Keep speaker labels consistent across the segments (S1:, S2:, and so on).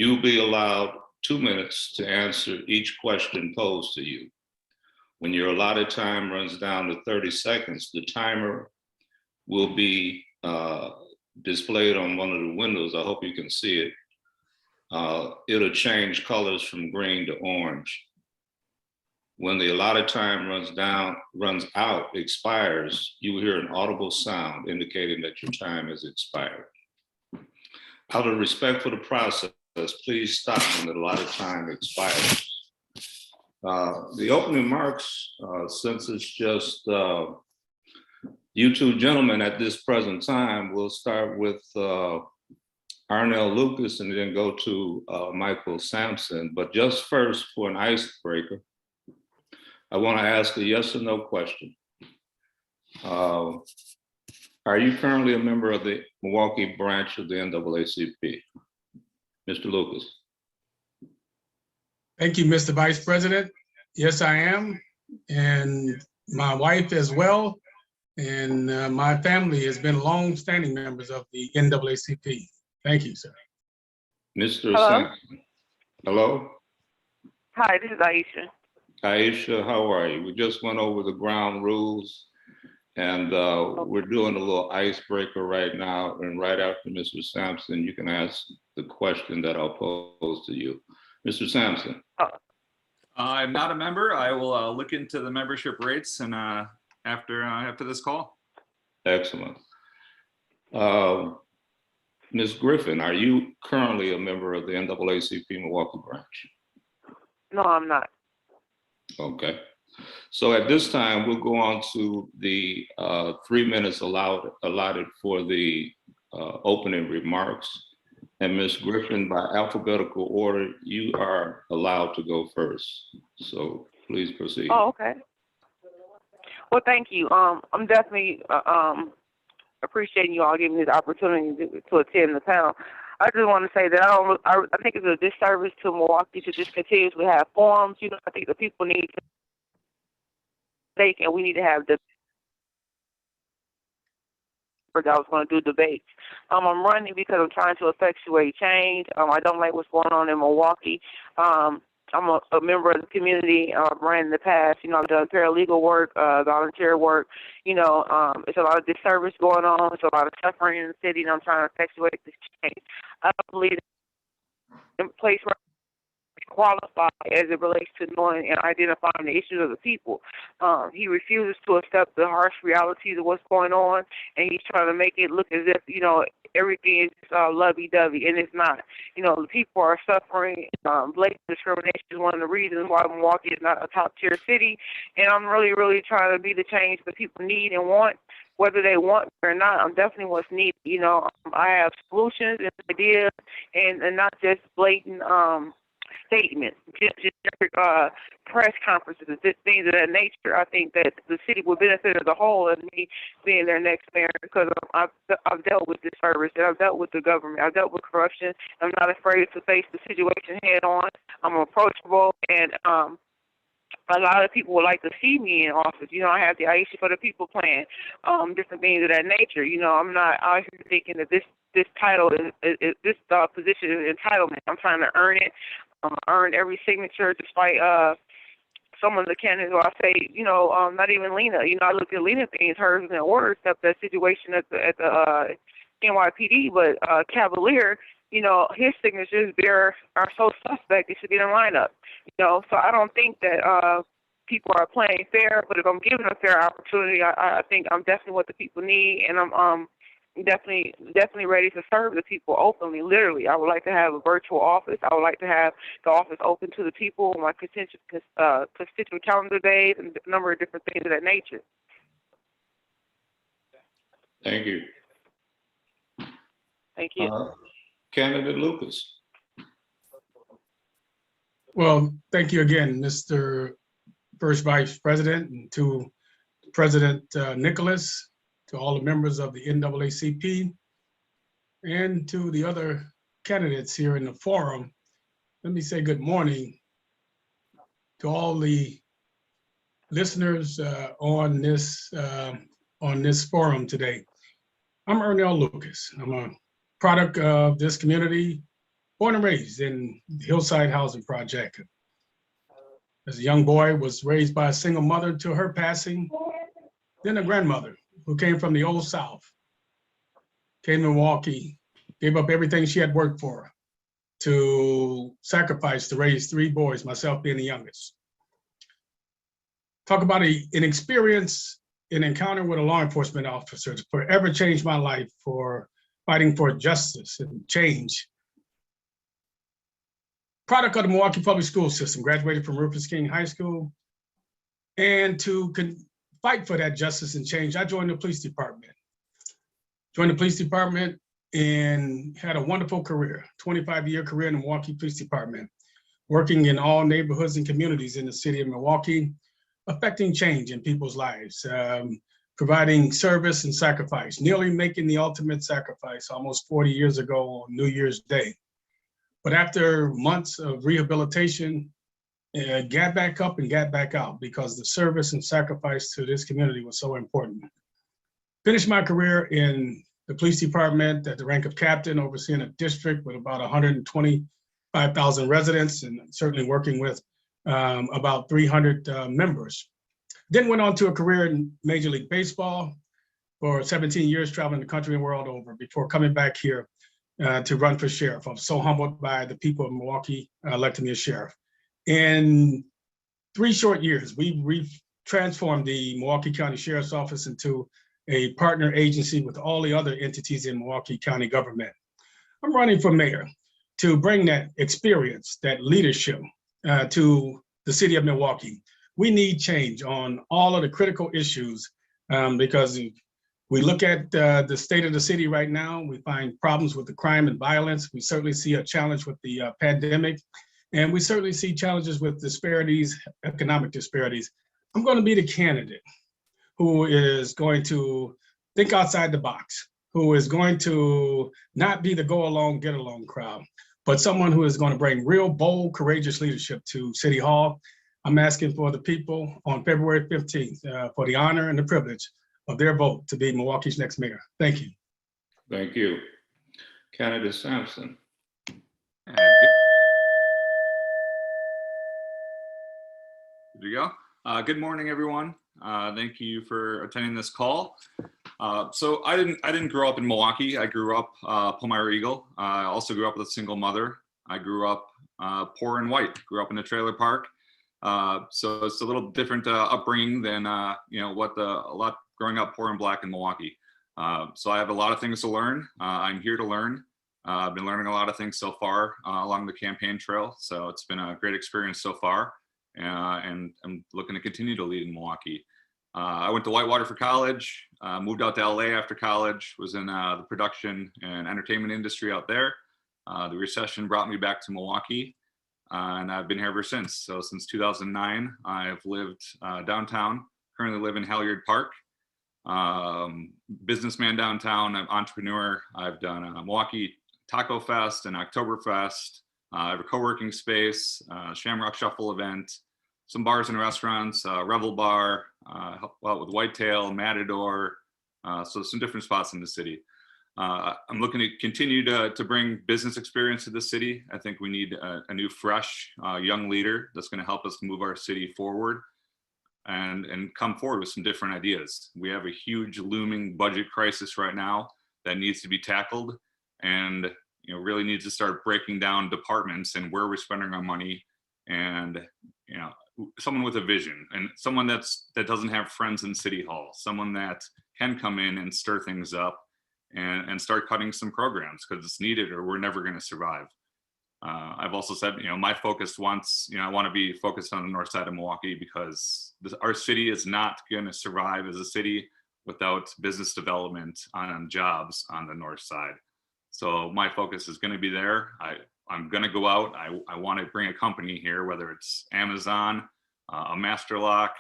S1: You'll be allowed 2 minutes to answer each question posed to you. When your allotted time runs down to 30 seconds, the timer will be displayed on one of the windows. I hope you can see it. It'll change colors from green to orange. When the allotted time runs out, expires, you will hear an audible sound indicating that your time has expired. Out of respect for the process, please stop when the allotted time expires. The opening remarks, since it's just you two gentlemen at this present time, we'll start with Arnell Lucas and then go to Michael Sampson. But just first, for an icebreaker, I want to ask a yes or no question. Are you currently a member of the Milwaukee Branch of the NAACP? Mr. Lucas.
S2: Thank you, Mr. Vice President. Yes, I am, and my wife as well, and my family has been long-standing members of the NAACP. Thank you, sir.
S1: Mr.
S3: Hello?
S1: Sampson. Hello?
S3: Hi, this is Aisha.
S1: Aisha, how are you? We just went over the ground rules, and we're doing a little icebreaker right now, and right after Mr. Sampson, you can ask the question that I'll pose to you. Mr. Sampson.
S4: I'm not a member. I will look into the membership rates and after this call.
S1: Excellent. Ms. Griffin, are you currently a member of the NAACP Milwaukee Branch?
S3: No, I'm not.
S1: Okay. So at this time, we'll go on to the 3 minutes allotted for the opening remarks. And Ms. Griffin, by alphabetical order, you are allowed to go first. So please proceed.
S3: Oh, okay. Well, thank you. I'm definitely appreciating you all giving me the opportunity to attend the panel. I just want to say that I think it's a disservice to Milwaukee to just continuously have forums. You know, I think the people need to think, and we need to have the. I was going to do debates. I'm running because I'm trying to effectuate change. I don't like what's going on in Milwaukee. I'm a member of the community. I've ran in the past. You know, I've done paralegal work, volunteer work. You know, it's a lot of disservice going on. It's a lot of suffering in the city, and I'm trying to effectuate this change. I believe in a place where qualified as it relates to knowing and identifying the issues of the people. He refuses to accept the harsh realities of what's going on, and he's trying to make it look as if, you know, everything is just lovey-dovey, and it's not. You know, the people are suffering. Blatant discrimination is one of the reasons why Milwaukee is not a top-tier city, and I'm really, really trying to be the change that people need and want. Whether they want it or not, I'm definitely what's needed. You know, I have solutions and ideas, and not just blatant statements, just press conferences, just things of that nature. I think that the city would benefit as a whole of me being their next mayor, because I've dealt with this service, and I've dealt with the government, I've dealt with corruption. I'm not afraid to face the situation head on. I'm approachable, and a lot of people would like to see me in office. You know, I have the Aisha for the People plan, different things of that nature. You know, I'm not out here thinking that this title is this position is entitlement. I'm trying to earn it. Earn every signature, despite some of the candidates who I say, you know, not even Lena. You know, I looked at Lena things, hers in order, except that situation at the NYPD. But Cavalier, you know, his signatures there are so suspect. They should be in a lineup. You know, so I don't think that people are playing fair. But if I'm given a fair opportunity, I think I'm definitely what the people need, and I'm definitely ready to serve the people openly, literally. I would like to have a virtual office. I would like to have the office open to the people, my constituent calendar days, and a number of different things of that nature.
S1: Thank you.
S3: Thank you.
S1: Candidate Lucas.
S2: Well, thank you again, Mr. First Vice President, and to President Nicholas, to all the members of the NAACP, and to the other candidates here in the forum. Let me say good morning to all the listeners on this forum today. I'm Arnell Lucas. I'm a product of this community, born and raised in the Hillside Housing Project. As a young boy, was raised by a single mother till her passing, then a grandmother who came from the Old South, came to Milwaukee, gave up everything she had worked for to sacrifice to raise 3 boys, myself being the youngest. Talk about an experience, an encounter with a law enforcement officer to forever changed my life, for fighting for justice and change. Product of the Milwaukee Public School System, graduated from Rufus King High School. And to fight for that justice and change, I joined the police department. Joined the police department and had a wonderful career, 25-year career in the Milwaukee Police Department, working in all neighborhoods and communities in the city of Milwaukee, affecting change in people's lives, providing service and sacrifice, nearly making the ultimate sacrifice almost 40 years ago on New Year's Day. But after months of rehabilitation, got back up and got back out because the service and sacrifice to this community was so important. Finished my career in the police department at the rank of captain, overseeing a district with about 125,000 residents, and certainly working with about 300 members. Then went on to a career in Major League Baseball for 17 years, traveling the country and world over before coming back here to run for sheriff. I'm so humbled by the people of Milwaukee electing me as sheriff. In 3 short years, we've transformed the Milwaukee County Sheriff's Office into a partner agency with all the other entities in Milwaukee County government. I'm running for mayor to bring that experience, that leadership to the city of Milwaukee. We need change on all of the critical issues because we look at the state of the city right now, we find problems with the crime and violence. We certainly see a challenge with the pandemic, and we certainly see challenges with disparities, economic disparities. I'm going to be the candidate who is going to think outside the box, who is going to not be the go along, get along crowd, but someone who is going to bring real, bold, courageous leadership to City Hall. I'm asking for the people on February 15th for the honor and the privilege of their vote to be Milwaukee's next mayor. Thank you.
S1: Thank you. Candidate Sampson.
S4: There you go. Good morning, everyone. Thank you for attending this call. So I didn't grow up in Milwaukee. I grew up Palmyra Eagle. I also grew up with a single mother. I grew up poor and white. Grew up in a trailer park. So it's a little different upbringing than a lot growing up poor and black in Milwaukee. So I have a lot of things to learn. I'm here to learn. I've been learning a lot of things so far along the campaign trail. So it's been a great experience so far. And I'm looking to continue to lead in Milwaukee. I went to Whitewater for college, moved out to LA after college, was in the production and entertainment industry out there. The recession brought me back to Milwaukee, and I've been here ever since. So since 2009, I've lived downtown, currently live in Halyard Park. Businessman downtown, I'm entrepreneur. I've done a Milwaukee Taco Fest and Oktoberfest. I have a co-working space, Shamrock Shuffle event, some bars and restaurants, Revel Bar, help out with Whitetail, Matador, so some different spots in the city. I'm looking to continue to bring business experience to the city. I think we need a new, fresh, young leader that's going to help us move our city forward and come forward with some different ideas. We have a huge looming budget crisis right now that needs to be tackled, and really needs to start breaking down departments and where we're spending our money, and someone with a vision, and someone that doesn't have friends in City Hall, someone that can come in and stir things up and start cutting some programs because it's needed, or we're never going to survive. I've also said, my focus I want to be focused on the north side of Milwaukee because our city is not going to survive as a city without business development on jobs on the north side. So my focus is going to be there. I'm going to go out. I want to bring a company here, whether it's Amazon, a Master Lock,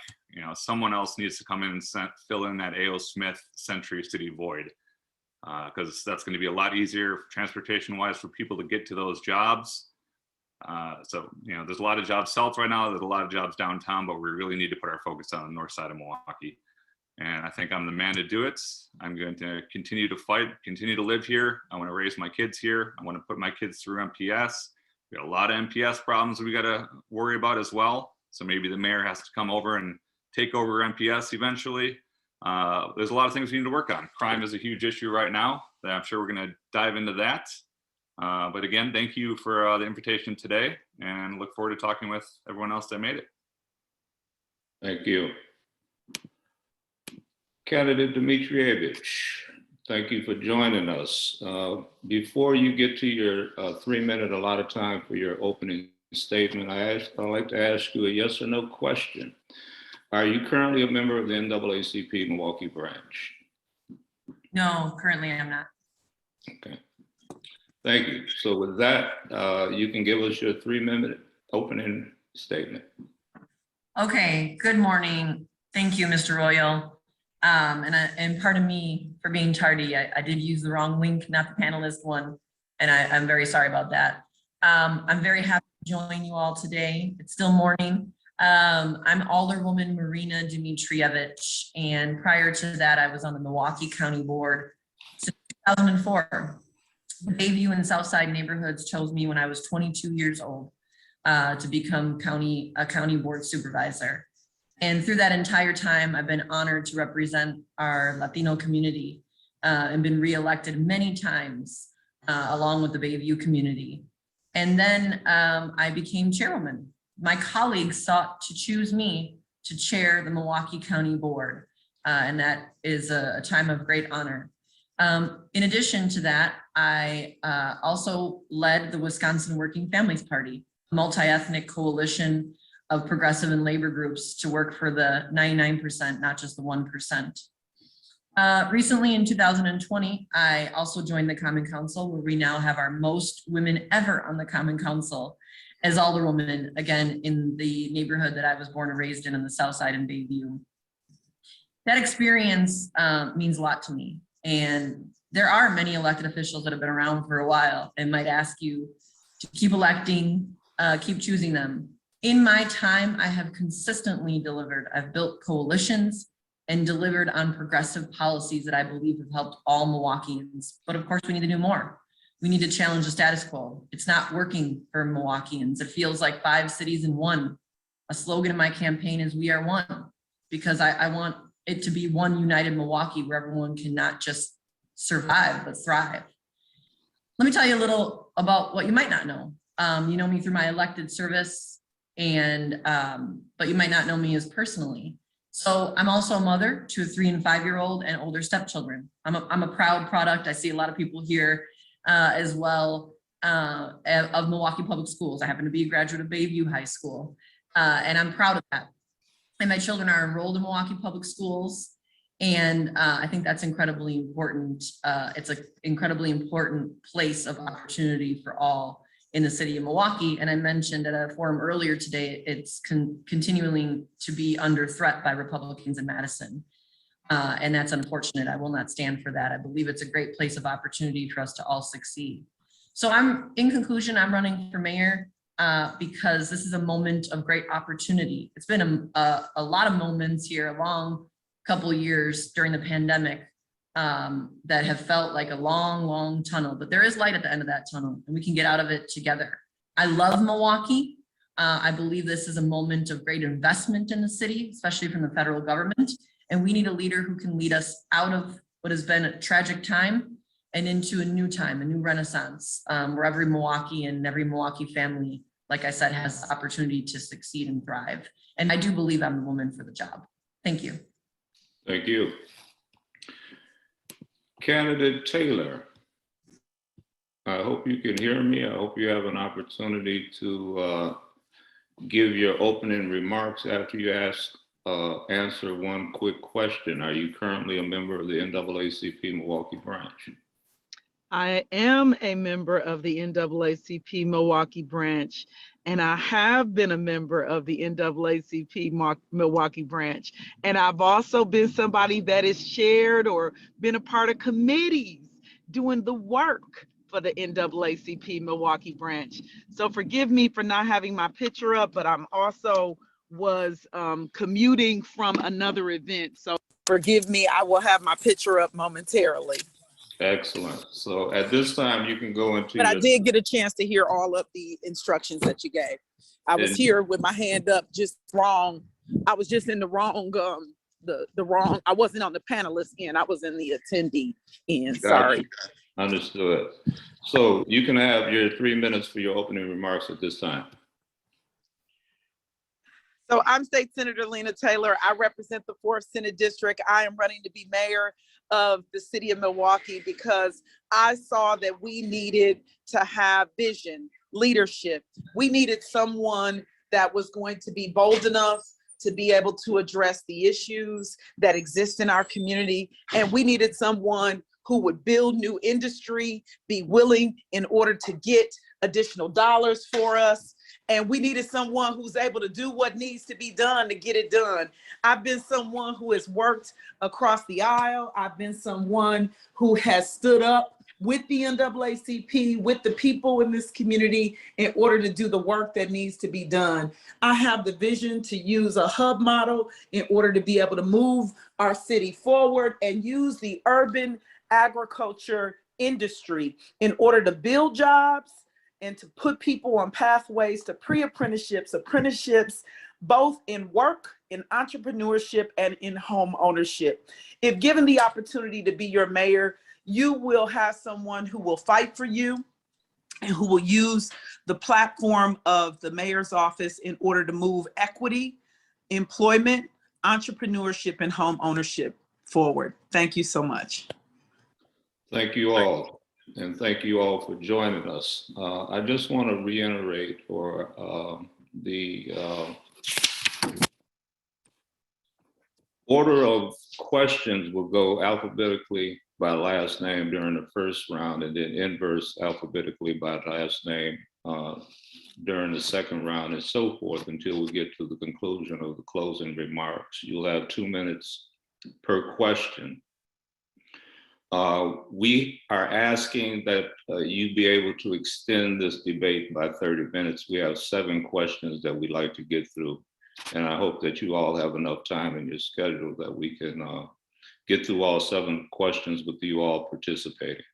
S4: someone else needs to come in and fill in that A.O. Smith Century City void. Because that's going to be a lot easier transportation wise for people to get to those jobs. So, there's a lot of jobs south right now. There's a lot of jobs downtown, but we really need to put our focus on the north side of Milwaukee. And I think I'm the man to do it. I'm going to continue to fight, continue to live here. I want to raise my kids here. I want to put my kids through MPS. We got a lot of MPS problems we got to worry about as well. So maybe the mayor has to come over and take over MPS eventually. There's a lot of things we need to work on. Crime is a huge issue right now. I'm sure we're going to dive into that. But again, thank you for the invitation today, and look forward to talking with everyone else that made it.
S1: Thank you. Candidate Dimitrijevic, thank you for joining us. Before you get to your 3-minute allotted time for your opening statement, I'd like to ask you a yes or no question. Are you currently a member of the NAACP Milwaukee Branch?
S5: No, currently I'm not.
S1: Okay. Thank you. So with that, you can give us your 3-minute opening statement.
S5: Okay, good morning. Thank you, Mr. Royal. And pardon me for being tardy. I did use the wrong link, not the panelist one, and I'm very sorry about that. I'm very happy to join you all today. It's still morning. I'm Alderwoman Marina Dimitrijevic, and prior to that, I was on the Milwaukee County Board since 2004. The Bayview and Southside neighborhoods chose me when I was 22 years old to become a county board supervisor. And through that entire time, I've been honored to represent our Latino community and been reelected many times along with the Bayview community. And then I became chairwoman. My colleagues sought to choose me to chair the Milwaukee County Board, and that is a time of great honor. In addition to that, I also led the Wisconsin Working Families Party, a multi-ethnic coalition of progressive and labor groups to work for the 99%, not just the 1%. Recently in 2020, I also joined the Common Council, where we now have our most women ever on the Common Council as Alderwoman, again, in the neighborhood that I was born and raised in the South Side in Bayview. That experience means a lot to me. And there are many elected officials that have been around for a while and might ask you to keep electing, keep choosing them. In my time, I have consistently delivered. I've built coalitions and delivered on progressive policies that I believe have helped all Milwaukeeans. But of course, we need to do more. We need to challenge the status quo. It's not working for Milwaukeeans. It feels like 5 cities in one. A slogan in my campaign is "We are one," because I want it to be one united Milwaukee where everyone can not just survive, but thrive. Let me tell you a little about what you might not know. You know me through my elected service, and but you might not know me as personally. So I'm also a mother to a 3- and 5-year-old and older stepchildren. I'm a proud product. I see a lot of people here as well of Milwaukee Public Schools. I happen to be a graduate of Bayview High School, and I'm proud of that. And my children are enrolled in Milwaukee Public Schools, and I think that's incredibly important. It's an incredibly important place of opportunity for all in the city of Milwaukee. And I mentioned at a forum earlier today, it's continuing to be under threat by Republicans in Madison. And that's unfortunate. I will not stand for that. I believe it's a great place of opportunity for us to all succeed. So in conclusion, I'm running for mayor because this is a moment of great opportunity. It's been a lot of moments here, a long couple of years during the pandemic that have felt like a long, long tunnel, but there is light at the end of that tunnel and we can get out of it together. I love Milwaukee. I believe this is a moment of great investment in the city, especially from the federal government. And we need a leader who can lead us out of what has been a tragic time and into a new time, a new renaissance, where every Milwaukee and every Milwaukee family, like I said, has the opportunity to succeed and thrive. And I do believe I'm the woman for the job. Thank you.
S1: Thank you. Candidate Taylor, I hope you can hear me. I hope you have an opportunity to give your opening remarks after you answer one quick question. Are you currently a member of the NAACP Milwaukee Branch?
S6: I am a member of the NAACP Milwaukee Branch, and I have been a member of the NAACP Milwaukee Branch. And I've also been somebody that has shared or been a part of committees doing the work for the NAACP Milwaukee Branch. So forgive me for not having my picture up, but I'm also was commuting from another event. So forgive me, I will have my picture up momentarily.
S1: Excellent. So at this time, you can go into
S6: But I
S1: your,
S6: did get a chance to hear all of the instructions that you gave. I was
S1: And-
S6: here with my hand up, just wrong. I was just in the wrong, the wrong, I wasn't on the panelist end, I was in the attendee end, sorry.
S1: Understood. So you can have your 3 minutes for your opening remarks at this time.
S6: So I'm State Senator Lena Taylor. I represent the 4th Senate District. I am running to be mayor of the city of Milwaukee because I saw that we needed to have vision, leadership. We needed someone that was going to be bold enough to be able to address the issues that exist in our community. And we needed someone who would build new industry, be willing in order to get additional dollars for us. And we needed someone who's able to do what needs to be done to get it done. I've been someone who has worked across the aisle. I've been someone who has stood up with the NAACP, with the people in this community in order to do the work that needs to be done. I have the vision to use a hub model in order to be able to move our city forward and use the urban agriculture industry in order to build jobs and to put people on pathways to pre-apprenticeships, apprenticeships, both in work, in entrepreneurship, and in home ownership. If given the opportunity to be your mayor, you will have someone who will fight for you and who will use the platform of the mayor's office in order to move equity, employment, entrepreneurship, and home ownership forward. Thank you so much.
S1: Thank you all. And thank you all for joining us. I just want to reiterate for the order of questions will go alphabetically by last name during the first round, and then inverse alphabetically by last name during the second round, and so forth until we get to the conclusion of the closing remarks. You'll have 2 minutes per question. We are asking that you be able to extend this debate by 30 minutes. We have 7 questions that we'd like to get through. And I hope that you all have enough time in your schedule that we can get through all 7 questions with you all participating.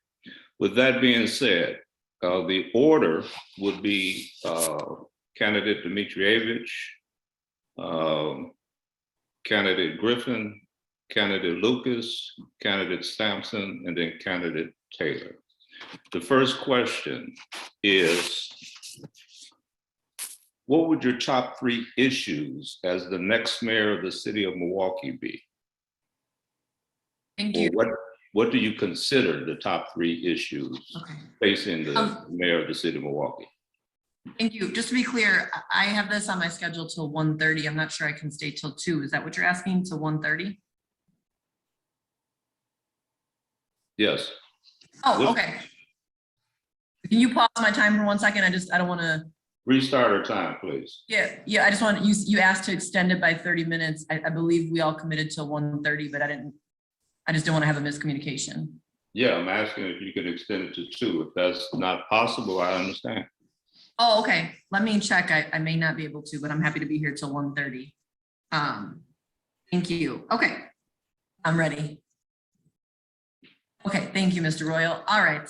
S1: With that being said, the order would be candidate Dimitrijevic, candidate Griffin, candidate Lucas, candidate Sampson, and then candidate Taylor. The first question is, what would your top 3 issues as the next mayor of the city of Milwaukee be?
S5: Thank
S1: Or
S5: you.
S1: what do you consider the top 3 issues facing the mayor of the city of Milwaukee?
S5: Thank you. Just to be clear, I have this on my schedule till 1:30. I'm not sure I can stay till 2. Is that what you're asking, till 1:30?
S1: Yes.
S5: Oh, okay. Can you pause my time for 1 second? I don't want to.
S1: Restart our time, please.
S5: Yeah. I just want you asked to extend it by 30 minutes. I believe we all committed till 1:30, but I just don't want to have a miscommunication.
S1: Yeah, I'm asking if you could extend it to 2. If that's not possible, I understand.
S5: Oh, okay. Let me check. I may not be able to, but I'm happy to be here till 1:30. Thank you. Okay. I'm ready. Okay. Thank you, Mr. Royal. All right.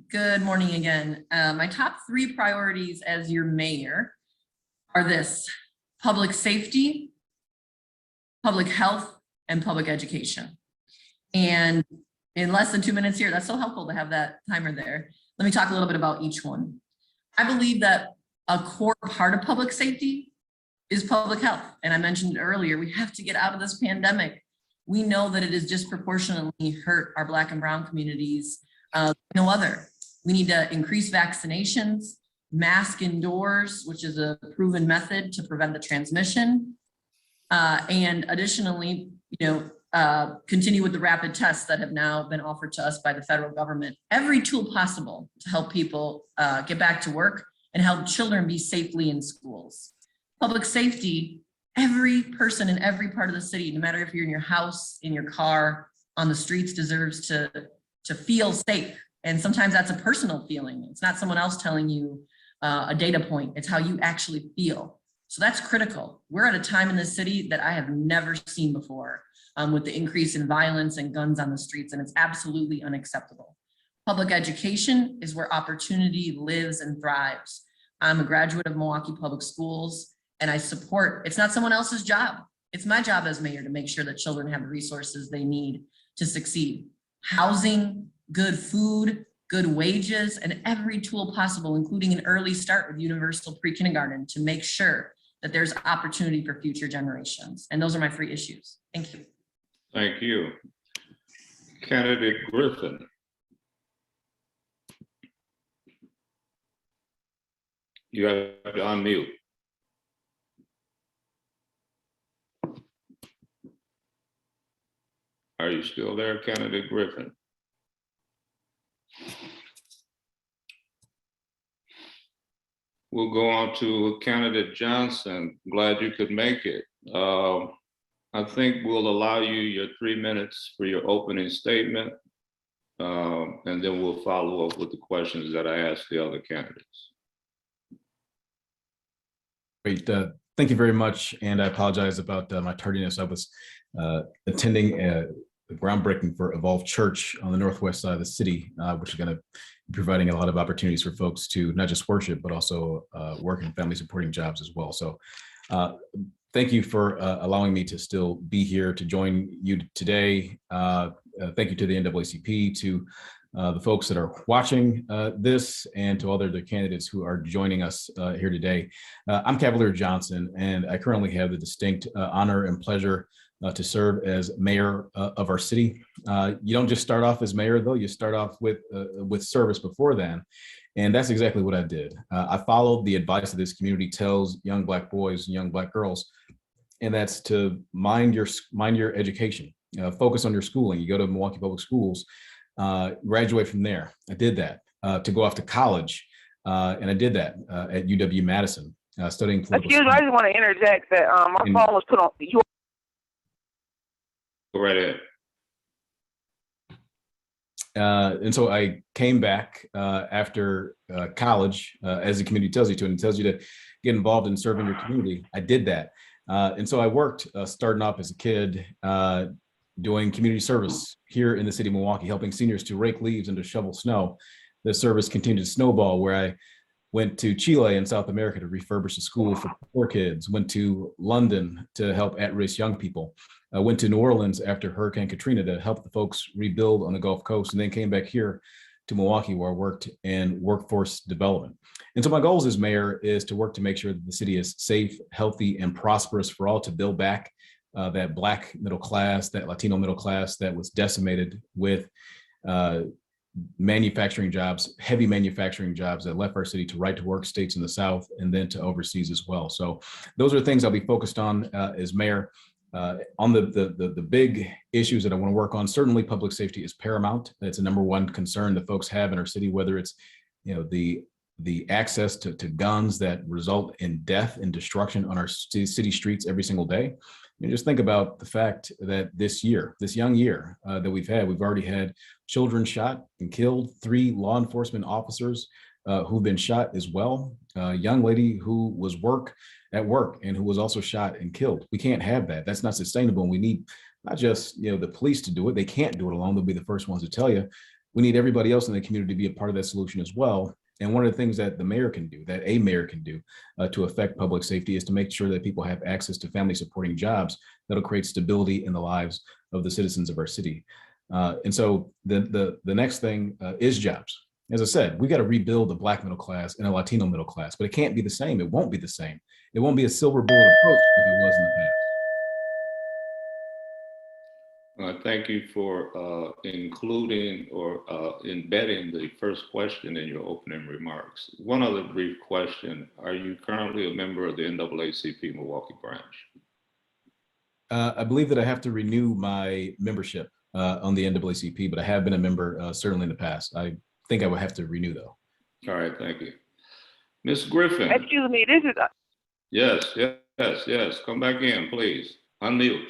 S5: Good morning again. My top 3 priorities as your mayor are this: public safety, public health, and public education. And in less than 2 minutes here, that's so helpful to have that timer there. Let me talk a little bit about each one. I believe that a core part of public safety is public health. And I mentioned earlier, we have to get out of this pandemic. We know that it has disproportionately hurt our Black and Brown communities, no other. We need to increase vaccinations, mask indoors, which is a proven method to prevent the transmission. And additionally, continue with the rapid tests that have now been offered to us by the federal government. Every tool possible to help people get back to work and help children be safely in schools. Public safety, every person in every part of the city, no matter if you're in your house, in your car, on the streets, deserves to feel safe. And sometimes that's a personal feeling. It's not someone else telling you a data point. It's how you actually feel. So that's critical. We're at a time in the city that I have never seen before, with the increase in violence and guns on the streets, and it's absolutely unacceptable. Public education is where opportunity lives and thrives. I'm a graduate of Milwaukee Public Schools, and I support, it's not someone else's job. It's my job as mayor to make sure that children have the resources they need to succeed. Housing, good food, good wages, and every tool possible, including an early start with universal pre-kindergarten to make sure that there's opportunity for future generations. And those are my 3 issues. Thank you.
S1: Thank you. Candidate Griffin. You have to unmute. Are you still there, Candidate Griffin? We'll go on to Candidate Johnson. Glad you could make it. I think we'll allow you your 3 minutes for your opening statement, and then we'll follow up with the questions that I asked the other candidates.
S7: Great. Thank you very much. And I apologize about my tardiness. I was attending a groundbreaking for Evolve Church on the northwest side of the city, which is going to be providing a lot of opportunities for folks to not just worship, but also work in family supporting jobs as well. So thank you for allowing me to still be here to join you today. Thank you to the NAACP, to the folks that are watching this, and to other candidates who are joining us here today. I'm Cavalier Johnson, and I currently have the distinct honor and pleasure to serve as mayor of our city. You don't just start off as mayor, though. You start off with service before then, and that's exactly what I did. I followed the advice that this community tells young Black boys and young Black girls, and that's to mind your education, focus on your schooling. You go to Milwaukee Public Schools, graduate from there. I did that. To go off to college, and I did that at UW-Madison, studying political
S3: Excuse me, I just want to interject that my phone was put on.
S1: Go right ahead.
S7: And so I came back after college, as the community tells you to, and it tells you to get involved in serving your community. I did that. And so I worked starting off as a kid, doing community service here in the city of Milwaukee, helping seniors to rake leaves and to shovel snow. The service continued to snowball, where I went to Chile in South America to refurbish a school for poor kids, went to London to help at-risk young people, went to New Orleans after Hurricane Katrina to help the folks rebuild on the Gulf Coast, and then came back here to Milwaukee, where I worked in workforce development. And so my goals as mayor is to work to make sure that the city is safe, healthy, and prosperous for all, to build back that Black middle class, that Latino middle class that was decimated with manufacturing jobs, heavy manufacturing jobs that left our city to right to work states in the South and then to overseas as well. So those are things I'll be focused on as mayor. On the big issues that I want to work on, certainly public safety is paramount. It's a #1 concern that folks have in our city, whether it's the access to guns that result in death and destruction on our city streets every single day. And just think about the fact that this young year that we've already had children shot and killed, 3 law enforcement officers who've been shot as well, a young lady who was at work and who was also shot and killed. We can't have that. That's not sustainable. And we need not just the police to do it. They can't do it alone. They'll be the first ones to tell you. We need everybody else in the community to be a part of that solution as well. And one of the things that a mayor can do to affect public safety is to make sure that people have access to family supporting jobs that'll create stability in the lives of the citizens of our city. And so the next thing is jobs. As I said, we got to rebuild the Black middle class and a Latino middle class, but it can't be the same. It won't be the same. It won't be a silver bullet approach like it was in the past.
S1: Thank you for including or embedding the first question in your opening remarks. One other brief question. Are you currently a member of the NAACP Milwaukee Branch?
S7: I believe that I have to renew my membership on the NAACP, but I have been a member certainly in the past. I think I would have to renew, though. All
S1: right, thank you. Ms. Griffin.
S3: Excuse me, this is...
S1: Yes. Come back in, please. Unmute.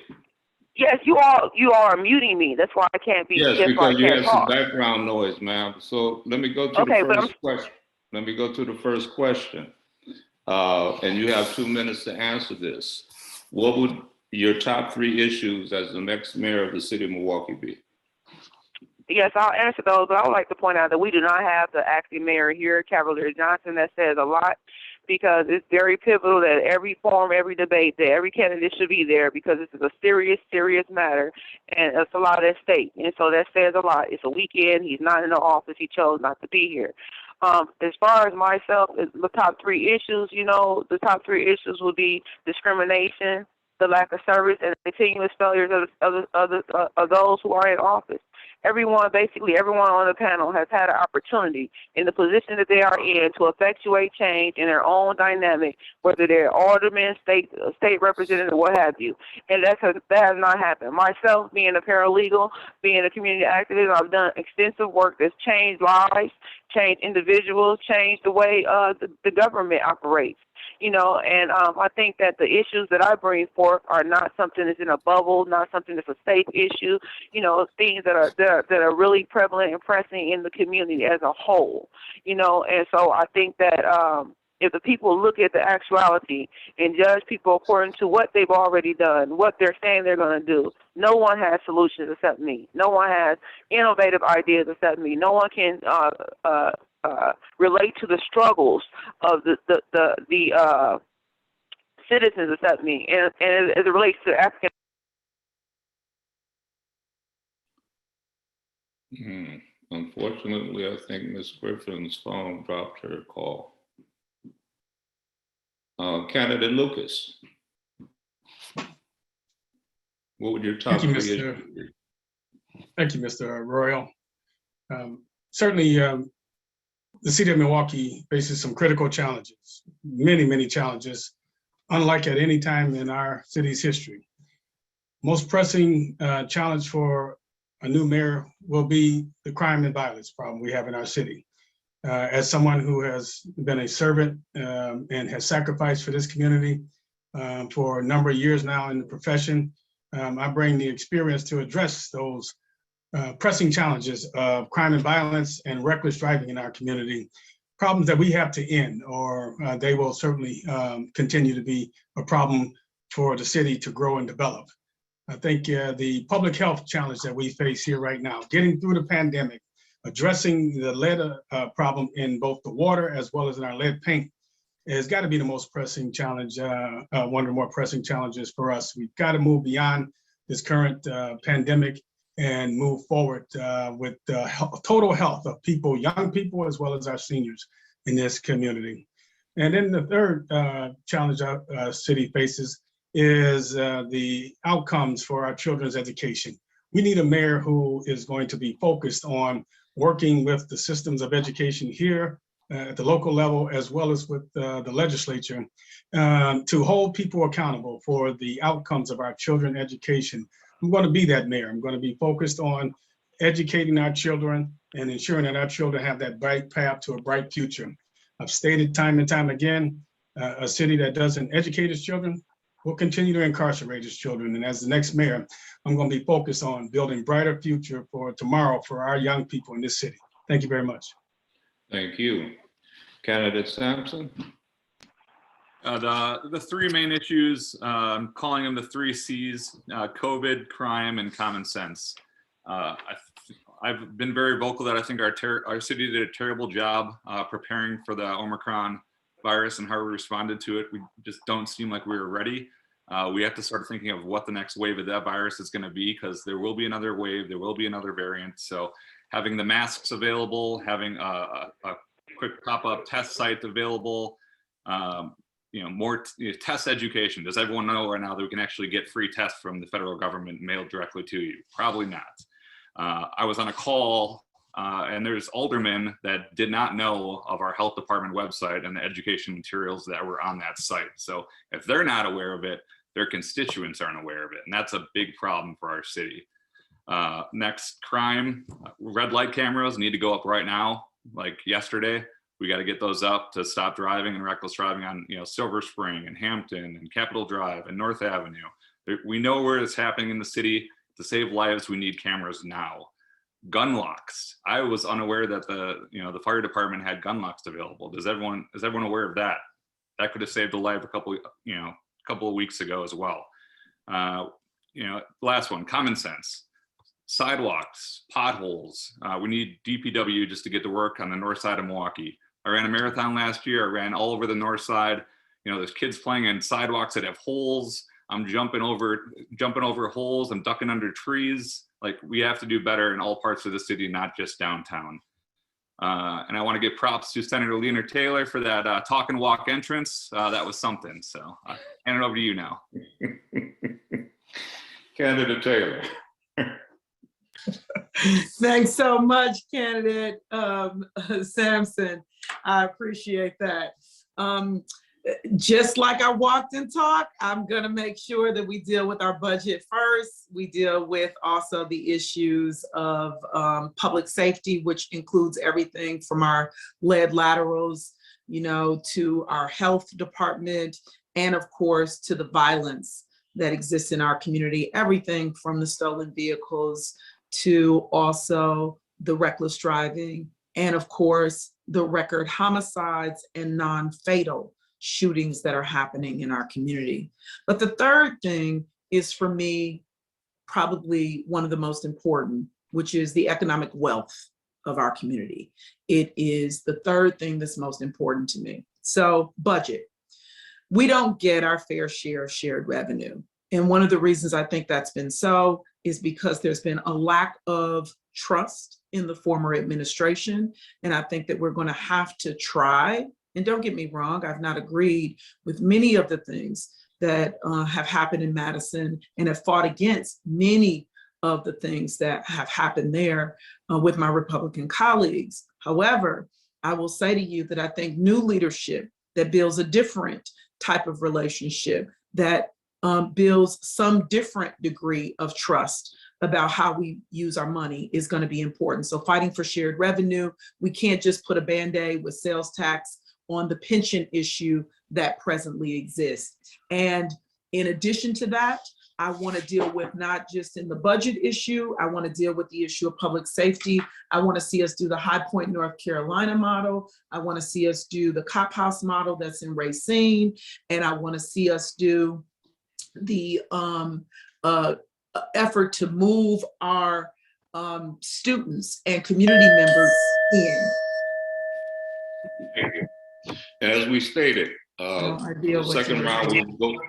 S3: Yes, you are muting me. That's why I can't be.
S1: Yes, because you have some background noise, ma'am. So let me go to the first question. Let me go to the first question. And you have 2 minutes to answer this. What would your top 3 issues as the next mayor of the city of Milwaukee be?
S3: Yes, I'll answer those, but I would like to point out that we do not have the acting mayor here, Cavalier Johnson. That says a lot, because it's very pivotal that every forum, every debate, that every candidate should be there, because this is a serious, serious matter, and it's a lot at stake. And so that says a lot. It's a weekend. He's not in the office. He chose not to be here. As far as myself, the top 3 issues, the top 3 issues would be discrimination, the lack of service, and the continuous failures of those who are in office. Basically everyone on the panel has had an opportunity in the position that they are in to effectuate change in their own dynamic, whether they're aldermen, state representative, what have you. And that has not happened. Myself, being a paralegal, being a community activist, I've done extensive work that's changed lives, changed individuals, changed the way the government operates. And I think that the issues that I bring forth are not something that's in a bubble, not something that's a safe issue, things that are really prevalent and pressing in the community as a whole, and so I think that if the people look at the actuality and judge people according to what they've already done, what they're saying they're going to do, no one has solutions except me. No one has innovative ideas except me. No one can relate to the struggles of the citizens except me, and as it relates to African.
S1: Unfortunately, I think Ms. Griffin's phone dropped her call. Candidate Lucas, what would your top 3 issues be?
S2: Thank you, Mr. Royal. Certainly, the city of Milwaukee faces some critical challenges, many, many challenges, unlike at any time in our city's history. Most pressing challenge for a new mayor will be the crime and violence problem we have in our city. As someone who has been a servant and has sacrificed for this community for a number of years now in the profession, I bring the experience to address those pressing challenges of crime and violence and reckless driving in our community, problems that we have to end, or they will certainly continue to be a problem for the city to grow and develop. I think the public health challenge that we face here right now, getting through the pandemic, addressing the lead problem in both the water as well as in our lead paint, has got to be the most pressing challenge, one of the more pressing challenges for us. We've got to move beyond this current pandemic and move forward with the total health of people, young people, as well as our seniors in this community. And then the third challenge our city faces is the outcomes for our children's education. We need a mayor who is going to be focused on working with the systems of education here at the local level, as well as with the legislature, to hold people accountable for the outcomes of our children's education. I'm going to be that mayor. I'm going to be focused on educating our children and ensuring that our children have that bright path to a bright future. I've stated time and time again, a city that doesn't educate its children will continue to incarcerate its children. And as the next mayor, I'm going to be focused on building brighter future for tomorrow for our young people in this city. Thank you very much.
S1: Thank you. Candidate Sampson?
S4: The 3 main issues, I'm calling them the 3 C's, COVID, crime, and common sense. I've been very vocal that I think our city did a terrible job preparing for the Omicron virus and how we responded to it. We just don't seem like we were ready. We have to start thinking of what the next wave of that virus is going to be, because there will be another wave, there will be another variant. So having the masks available, having a quick pop-up test site available, more test education. Does everyone know right now that we can actually get free tests from the federal government mailed directly to you? Probably not. I was on a call and there's aldermen that did not know of our health department website and the education materials that were on that site. So if they're not aware of it, their constituents aren't aware of it. And that's a big problem for our city. Next, crime. Red light cameras need to go up right now, like yesterday. We got to get those up to stop driving and reckless driving on Silver Spring and Hampton and Capitol Drive and North Avenue. We know where it's happening in the city. To save lives, we need cameras now. Gun locks. I was unaware that the fire department had gun locks available. Is everyone aware of that? That could have saved a life a couple of weeks ago as well. Last one, common sense. Sidewalks, potholes. We need DPW just to get to work on the north side of Milwaukee. I ran a marathon last year. I ran all over the north side. There's kids playing on sidewalks that have holes. I'm jumping over holes. I'm ducking under trees. Like, we have to do better in all parts of the city, not just downtown. And I want to give props to Senator Leonard Taylor for that talk and walk entrance. That was something. So I hand it over to you now.
S1: Candidate Taylor.
S6: Thanks so much, candidate Sampson. I appreciate that. Just like I walked and talked, I'm going to make sure that we deal with our budget first. We deal with also the issues of public safety, which includes everything from our lead laterals, to our health department, and of course, to the violence that exists in our community, everything from the stolen vehicles to also the reckless driving, and of course, the record homicides and non-fatal shootings that are happening in our community. But the third thing is, for me, probably one of the most important, which is the economic wealth of our community. It is the third thing that's most important to me. So, budget. We don't get our fair share of shared revenue. And one of the reasons I think that's been so is because there's been a lack of trust in the former administration. And I think that we're going to have to try. And don't get me wrong, I've not agreed with many of the things that have happened in Madison, and have fought against many of the things that have happened there with my Republican colleagues. However, I will say to you that I think new leadership that builds a different type of relationship, that builds some different degree of trust about how we use our money, is going to be important. So fighting for shared revenue, we can't just put a Band-Aid with sales tax on the pension issue that presently exists. And in addition to that, I want to deal with not just in the budget issue, I want to deal with the issue of public safety. I want to see us do the High Point, North Carolina model. I want to see us do the Cop House model that's in Racine. And I want to see us do the effort to move our students and community members in.
S1: Thank you. As we stated, the second round will go.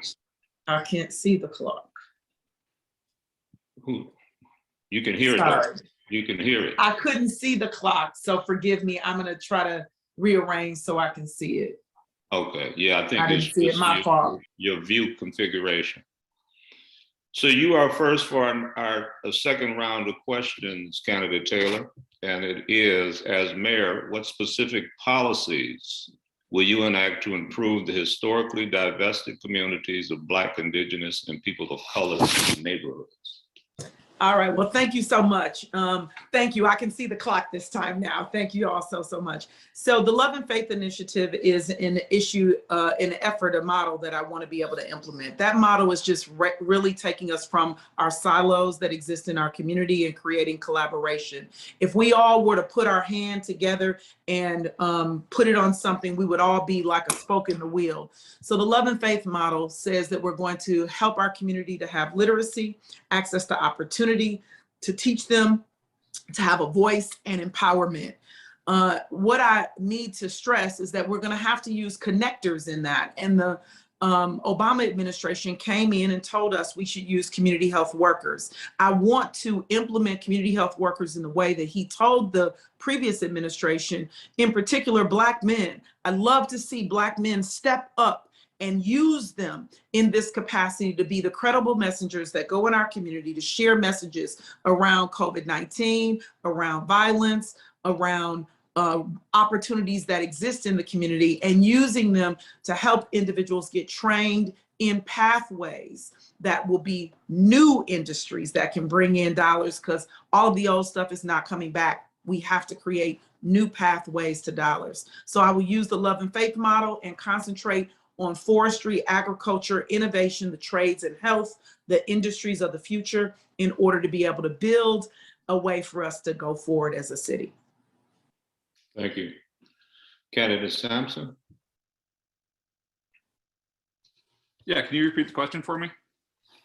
S6: I can't see the clock.
S1: You can hear
S6: Sorry.
S1: it. You can hear it.
S6: I couldn't see the clock, so forgive me. I'm going to try to rearrange so I can see it.
S1: Okay. Yeah, I think
S6: I didn't see it. My fault.
S1: Your view configuration. So you are first for our second round of questions, Candidate Taylor, and it is, as mayor, what specific policies will you enact to improve the historically divested communities of Black, Indigenous, and people of color neighborhoods?
S6: All right, well, thank you so much. Thank you. I can see the clock this time now. Thank you all so much. So the Love and Faith Initiative is an issue, an effort, a model that I want to be able to implement. That model is just really taking us from our silos that exist in our community and creating collaboration. If we all were to put our hand together and put it on something, we would all be like a spoke in the wheel. So the Love and Faith model says that we're going to help our community to have literacy, access to opportunity, to teach them to have a voice, and empowerment. What I need to stress is that we're going to have to use connectors in that. And the Obama administration came in and told us we should use community health workers. I want to implement community health workers in the way that he told the previous administration, in particular Black men. I love to see Black men step up and use them in this capacity to be the credible messengers that go in our community to share messages around COVID-19, around violence, around opportunities that exist in the community, and using them to help individuals get trained in pathways that will be new industries that can bring in dollars, because all of the old stuff is not coming back. We have to create new pathways to dollars. So I will use the Love and Faith model and concentrate on forestry, agriculture, innovation, the trades and health, the industries of the future, in order to be able to build a way for us to go forward as a city.
S1: Thank you. Candidate Sampson?
S4: Yeah, can you repeat the question for me?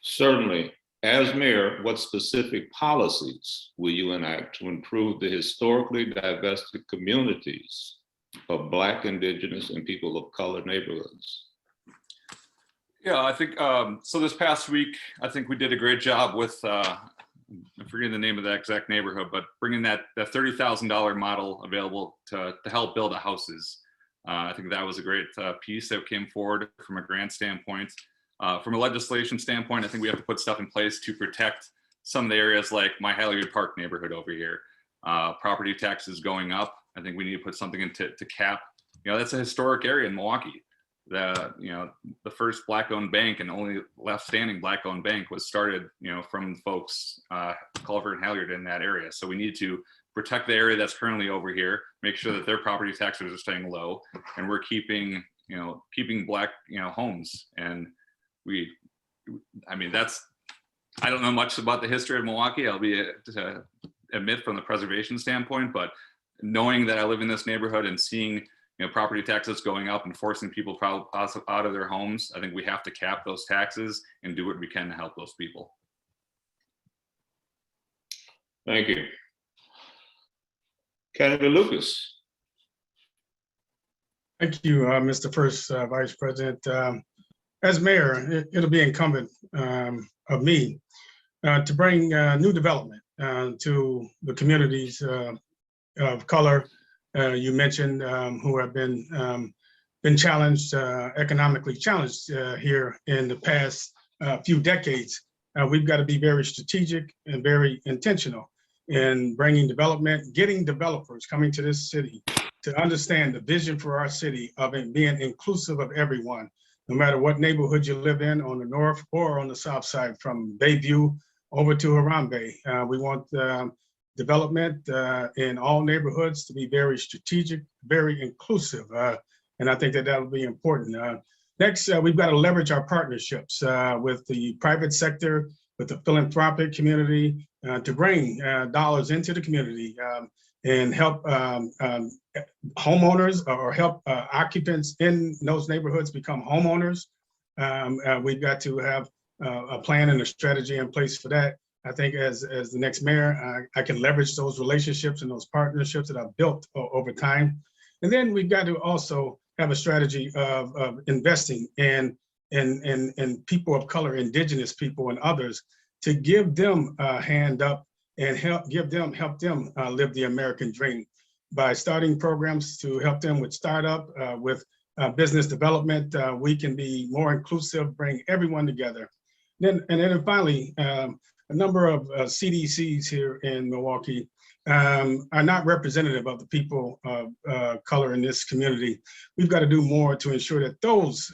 S1: Certainly. As mayor, what specific policies will you enact to improve the historically divested communities of Black, Indigenous, and people of color neighborhoods?
S4: Yeah, I think, so this past week, I think we did a great job with, I'm forgetting the name of that exact neighborhood, but bringing that $30,000 model available to help build houses. I think that was a great piece that came forward from a grant standpoint. From a legislation standpoint, I think we have to put stuff in place to protect some of the areas like my Halyard Park neighborhood over here. Property taxes going up. I think we need to put something into to cap. That's a historic area in Milwaukee. The first Black-owned bank and only left standing Black-owned bank was started, from folks Culver and Halyard in that area. So we need to protect the area that's currently over here, make sure that their property taxes are staying low, and we're keeping Black, homes. And I don't know much about the history of Milwaukee, I'll be to admit from the preservation standpoint, but knowing that I live in this neighborhood and seeing property taxes going up and forcing people out of their homes, I think we have to cap those taxes and do what we can to help those people.
S1: Thank you. Candidate Lucas.
S2: Thank you, Mr. First Vice President. As mayor, it'll be incumbent of me to bring new development to the communities of color you mentioned, who have been challenged, economically challenged here in the past few decades. We've got to be very strategic and very intentional in bringing development, getting developers coming to this city to understand the vision for our city of it being inclusive of everyone, no matter what neighborhood you live in, on the north or on the south side, from Bayview over to Harambe. We want development in all neighborhoods to be very strategic, very inclusive. And I think that will be important. Next, we've got to leverage our partnerships with the private sector, with the philanthropic community, to bring dollars into the community and help homeowners or help occupants in those neighborhoods become homeowners. We've got to have a plan and a strategy in place for that. I think as the next mayor, I can leverage those relationships and those partnerships that I've built over time. And then we've got to also have a strategy of investing in people of color, Indigenous people and others, to give them a hand up and help them live the American dream by starting programs to help them with startup, with business development. We can be more inclusive, bring everyone together. And then finally, a number of CDCs here in Milwaukee are not representative of the people of color in this community. We've got to do more to ensure that those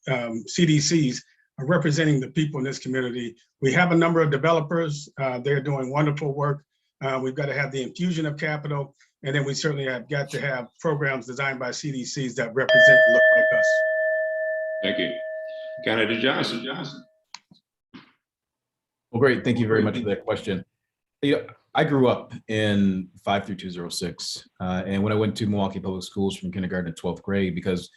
S2: CDCs are representing the people in this community. We have a number of developers. They're doing wonderful work. We've got to have the infusion of capital. And then we certainly have got to have programs designed by CDCs that represent and look like us.
S1: Thank you. Candidate Johnson.
S7: Well, great. Thank you very much for that question. I grew up in 53206, and when I went to Milwaukee Public Schools from kindergarten to 12th grade, because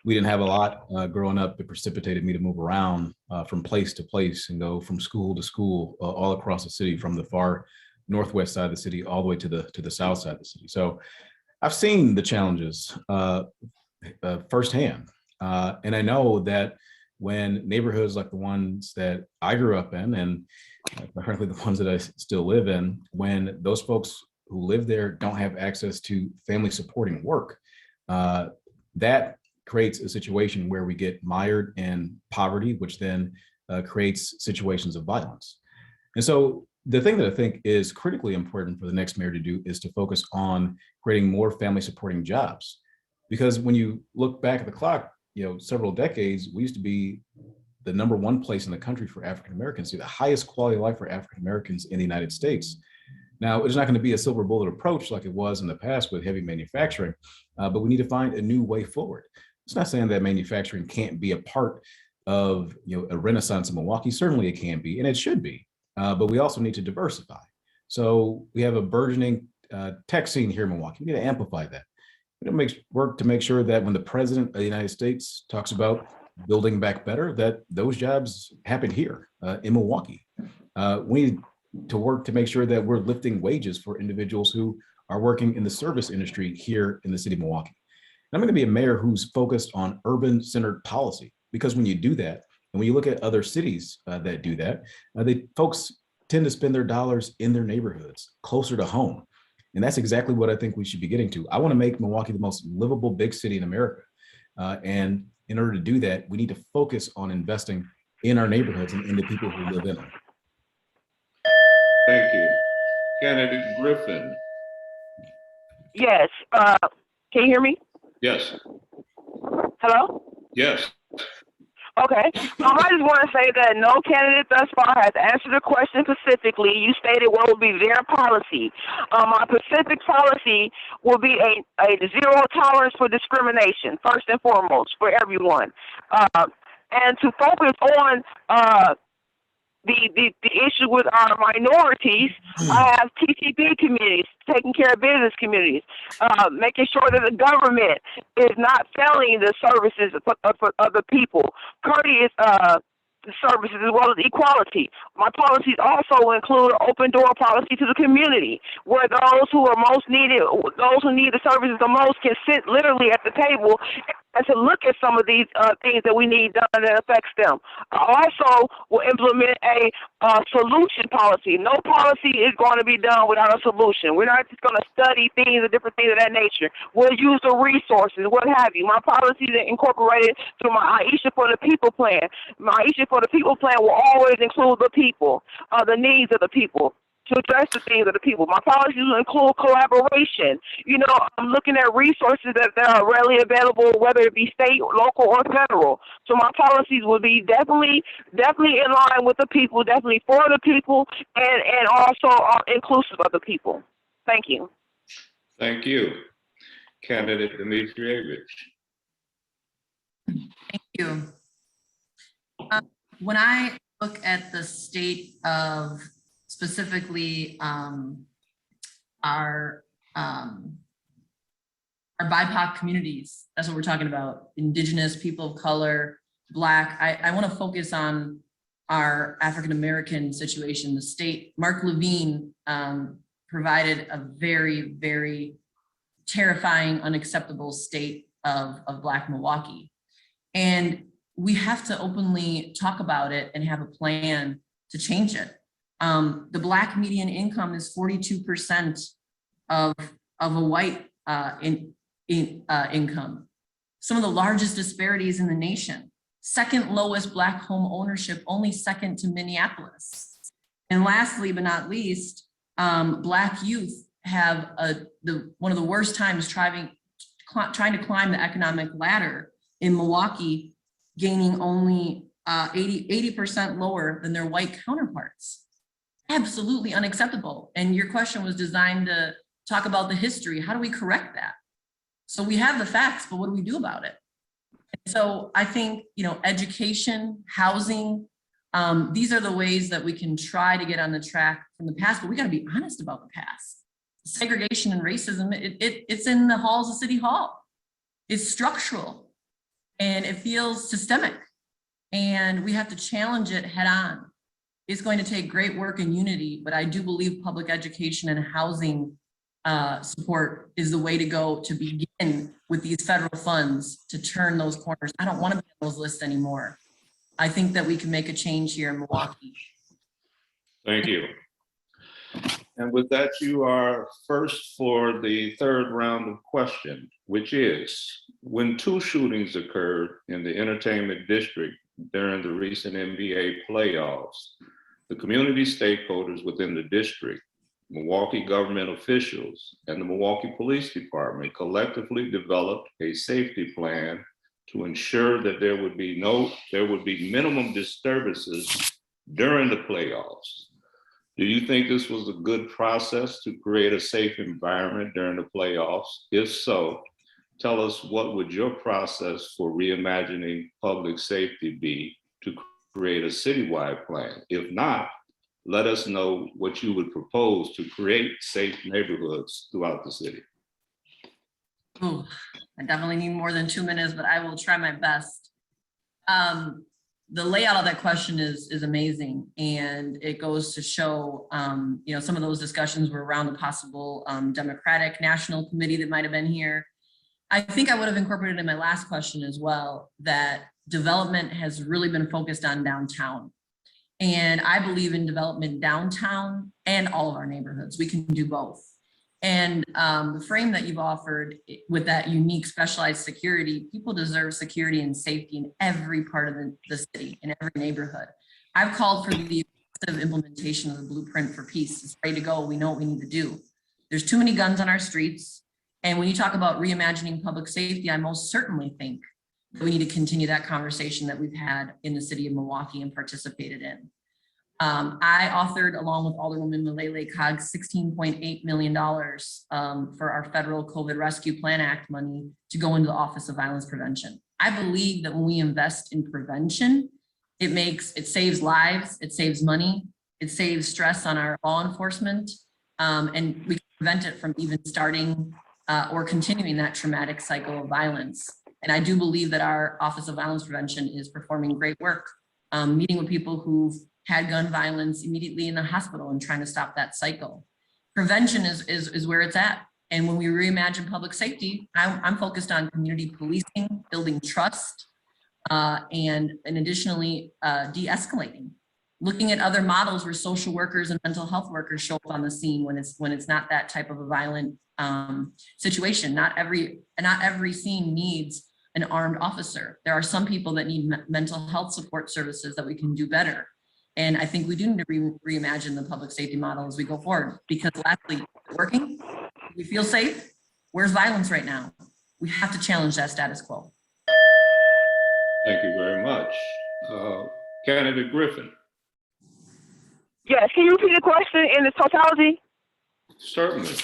S7: we didn't have a lot growing up, it precipitated me to move around from place to place and go from school to school all across the city, from the far northwest side of the city all the way to the south side of the city. So I've seen the challenges firsthand, and I know that when neighborhoods like the ones that I grew up in, and currently the ones that I still live in, when those folks who live there don't have access to family supporting work, that creates a situation where we get mired in poverty, which then creates situations of violence. And so the thing that I think is critically important for the next mayor to do is to focus on creating more family supporting jobs. Because when you look back at the clock, several decades, we used to be the #1 place in the country for African Americans, the highest quality of life for African Americans in the United States. Now, it's not going to be a silver bullet approach like it was in the past with heavy manufacturing, but we need to find a new way forward. It's not saying that manufacturing can't be a part of a renaissance in Milwaukee. Certainly it can be, and it should be, but we also need to diversify. So we have a burgeoning tech scene here in Milwaukee. We need to amplify that. We need to work to make sure that when the president of the United States talks about building back better, that those jobs happen here in Milwaukee. We need to work to make sure that we're lifting wages for individuals who are working in the service industry here in the city of Milwaukee. And I'm going to be a mayor who's focused on urban-centered policy, because when you do that, and when you look at other cities that do that, folks tend to spend their dollars in their neighborhoods, closer to home. And that's exactly what I think we should be getting to. I want to make Milwaukee the most livable big city in America. And in order to do that, we need to focus on investing in our neighborhoods and in the people who live in them.
S1: Thank you. Candidate Griffin.
S3: Yes. Can you hear me?
S1: Yes.
S3: Hello?
S1: Yes.
S3: Okay. I just want to say that no candidate thus far has answered the question specifically. You stated what would be their policy. Our specific policy will be a zero tolerance for discrimination, first and foremost, for everyone. And to focus on the issue with our minorities, I have TCB communities, taking care of business communities, making sure that the government is not failing the services for other people, courteous services as well as equality. My policies also include an open door policy to the community, where those who are most needed, those who need the services the most, can sit literally at the table and to look at some of these things that we need done that affects them. I also will implement a solution policy. No policy is going to be done without a solution. We're not just going to study things and different things of that nature. We'll use the resources, what have you. My policies are incorporated through my Aisha for the People plan. My Aisha for the People plan will always include the people, the needs of the people, to address the things of the people. My policies will include collaboration. You know, I'm looking at resources that are readily available, whether it be state, local, or federal. So my policies will be definitely in line with the people, definitely for the people, and also inclusive of the people. Thank you.
S1: Thank you. Candidate Dimitrijevic.
S5: Thank you. When I look at the state of specifically our BIPOC communities, that's what we're talking about, Indigenous, people of color, Black. I want to focus on our African-American situation. The state, Mark Levine provided a very, very terrifying, unacceptable state of Black Milwaukee. And we have to openly talk about it and have a plan to change it. The Black median income is 42% of a white income. Some of the largest disparities in the nation. Second lowest Black home ownership, only second to Minneapolis. And lastly, but not least, Black youth have one of the worst times trying to climb the economic ladder in Milwaukee, gaining only 80% lower than their white counterparts. Absolutely unacceptable. And your question was designed to talk about the history. How do we correct that? So we have the facts, but what do we do about it? And so I think, you know, education, housing, these are the ways that we can try to get on the track from the past, but we got to be honest about the past. Segregation and racism, it's in the halls of City Hall. It's structural and it feels systemic, and we have to challenge it head on. It's going to take great work and unity, but I do believe public education and housing support is the way to go to begin with these federal funds to turn those corners. I don't want to be on those lists anymore. I think that we can make a change here in Milwaukee.
S1: Thank you. And with that, you are first for the third round of questions, which is, when two shootings occurred in the entertainment district during the recent NBA playoffs, the community stakeholders within the district, Milwaukee government officials, and the Milwaukee Police Department collectively developed a safety plan to ensure that there would be minimum disturbances during the playoffs. Do you think this was a good process to create a safe environment during the playoffs? If so, tell us, what would your process for reimagining public safety be to create a citywide plan? If not, let us know what you would propose to create safe neighborhoods throughout the city.
S5: Ooh, I definitely need more than 2 minutes, but I will try my best. The layout of that question is amazing, and it goes to show, you know, some of those discussions were around the possible Democratic National Committee that might have been here. I think I would have incorporated in my last question as well that development has really been focused on downtown. And I believe in development downtown and all of our neighborhoods. We can do both. And the frame that you've offered with that unique specialized security, people deserve security and safety in every part of the city, in every neighborhood. I've called for the implementation of the blueprint for peace. It's ready to go. We know what we need to do. There's too many guns on our streets. And when you talk about reimagining public safety, I most certainly think that we need to continue that conversation that we've had in the city of Milwaukee and participated in. I authored, along with Alderwoman Malele-Cog, $16.8 million for our federal COVID Rescue Plan Act money to go into the Office of Violence Prevention. I believe that when we invest in prevention, it saves lives, it saves money, it saves stress on our law enforcement, and we can prevent it from even starting or continuing that traumatic cycle of violence. And I do believe that our Office of Violence Prevention is performing great work, meeting with people who've had gun violence immediately in the hospital and trying to stop that cycle. Prevention is where it's at. And when we reimagine public safety, I'm focused on community policing, building trust, and additionally de-escalating. Looking at other models where social workers and mental health workers show up on the scene when it's not that type of a violent situation. Not every scene needs an armed officer. There are some people that need mental health support services that we can do better. And I think we do need to reimagine the public safety model as we go forward, because lastly, working, we feel safe. Where's violence right now? We have to challenge that status quo.
S1: Thank you very much. Candidate Griffin.
S3: Yes, can you repeat the question in its totality?
S1: Certainly.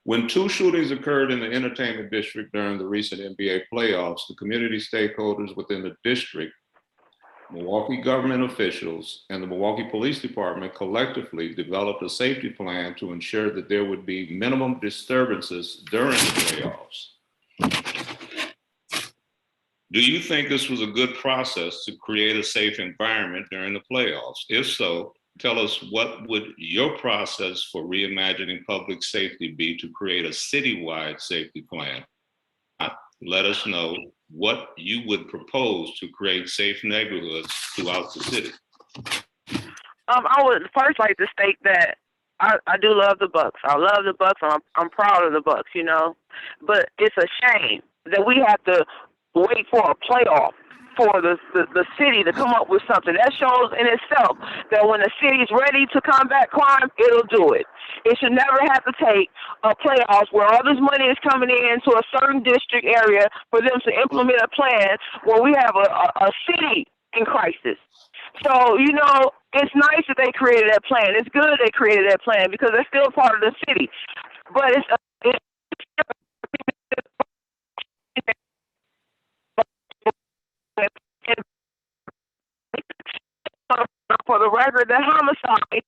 S1: When 2 shootings occurred in the entertainment district during the recent NBA playoffs, the community stakeholders within the district, Milwaukee government officials, and the Milwaukee Police Department collectively developed a safety plan to ensure that there would be minimum disturbances during the playoffs. Do you think this was a good process to create a safe environment during the playoffs? If so, tell us, what would your process for reimagining public safety be to create a citywide safety plan? Let us know what you would propose to create safe neighborhoods throughout the city.
S3: I would first like to state that I do love the Bucks. I love the Bucks. I'm proud of the Bucks, you know. But it's a shame that we have to wait for a playoff for the city to come up with something. That shows in itself that when the city's ready to combat crime, it'll do it. It should never have to take a playoffs where all this money is coming into a certain district area for them to implement a plan where we have a city in crisis. So, you know, it's nice that they created that plan. It's good they created that plan because they're still part of the city. But it's for the record, that homicide is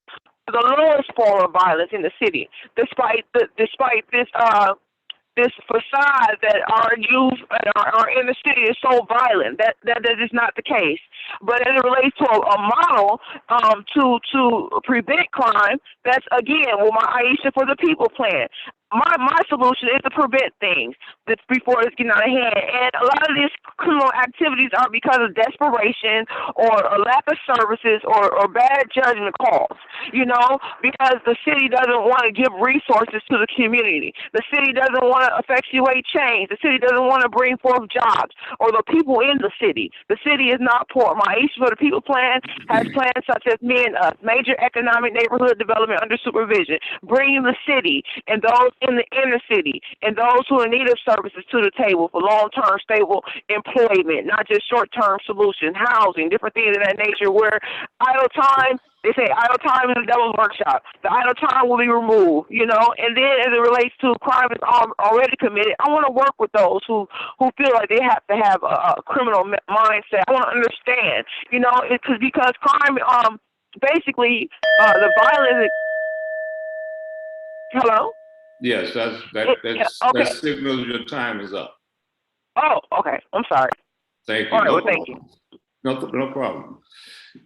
S3: the lowest form of violence in the city, despite this facade that our youth and our inner city is so violent. That is not the case. But as it relates to a model to prevent crime, that's again my Aisha for the People plan. My solution is to prevent things before it's getting out of hand. And a lot of these criminal activities are because of desperation or a lack of services or bad judgment calls, you know, because the city doesn't want to give resources to the community. The city doesn't want to effectuate change. The city doesn't want to bring forth jobs or the people in the city. The city is not poor. My Aisha for the People plan has plans such as Me and Us, major economic neighborhood development under supervision, bringing the city and those in the inner city and those who are in need of services to the table for long-term stable employment, not just short-term solutions, housing, different things of that nature, where idle time, they say idle time is a devil's workshop. The idle time will be removed, you know. And then as it relates to crime is already committed, I want to work with those who feel like they have to have a criminal mindset. I want to understand, you know, because crime, basically, the violence. Hello?
S1: Yes, that
S3: okay.
S1: signals your time is up.
S3: Oh, okay. I'm sorry.
S1: Thank you.
S3: All right, well, thank you.
S1: No problem.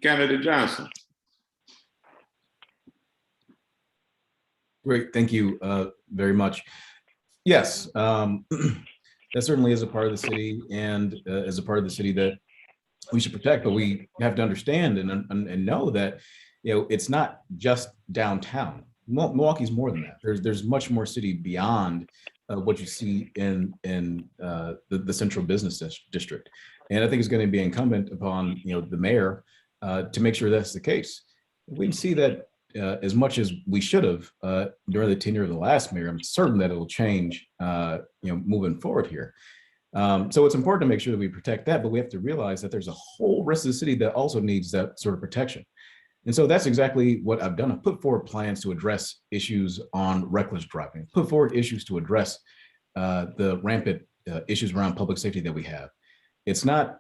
S1: Candidate Johnson.
S7: Great, thank you very much. Yes, that certainly is a part of the city, and is a part of the city that we should protect, but we have to understand and know that, you know, it's not just downtown. Milwaukee's more than that. There's much more city beyond what you see in the central business district. And I think it's going to be incumbent upon, you know, the mayor to make sure that's the case. We can see that as much as we should have during the tenure of the last mayor. I'm certain that it will change, you know, moving forward here. So it's important to make sure that we protect that, but we have to realize that there's a whole rest of the city that also needs that sort of protection. And so that's exactly what I've done. I've put forward plans to address issues on reckless driving, put forward issues to address the rampant issues around public safety that we have. It's not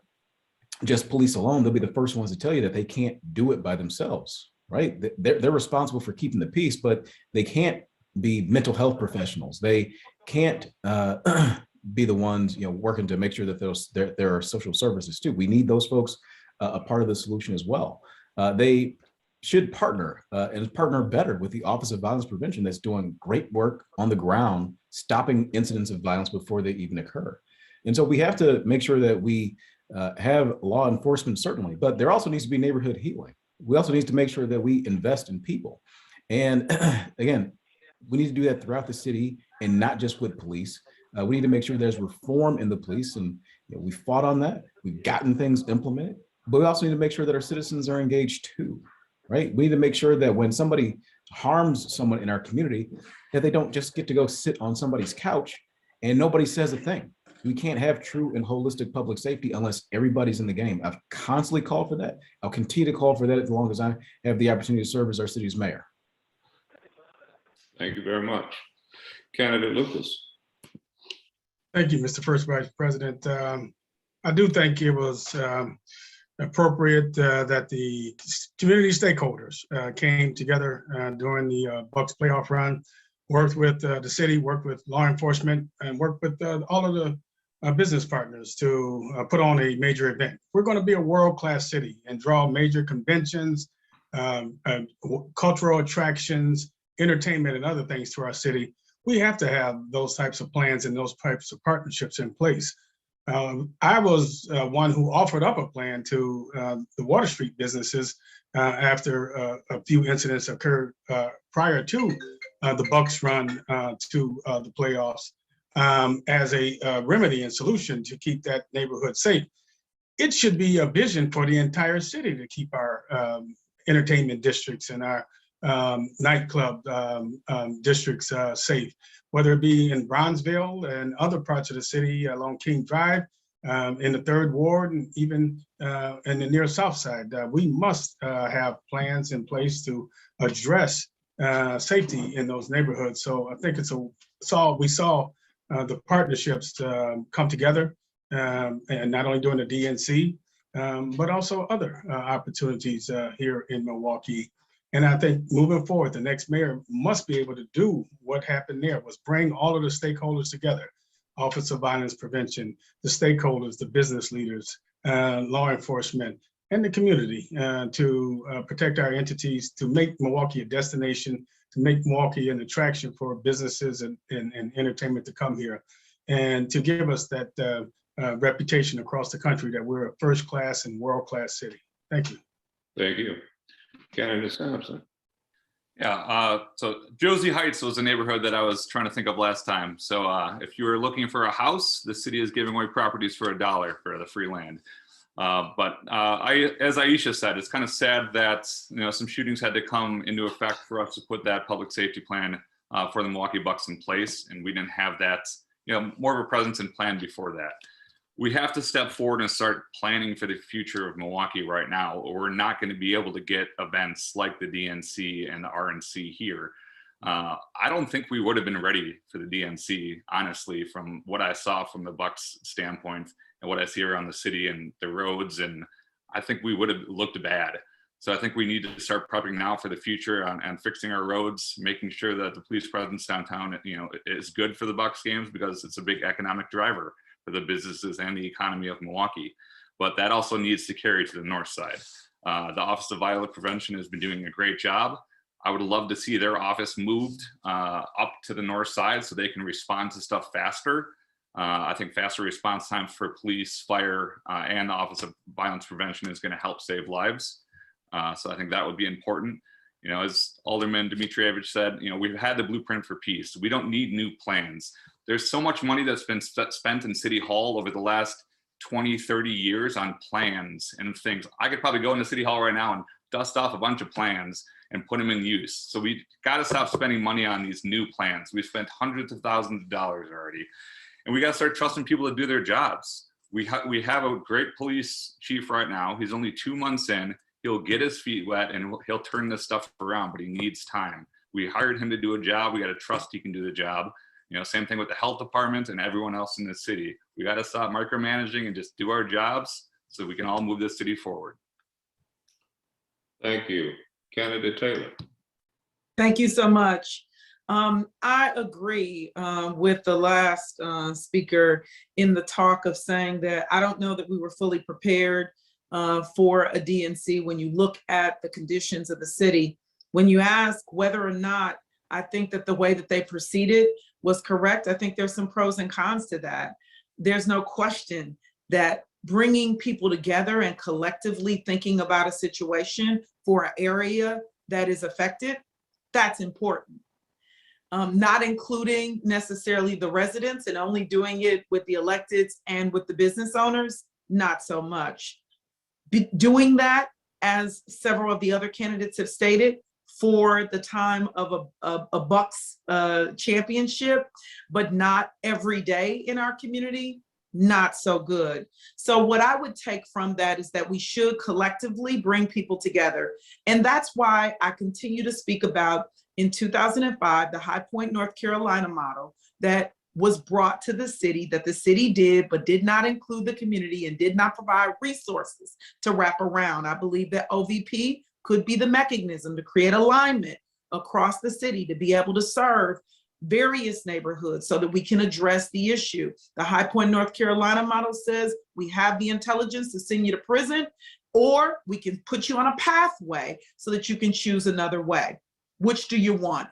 S7: just police alone. They'll be the first ones to tell you that they can't do it by themselves, right? They're responsible for keeping the peace, but they can't be mental health professionals. They can't be the ones, you know, working to make sure that there are social services too. We need those folks a part of the solution as well. They should partner and partner better with the Office of Violence Prevention that's doing great work on the ground, stopping incidents of violence before they even occur. And so we have to make sure that we have law enforcement, certainly, but there also needs to be neighborhood healing. We also need to make sure that we invest in people. And again, we need to do that throughout the city and not just with police. We need to make sure there's reform in the police, and you know, we fought on that. We've gotten things implemented, but we also need to make sure that our citizens are engaged too, right? We need to make sure that when somebody harms someone in our community, that they don't just get to go sit on somebody's couch and nobody says a thing. We can't have true and holistic public safety unless everybody's in the game. I've constantly called for that. I'll continue to call for that as long as I have the opportunity to serve as our city's mayor.
S1: Thank you very much. Candidate Lucas.
S2: Thank you, Mr. First Vice President. I do think it was appropriate that the community stakeholders came together during the Bucks playoff run, worked with the city, worked with law enforcement, and worked with all of the business partners to put on a major event. We're going to be a world-class city and draw major conventions, cultural attractions, entertainment, and other things to our city. We have to have those types of plans and those types of partnerships in place. I was one who offered up a plan to the Water Street businesses after a few incidents occurred prior to the Bucks run to the playoffs as a remedy and solution to keep that neighborhood safe. It should be a vision for the entire city to keep our entertainment districts and our nightclub districts safe, whether it be in Bronzeville and other parts of the city along King Drive, in the 3rd Ward, and even in the near South Side. We must have plans in place to address safety in those neighborhoods. So I think we saw the partnerships come together, and not only during the DNC, but also other opportunities here in Milwaukee. And I think moving forward, the next mayor must be able to do what happened there, was bring all of the stakeholders together, Office of Violence Prevention, the stakeholders, the business leaders, law enforcement, and the community to protect our entities, to make Milwaukee a destination, to make Milwaukee an attraction for businesses and entertainment to come here, and to give us that reputation across the country that we're a first-class and world-class city. Thank you.
S1: Thank you. Candidate Sampson.
S4: Yeah, so Josie Heights was a neighborhood that I was trying to think of last time. So if you were looking for a house, the city is giving away properties for $1 for the free land. But as Aisha said, it's kind of sad that, you know, some shootings had to come into effect for us to put that public safety plan for the Milwaukee Bucks in place, and we didn't have that, you know, more of a presence and plan before that. We have to step forward and start planning for the future of Milwaukee right now, or we're not going to be able to get events like the DNC and the RNC here. I don't think we would have been ready for the DNC, honestly, from what I saw from the Bucks standpoint and what I see around the city and the roads, and I think we would have looked bad. So I think we need to start prepping now for the future and fixing our roads, making sure that the police presence downtown, you know, is good for the Bucks games, because it's a big economic driver for the businesses and the economy of Milwaukee. but that also needs to carry to the north side. The Office of Violence Prevention has been doing a great job. I would love to see their office moved up to the north side so they can respond to stuff faster. I think faster response times for police, fire, and the Office of Violence Prevention is going to help save lives. So I think that would be important. You know, as Alderman Dimitrijevic said, you know, we've had the blueprint for peace. We don't need new plans. There's so much money that's been spent in City Hall over the last 20, 30 years on plans and things. I could probably go into City Hall right now and dust off a bunch of plans and put them in use. So we got to stop spending money on these new plans. We've spent hundreds of thousands of dollars already. And we got to start trusting people to do their jobs. We have a great police chief right now. He's only 2 months in. He'll get his feet wet and he'll turn this stuff around, but he needs time. We hired him to do a job. We got to trust he can do the job. You know, same thing with the health department and everyone else in the city. We got to stop micromanaging and just do our jobs so we can all move this city forward.
S1: Thank you. Candidate Taylor.
S6: Thank you so much. I agree with the last speaker in the talk of saying that I don't know that we were fully prepared for a DNC when you look at the conditions of the city. When you ask whether or not I think that the way that they proceeded was correct, I think there's some pros and cons to that. There's no question that bringing people together and collectively thinking about a situation for an area that is affected, that's important. Not including necessarily the residents and only doing it with the electeds and with the business owners, not so much. Doing that, as several of the other candidates have stated, for the time of a Bucks championship, but not every day in our community, not so good. So what I would take from that is that we should collectively bring people together. And that's why I continue to speak about, in 2005, the High Point, North Carolina model that was brought to the city, that the city did, but did not include the community and did not provide resources to wrap around. I believe that OVP could be the mechanism to create alignment across the city to be able to serve various neighborhoods so that we can address the issue. The High Point, North Carolina model says we have the intelligence to send you to prison, or we can put you on a pathway so that you can choose another way. Which do you want?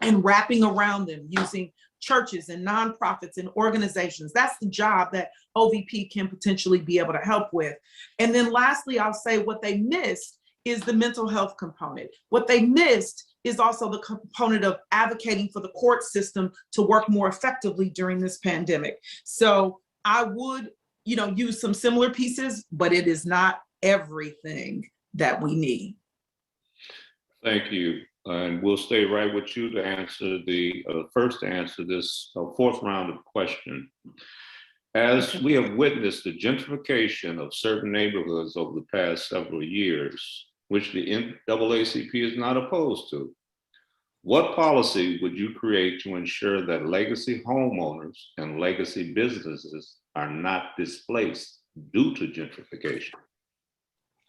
S6: And wrapping around them using churches and nonprofits and organizations. That's the job that OVP can potentially be able to help with. And then lastly, I'll say what they missed is the mental health component. What they missed is also the component of advocating for the court system to work more effectively during this pandemic. So I would, use some similar pieces, but it is not everything that we need.
S1: Thank you. And we'll stay right with you to answer first answer this fourth round of question. As we have witnessed the gentrification of certain neighborhoods over the past several years, which the NAACP is not opposed to, what policy would you create to ensure that legacy homeowners and legacy businesses are not displaced due to gentrification?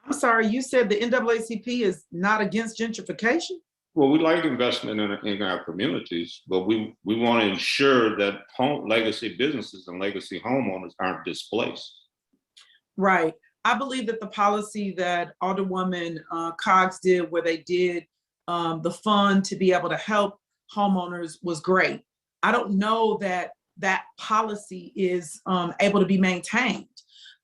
S6: I'm sorry, you said the NAACP is not against gentrification?
S1: Well, we like investment in our communities, but we want to ensure that legacy businesses and legacy homeowners aren't displaced.
S6: Right. I believe that the policy that Alderwoman Coggs did, where they did the fund to be able to help homeowners, was great. I don't know that that policy is able to be maintained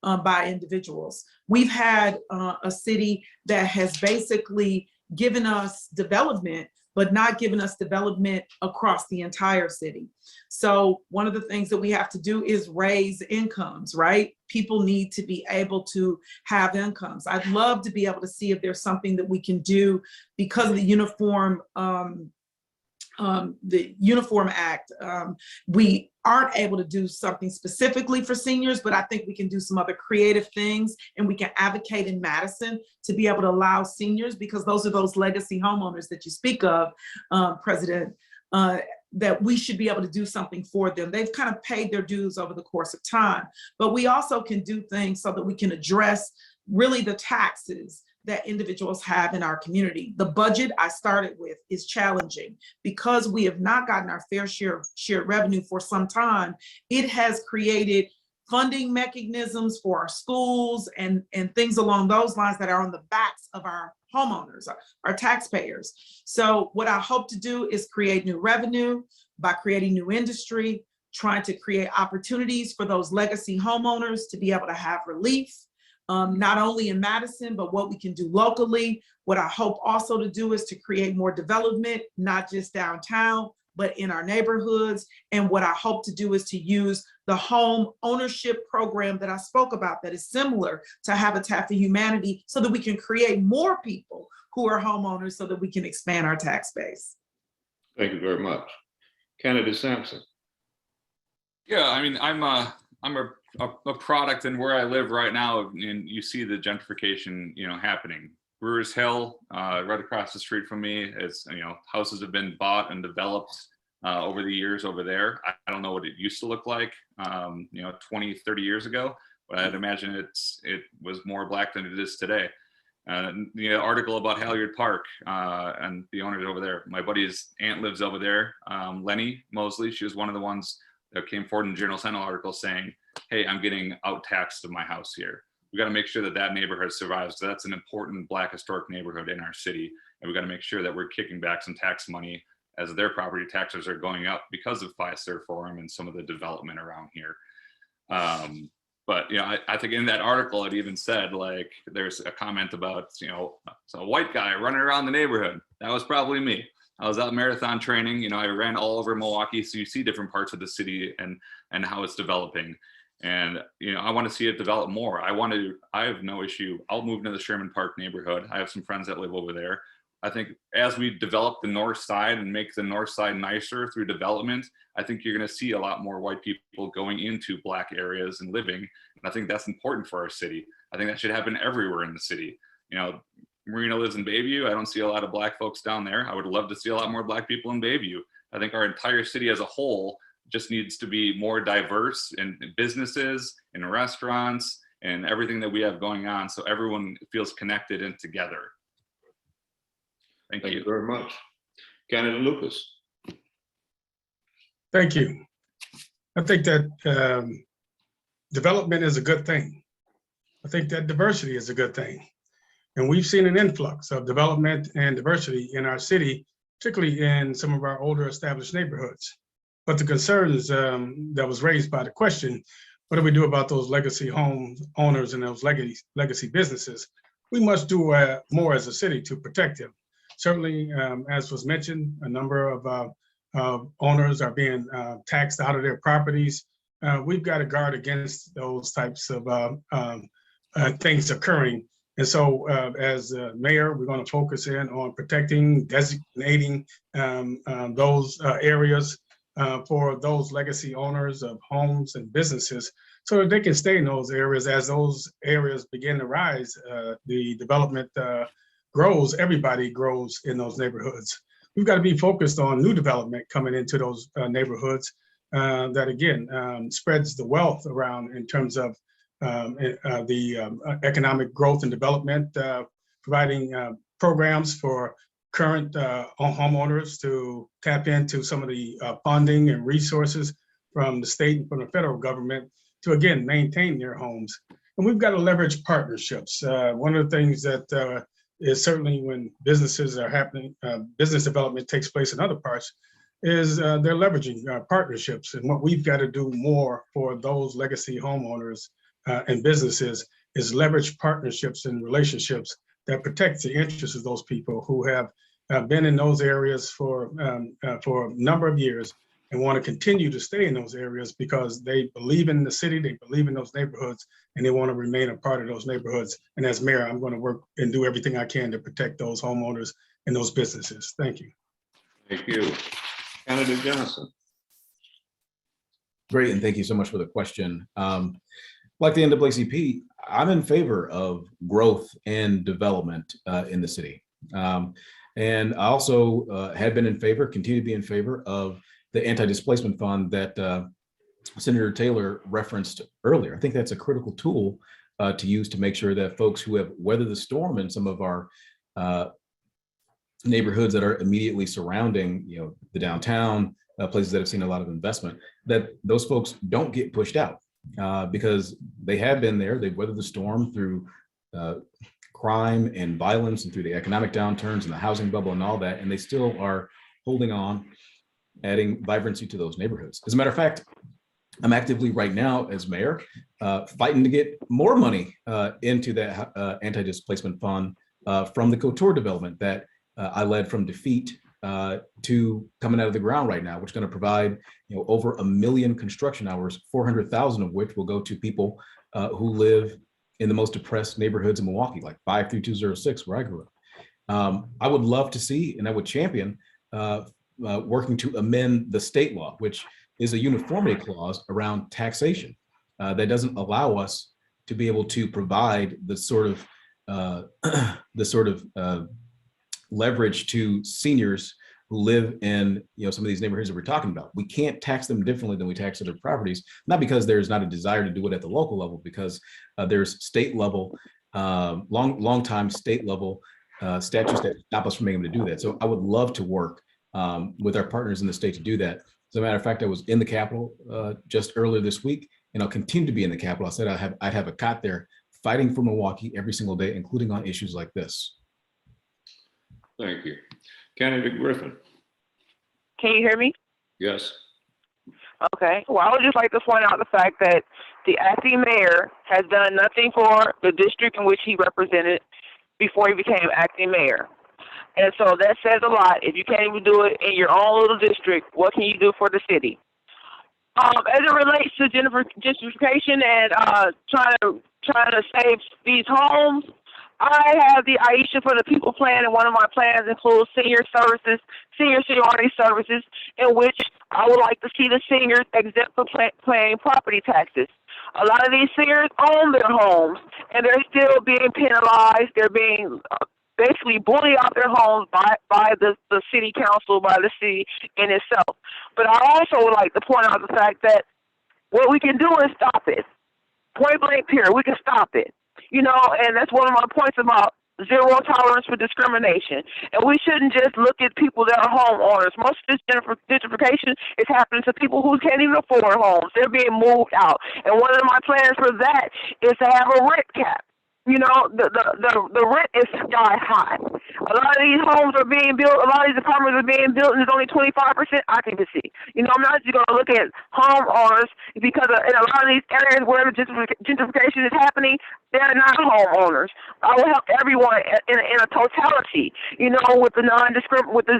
S6: by individuals. We've had a city that has basically given us development, but not given us development across the entire city. So one of the things that we have to do is raise incomes, right? People need to be able to have incomes. I'd love to be able to see if there's something that we can do because of the Uniform Act. We aren't able to do something specifically for seniors, but I think we can do some other creative things, and we can advocate in Madison to be able to allow seniors, because those are those legacy homeowners that you speak of, President, that we should be able to do something for them. They've kind of paid their dues over the course of time, but we also can do things so that we can address really the taxes that individuals have in our community. The budget I started with is challenging because we have not gotten our fair share of shared revenue for some time. It has created funding mechanisms for our schools and things along those lines that are on the backs of our homeowners, our taxpayers. So what I hope to do is create new revenue by creating new industry, trying to create opportunities for those legacy homeowners to be able to have relief, not only in Madison, but what we can do locally. What I hope also to do is to create more development, not just downtown, but in our neighborhoods. And what I hope to do is to use the home ownership program that I spoke about that is similar to Habitat for Humanity so that we can create more people who are homeowners so that we can expand our tax base.
S1: Thank you very much. Candidate Sampson.
S4: Yeah, I mean, I'm a product in where I live right now, and you see the gentrification, happening. Brewers Hill, right across the street from me, is, houses have been bought and developed over the years over there. I don't know what it used to look like, 20, 30 years ago, but I'd imagine it was more Black than it is today. The article about Halyard Park and the owners over there. My buddy's aunt lives over there, Lenny Mosley. She was one of the ones that came forward in the Journal Sentinel article saying, hey, I'm getting out-taxed of my house here. We got to make sure that that neighborhood survives. So that's an important Black historic neighborhood in our city. And we got to make sure that we're kicking back some tax money as their property taxes are going up because of Fiserv Forum and some of the development around here. But I think in that article, it even said, like, there's a comment about, so a white guy running around the neighborhood. That was probably me. I was out marathon training, I ran all over Milwaukee. So you see different parts of the city and how it's developing. And, I want to see it develop more. I have no issue. I'll move into the Sherman Park neighborhood. I have some friends that live over there. I think as we develop the north side and make the north side nicer through development, I think you're going to see a lot more white people going into Black areas and living. And I think that's important for our city. I think that should happen everywhere in the city. Marina lives in Bayview. I don't see a lot of Black folks down there. I would love to see a lot more Black people in Bayview. I think our entire city as a whole just needs to be more diverse in businesses, in restaurants, and everything that we have going on, so everyone feels connected and together. Thank you
S1: very much. Candidate Lucas.
S2: Thank you. I think that development is a good thing. I think that diversity is a good thing. And we've seen an influx of development and diversity in our city, particularly in some of our older established neighborhoods. But the concerns that was raised by the question, what do we do about those legacy home owners and those legacy businesses? We must do more as a city to protect them. Certainly, as was mentioned, a number of owners are being taxed out of their properties. We've got to guard against those types of things occurring. And so as mayor, we're going to focus in on protecting, designating those areas for those legacy owners of homes and businesses so that they can stay in those areas. As those areas begin to rise, the development grows, everybody grows in those neighborhoods. We've got to be focused on new development coming into those neighborhoods that again spreads the wealth around in terms of the economic growth and development, providing programs for current homeowners to tap into some of the funding and resources from the state and from the federal government to, again, maintain their homes. And we've got to leverage partnerships. One of the things that is certainly when businesses are happening, business development takes place in other parts, is they're leveraging partnerships. And what we've got to do more for those legacy homeowners and businesses is leverage partnerships and relationships that protect the interests of those people who have been in those areas for a number of years and want to continue to stay in those areas because they believe in the city, they believe in those neighborhoods, and they want to remain a part of those neighborhoods. And as mayor, I'm going to work and do everything I can to protect those homeowners and those businesses. Thank you.
S1: Thank you. Candidate Johnson.
S7: Great, and thank you so much for the question. Like the NAACP, I'm in favor of growth and development in the city. And I also have been in favor, continue to be in favor of the anti-displacement fund that Senator Taylor referenced earlier. I think that's a critical tool to use to make sure that folks who have weathered the storm in some of our neighborhoods that are immediately surrounding, the downtown, places that have seen a lot of investment, that those folks don't get pushed out. because they have been there. They've weathered the storm through crime and violence and through the economic downturns and the housing bubble and all that, and they still are holding on, adding vibrancy to those neighborhoods. As a matter of fact, I'm actively right now as mayor fighting to get more money into that anti-displacement fund from the couture development that I led from defeat to coming out of the ground right now, which is going to provide over 1 million construction hours, 400,000 of which will go to people who live in the most depressed neighborhoods in Milwaukee, like 53206, where I grew up. I would love to see, and I would champion working to amend the state law, which is a uniformity clause around taxation that doesn't allow us to be able to provide the sort of leverage to seniors who live in some of these neighborhoods that we're talking about. We can't tax them differently than we tax other properties, not because there's not a desire to do it at the local level, because there's state level, long time state level statutes that stop us from being able to do that. So I would love to work with our partners in the state to do that. As a matter of fact, I was in the Capitol just earlier this week, and I'll continue to be in the Capitol. I said I'd have a cot there fighting for Milwaukee every single day, including on issues like this.
S1: Thank you. Candidate Griffin.
S3: Can you hear me?
S1: Yes.
S3: Okay. Well, I would just like to point out the fact that the acting mayor has done nothing for the district in which he represented before he became acting mayor. And so that says a lot. If you can't even do it in your own little district, what can you do for the city? As it relates to gentrification and trying to save these homes, I have the Aisha for the People plan, and one of my plans includes senior seniority services, in which I would like to see the seniors exempt from paying property taxes. A lot of these seniors own their homes, and they're still being penalized. They're being basically bullied out their homes by the city council, by the city in itself. But I also would like to point out the fact that what we can do is stop it. Point blank period, we can stop it. And that's one of my points about zero tolerance for discrimination. And we shouldn't just look at people that are homeowners. Most of this gentrification is happening to people who can't even afford homes. They're being moved out. And one of my plans for that is to have a rent cap. The rent is sky high. A lot of these homes are being built, a lot of these apartments are being built, and there's only 25% occupancy. I'm not just going to look at homeowners because in a lot of these areas where the gentrification is happening, they're not homeowners. I will help everyone in a totality, with the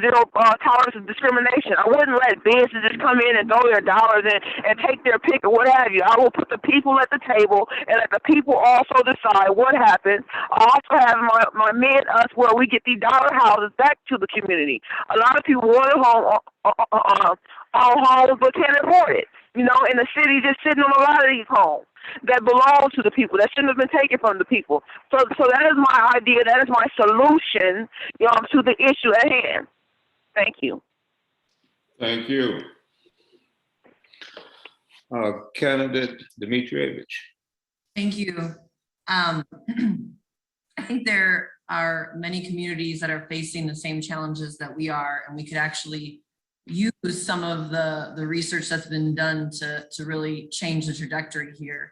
S3: zero tolerance of discrimination. I wouldn't let businesses come in and throw their dollars in and take their pick or what have you. I will put the people at the table and let the people also decide what happens. I also have my men us where we get these dollar houses back to the community. A lot of people want a home, homes but can't afford it. And the city just sitting on a lot of these homes that belong to the people, that shouldn't have been taken from the people. So that is my idea. That is my solution, to the issue at hand. Thank you.
S1: Thank you. Candidate Dimitrijevic.
S5: Thank you. I think there are many communities that are facing the same challenges that we are, and we could actually use some of the research that's been done to really change the trajectory here.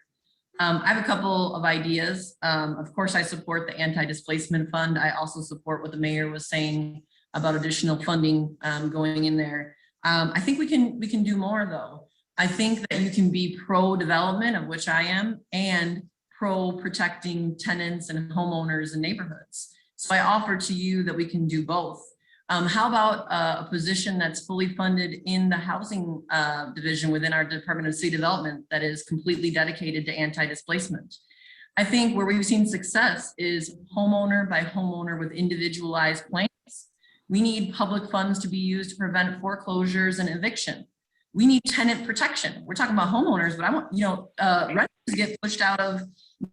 S5: I have a couple of ideas. Of course, I support the anti-displacement fund. I also support what the mayor was saying about additional funding going in there. I think we can do more though. I think that you can be pro-development, of which I am, and pro-protecting tenants and homeowners and neighborhoods. So I offer to you that we can do both. How about a position that's fully funded in the housing division within our Department of City Development that is completely dedicated to anti-displacement? I think where we've seen success is homeowner by homeowner with individualized plans. We need public funds to be used to prevent foreclosures and eviction. We need tenant protection. We're talking about homeowners, but I want, renters get pushed out of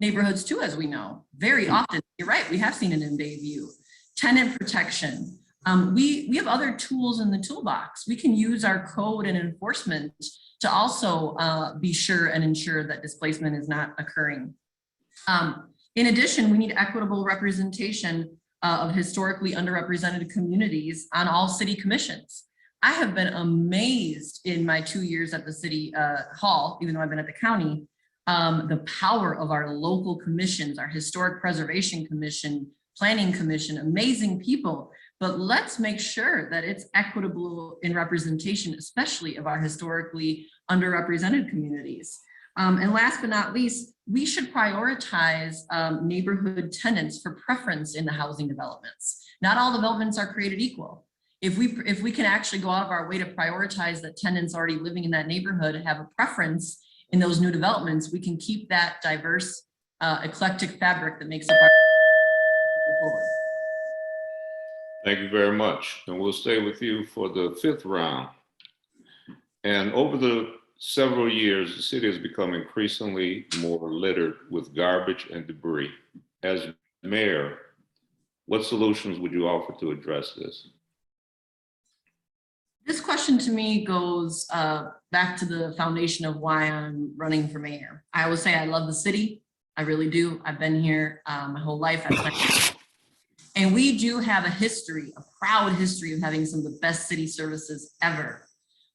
S5: neighborhoods too, as we know. Very often, you're right, we have seen it in Bayview. Tenant protection. We have other tools in the toolbox. We can use our code and enforcement to also be sure and ensure that displacement is not occurring. In addition, we need equitable representation of historically underrepresented communities on all city commissions. I have been amazed in my 2 years at the city hall, even though I've been at the county, the power of our local commissions, our Historic Preservation Commission, Planning Commission, amazing people, but let's make sure that it's equitable in representation, especially of our historically underrepresented communities. And last but not least, we should prioritize neighborhood tenants for preference in the housing developments. Not all developments are created equal. If we can actually go out of our way to prioritize that tenants already living in that neighborhood have a preference in those new developments, we can keep that diverse, eclectic fabric that makes up our forward.
S1: Thank you very much. And we'll stay with you for the 5th round. And over the several years, the city has become increasingly more littered with garbage and debris. As mayor, what solutions would you offer to address this?
S5: This question to me goes back to the foundation of why I'm running for mayor. I always say I love the city. I really do. I've been here my whole life. And we do have a history, a proud history of having some of the best city services ever.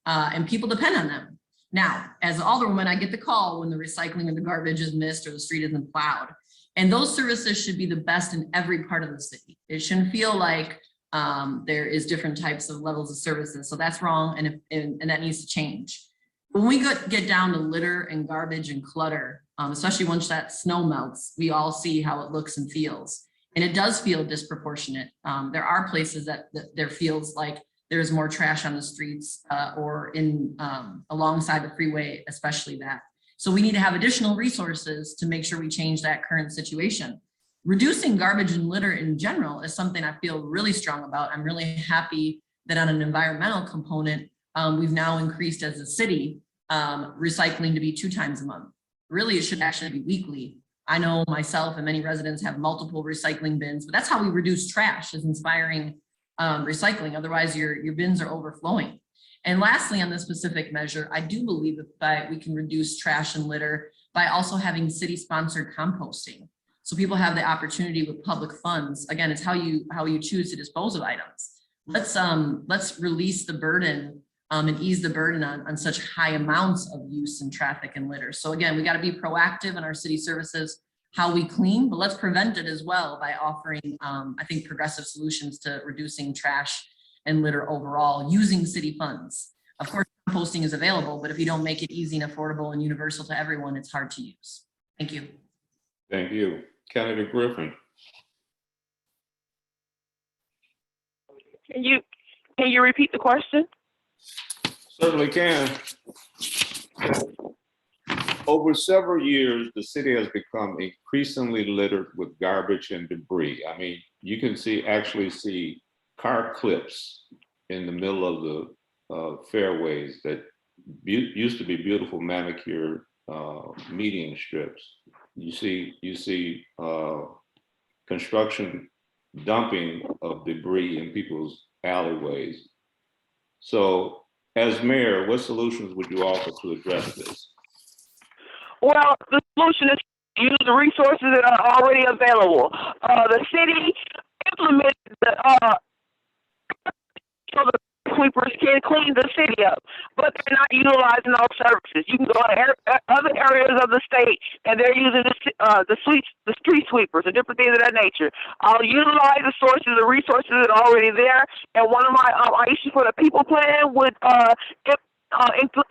S5: And people depend on them. Now, as an alderwoman, I get the call when the recycling or the garbage is missed or the street isn't plowed. And those services should be the best in every part of the city. It shouldn't feel like there is different types of levels of services. So that's wrong, and that needs to change. When we get down to litter and garbage and clutter, especially once that snow melts, we all see how it looks and feels. And it does feel disproportionate. There are places that there feels like there's more trash on the streets or in alongside the freeway, especially that. So we need to have additional resources to make sure we change that current situation. Reducing garbage and litter in general is something I feel really strong about. I'm really happy that on an environmental component, we've now increased as a city recycling to be 2 times a month. Really, it should actually be weekly. I know myself and many residents have multiple recycling bins, but that's how we reduce trash, is inspiring recycling. Otherwise, your bins are overflowing. And lastly, on this specific measure, I do believe that we can reduce trash and litter by also having city-sponsored composting. So people have the opportunity with public funds. Again, it's how you choose to dispose of items. Let's release the burden and ease the burden on such high amounts of use and traffic and litter. So again, we got to be proactive in our city services, how we clean, but let's prevent it as well by offering, I think, progressive solutions to reducing trash and litter overall using city funds. Of course, composting is available, but if you don't make it easy and affordable and universal to everyone, it's hard to use. Thank you.
S1: Thank you. Candidate Griffin.
S3: Can you repeat the question?
S1: Certainly can. Over several years, the city has become increasingly littered with garbage and debris. I mean, you can actually see car clips in the middle of the fairways that used to be beautiful manicured median strips. You see construction dumping of debris in people's alleyways. So, as mayor, what solutions would you offer to address this?
S3: Well, the solution is to use the resources that are already available. The city implemented so the sweepers can clean the city up, but they're not utilizing those services. You can go to other areas of the state, and they're using the street sweepers and different things of that nature. I'll utilize the resources that are already there, and one of my issues for the people plan would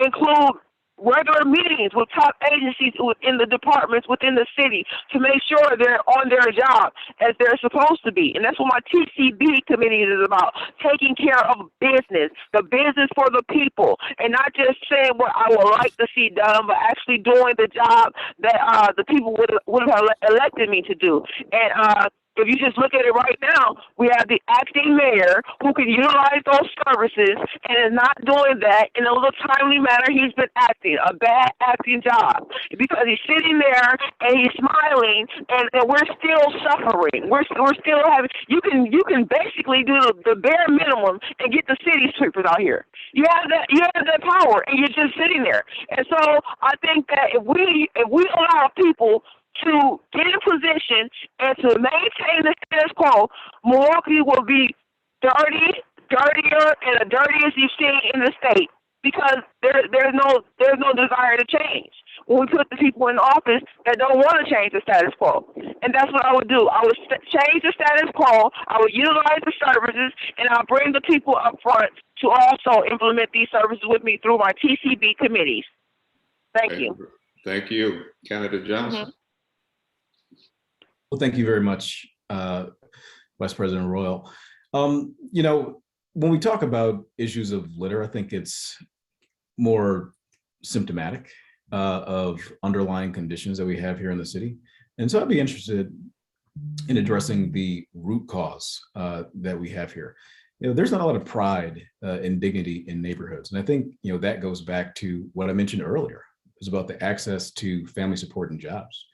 S3: include regular meetings with top agencies within the departments within the city to make sure they're on their job as they're supposed to be. And that's what my TCB committee is about, taking care of business, the business for the people, and not just saying what I would like to see done, but actually doing the job that the people would have elected me to do. And if you just look at it right now, we have the acting mayor who can utilize those services and is not doing that in a little timely manner. He's been acting a bad acting job because he's sitting there and he's smiling, and we're still suffering. We're still having. You can basically do the bare minimum and get the city sweepers out here. You have that power, and you're just sitting there. And so I think that if we allow people to get in position and to maintain the status quo, Milwaukee will be dirtier, and the dirtiest you've seen in the state, because there's no desire to change. when we put the people in office that don't want to change the status quo. And that's what I would do. I would change the status quo, I would utilize the services, and I'll bring the people up front to also implement these services with me through my TCB committees. Thank you.
S1: Thank you. Candidate Johnson.
S7: Well, thank you very much, Vice President Royal. You know, when we talk about issues of litter, I think it's more symptomatic of underlying conditions that we have here in the city. And so I'd be interested in addressing the root cause that we have here. You know, there's not a lot of pride and dignity in neighborhoods. And I think, you know, that goes back to what I mentioned earlier. It was about the access to family support and jobs.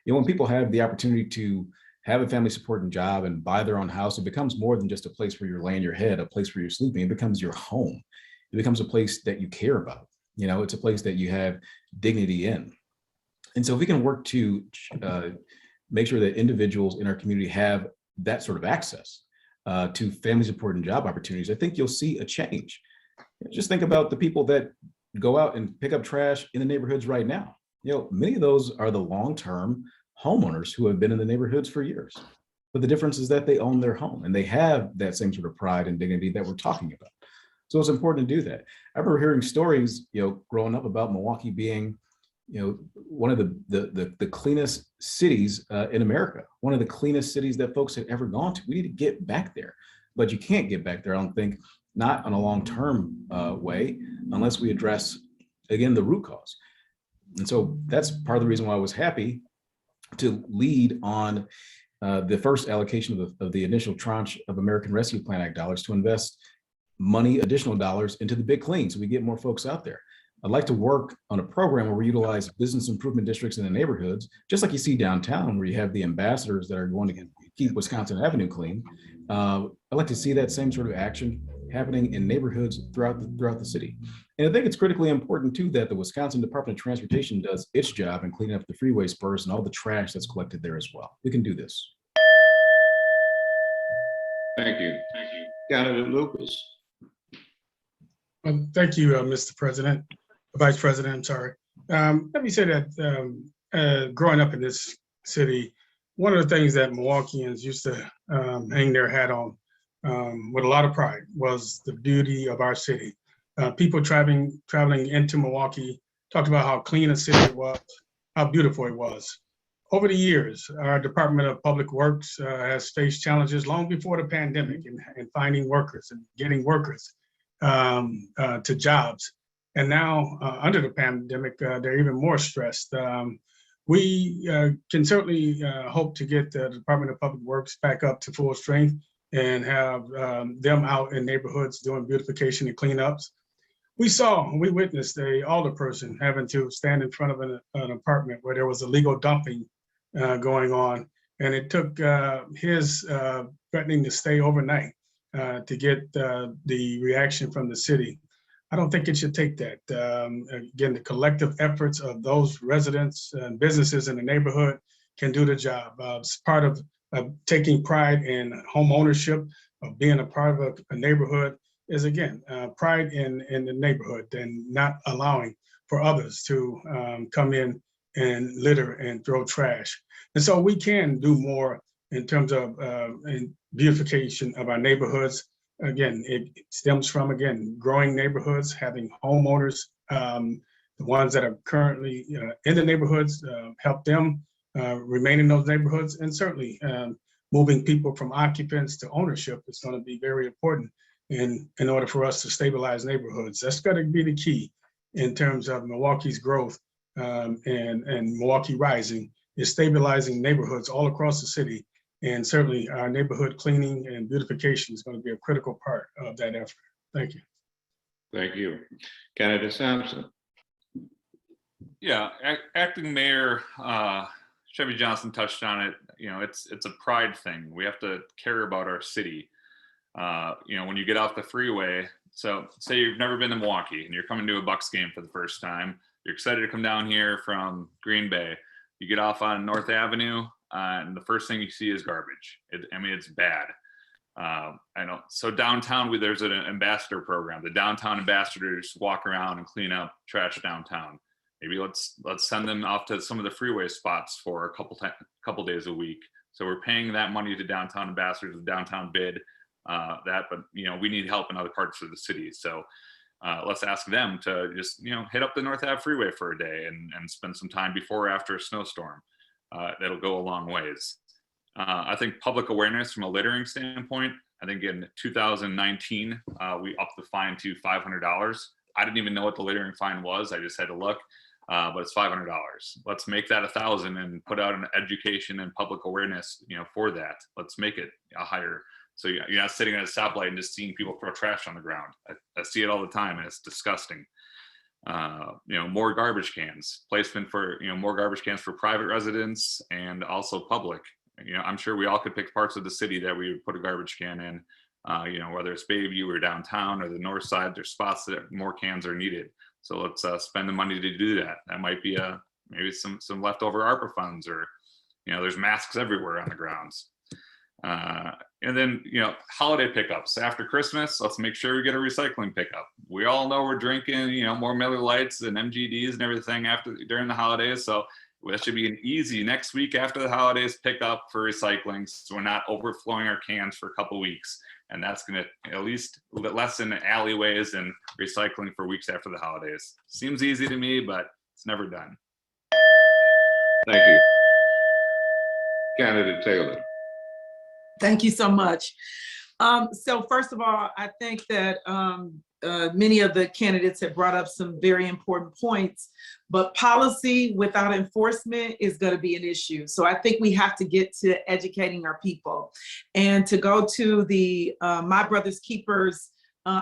S7: You know, when people have the opportunity to have a family support and job and buy their own house, it becomes more than just a place where you're laying your head, a place where you're sleeping. It becomes your home. It becomes a place that you care about. You know, it's a place that you have dignity in. And so if we can work to make sure that individuals in our community have that sort of access to family support and job opportunities, I think you'll see a change. Just think about the people that go out and pick up trash in the neighborhoods right now. You know, many of those are the long-term homeowners who have been in the neighborhoods for years. But the difference is that they own their home and they have that same sort of pride and dignity that we're talking about. So it's important to do that. I remember hearing stories, you know, growing up about Milwaukee being, you know, one of the cleanest cities in America, one of the cleanest cities that folks had ever gone to. We need to get back there, but you can't get back there, I don't think, not on a long-term way, unless we address, again, the root cause. And so that's part of the reason why I was happy to lead on the first allocation of the initial tranche of American Rescue Plan Act dollars to invest money, additional dollars into the big clean so we get more folks out there. I'd like to work on a program where we utilize business improvement districts in the neighborhoods, just like you see downtown where you have the ambassadors that are going to keep Wisconsin Avenue clean. I'd like to see that same sort of action happening in neighborhoods throughout the city. And I think it's critically important too that the Wisconsin Department of Transportation does its job in cleaning up the freeway spurs and all the trash that's collected there as well. We can do this.
S1: Thank you. Thank you. Candidate Lucas.
S2: Thank you, Mr. President, Vice President, I'm sorry. Let me say that growing up in this city, one of the things that Milwaukeeans used to hang their hat on with a lot of pride was the beauty of our city. People traveling into Milwaukee talked about how clean a city it was, how beautiful it was. Over the years, our Department of Public Works has faced challenges long before the pandemic in finding workers and getting workers to jobs. And now under the pandemic, they're even more stressed. We can certainly hope to get the Department of Public Works back up to full strength and have them out in neighborhoods doing beautification and cleanups. We witnessed a older person having to stand in front of an apartment where there was illegal dumping going on. And it took his threatening to stay overnight to get the reaction from the city. I don't think it should take that. Again, the collective efforts of those residents and businesses in the neighborhood can do the job. It's part of taking pride in home ownership, of being a part of a neighborhood is, again, pride in the neighborhood and not allowing for others to come in and litter and throw trash. And so we can do more in terms of beautification of our neighborhoods. Again, it stems from, again, growing neighborhoods, having homeowners, the ones that are currently in the neighborhoods, help them remain in those neighborhoods. And certainly moving people from occupants to ownership is going to be very important in order for us to stabilize neighborhoods. That's going to be the key in terms of Milwaukee's growth and Milwaukee Rising, is stabilizing neighborhoods all across the city. And certainly our neighborhood cleaning and beautification is going to be a critical part of that effort. Thank you.
S1: Thank you. Candidate Sampson.
S4: Yeah, acting mayor Chevy Johnson touched on it. You know, it's a pride thing. We have to care about our city. You know, when you get off the freeway, so say you've never been to Milwaukee and you're coming to a Bucks game for the first time, you're excited to come down here from Green Bay. You get off on North Avenue, and the first thing you see is garbage. I mean, it's bad. I know. So downtown, there's an ambassador program. The downtown ambassadors walk around and clean up trash downtown. maybe let's send them off to some of the freeway spots for a couple days a week. So we're paying that money to downtown ambassadors, downtown bid, but we need help in other parts of the city. So let's ask them to just hit up the North Ave freeway for a day and spend some time before or after a snowstorm. That'll go a long ways. I think public awareness from a littering standpoint, I think in 2019, we upped the fine to $500. I didn't even know what the littering fine was. I just had to look, but it's $500. Let's make that $1,000 and put out an education and public awareness, for that. Let's make it a higher. So you're not sitting at a stoplight and just seeing people throw trash on the ground. I see it all the time, and it's disgusting. More garbage cans, placement for, more garbage cans for private residents and also public. I'm sure we all could pick parts of the city that we would put a garbage can in, whether it's Bayview or downtown or the north side, there's spots that more cans are needed. So let's spend the money to do that. That might be maybe some leftover ARPA funds, or, there's masks everywhere on the grounds. And then, holiday pickups after Christmas, let's make sure we get a recycling pickup. We all know we're drinking, more Miller Lights and MGDs and everything during the holidays. So that should be an easy next week after the holidays pickup for recycling. So we're not overflowing our cans for a couple weeks. And that's going to at least lessen alleyways and recycling for weeks after the holidays. Seems easy to me, but it's never done.
S1: Thank you. Candidate Taylor.
S8: Thank you so much. So first of all, I think that many of the candidates have brought up some very important points, but policy without enforcement is going to be an issue. So I think we have to get to educating our people, and to go to the My Brother's Keepers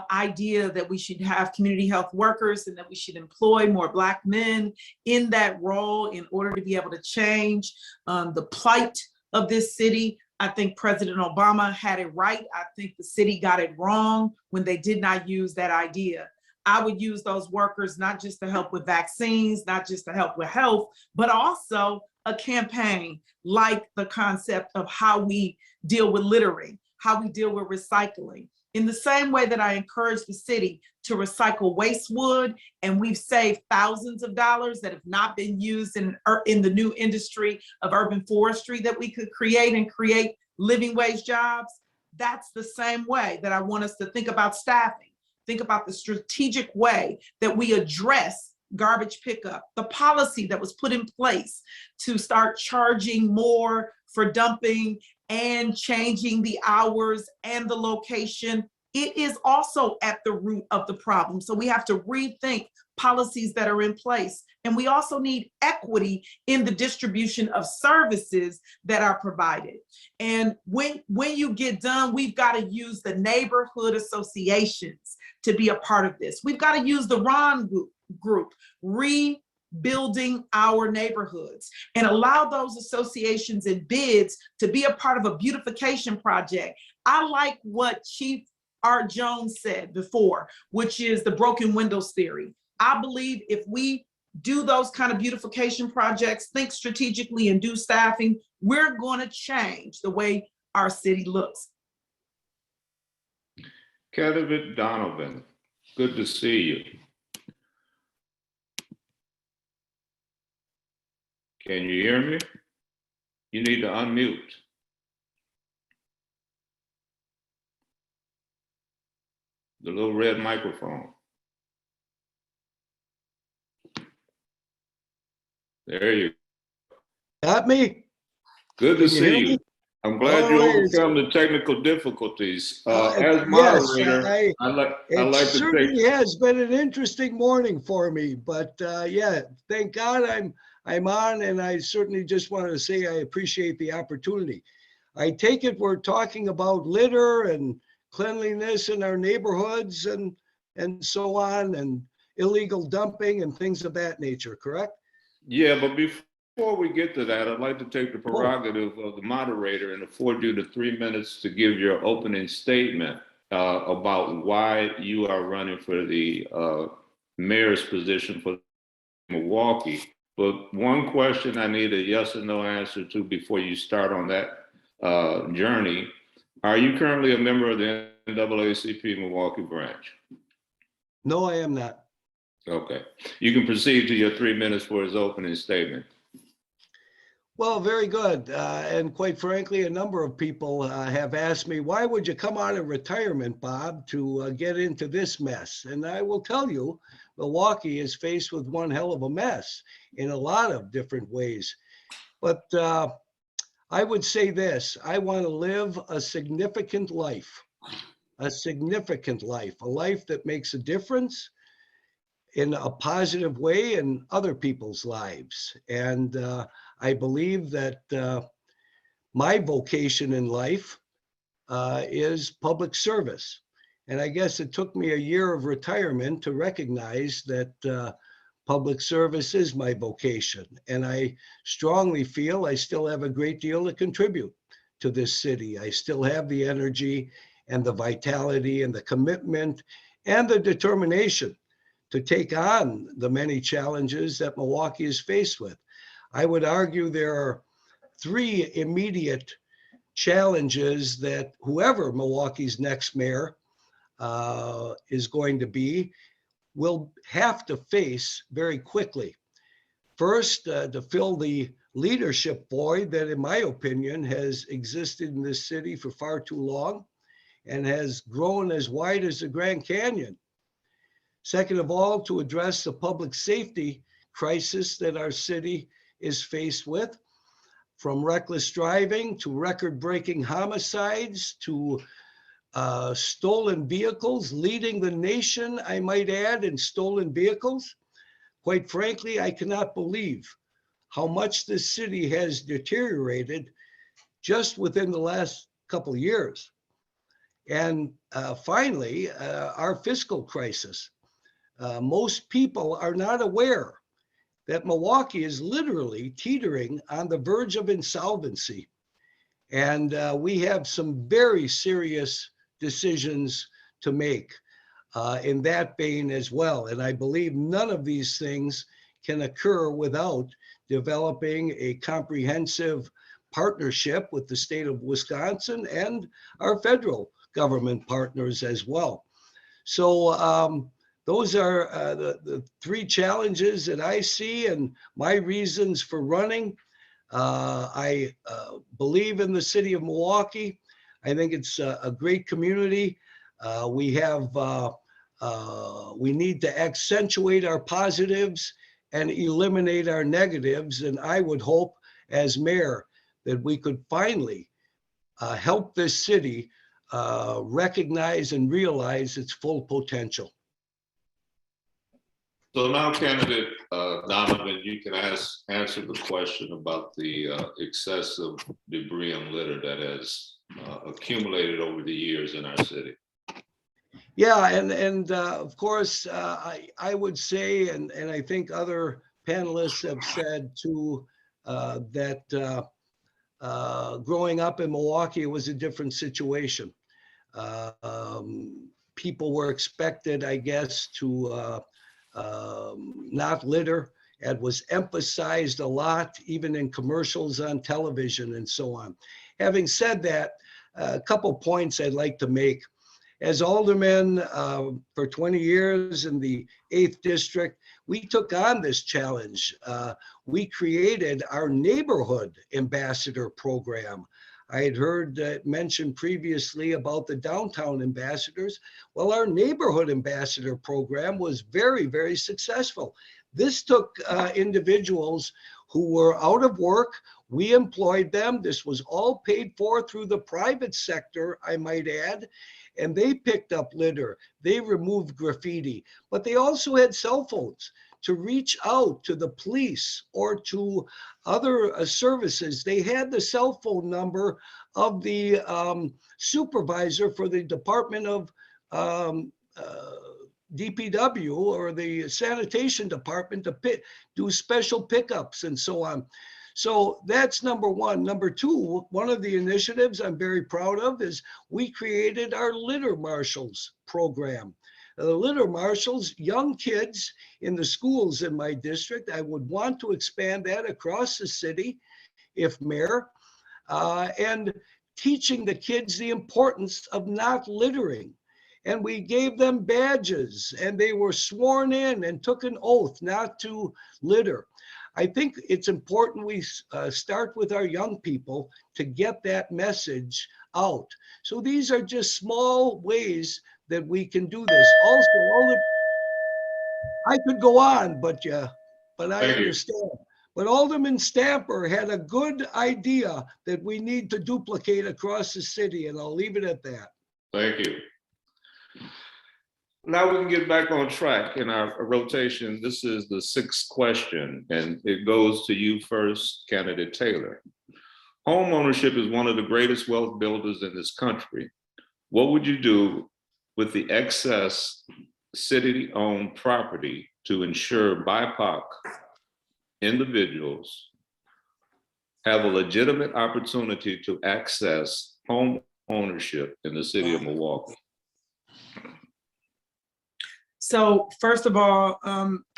S8: idea that we should have community health workers and that we should employ more Black men in that role in order to be able to change the plight of this city. I think President Obama had it right. I think the city got it wrong when they did not use that idea. I would use those workers not just to help with vaccines, not just to help with health, but also a campaign like the concept of how we deal with littering, how we deal with recycling. In the same way that I encourage the city to recycle waste wood, and we've saved thousands of dollars that have not been used in the new industry of urban forestry that we could create living wage jobs, that's the same way that I want us to think about staffing, think about the strategic way that we address garbage pickup, the policy that was put in place to start charging more for dumping and changing the hours and the location. It is also at the root of the problem. So we have to rethink policies that are in place. And we also need equity in the distribution of services that are provided. And when you get done, we've got to use the neighborhood associations to be a part of this. We've got to use the RON group, rebuilding our neighborhoods, and allow those associations and bids to be a part of a beautification project. I like what Chief Art Jones said before, which is the broken windows theory. I believe if we do those kind of beautification projects, think strategically and do staffing, we're going to change the way our city looks.
S1: Candidate Donovan, good to see you. Can you hear me? You need to unmute. The little red microphone. There you go.
S9: Got me?
S1: Good to
S9: Can you
S1: see
S9: hear
S1: you.
S9: me?
S1: I'm glad you
S9: Always.
S1: overcome the technical difficulties. As
S9: Yes,
S1: moderator, I like
S9: it
S1: to
S9: certainly
S1: take.
S9: has been an interesting morning for me, but yeah, thank God I'm on, and I certainly just wanted to say I appreciate the opportunity. I take it we're talking about litter and cleanliness in our neighborhoods and so on, and illegal dumping and things of that nature, correct?
S1: Yeah, but before we get to that, I'd like to take the prerogative of the moderator and afford you the 3 minutes to give your opening statement about why you are running for the mayor's position for Milwaukee. But one question I need a yes or no answer to before you start on that journey. Are you currently a member of the NAACP Milwaukee Branch?
S9: No, I am not.
S1: Okay. You can proceed to your 3 minutes for his opening statement.
S9: Well, very good. And quite frankly, a number of people have asked me, why would you come out of retirement, Bob, to get into this mess? And I will tell you, Milwaukee is faced with one hell of a mess in a lot of different ways. But I would say this, I want to live a significant life, a life that makes a difference in a positive way in other people's lives. And I believe that my vocation in life is public service. And I guess it took me a year of retirement to recognize that public service is my vocation. And I strongly feel I still have a great deal to contribute to this city. I still have the energy and the vitality and the commitment and the determination to take on the many challenges that Milwaukee is faced with. I would argue there are 3 immediate challenges that whoever Milwaukee's next mayor is going to be will have to face very quickly. First, to fill the leadership void that, in my opinion, has existed in this city for far too long and has grown as wide as the Grand Canyon. Second of all, to address the public safety crisis that our city is faced with, from reckless driving to record-breaking homicides to stolen vehicles, leading the nation, I might add, in stolen vehicles. Quite frankly, I cannot believe how much this city has deteriorated just within the last couple of years. And finally, our fiscal crisis. Most people are not aware that Milwaukee is literally teetering on the verge of insolvency. And we have some very serious decisions to make in that vein as well. And I believe none of these things can occur without developing a comprehensive partnership with the state of Wisconsin and our federal government partners as well. So those are the 3 challenges that I see and my reasons for running. I believe in the city of Milwaukee. I think it's a great community. We need to accentuate our positives and eliminate our negatives. And I would hope as mayor that we could finally help this city recognize and realize its full potential.
S1: So now, candidate Donovan, you can answer the question about the excessive debris and litter that has accumulated over the years in our city.
S9: Yeah, and of course, I would say, and I think other panelists have said too, that growing up in Milwaukee, it was a different situation. People were expected, I guess, to not litter. It was emphasized a lot, even in commercials on television and so on. Having said that, a couple points I'd like to make. As aldermen for 20 years in the 8th district, we took on this challenge. We created our neighborhood ambassador program. I had heard mentioned previously about the downtown ambassadors. Well, our neighborhood ambassador program was very, very successful. This took individuals who were out of work. We employed them. This was all paid for through the private sector, I might add. And they picked up litter. They removed graffiti, but they also had cell phones to reach out to the police or to other services. They had the cell phone number of the supervisor for the Department of DPW or the sanitation department to do special pickups and so on. So that's number one. Number two, one of the initiatives I'm very proud of is we created our litter marshals program. The litter marshals, young kids in the schools in my district. I would want to expand that across the city if mayor, and teaching the kids the importance of not littering and we gave them badges, and they were sworn in and took an oath not to litter. I think it's important we start with our young people to get that message out. So these are just small ways that we can do this. Also, I could go on, but I understand. But Alderman Stamper had a good idea that we need to duplicate across the city, and I'll leave it at that.
S1: Thank you. Now we can get back on track in our rotation. This is the 6th question, and it goes to you first, candidate Taylor. Home ownership is one of the greatest wealth builders in this country. What would you do with the excess city-owned property to ensure BIPOC individuals have a legitimate opportunity to access home ownership in the city of Milwaukee?
S8: So first of all,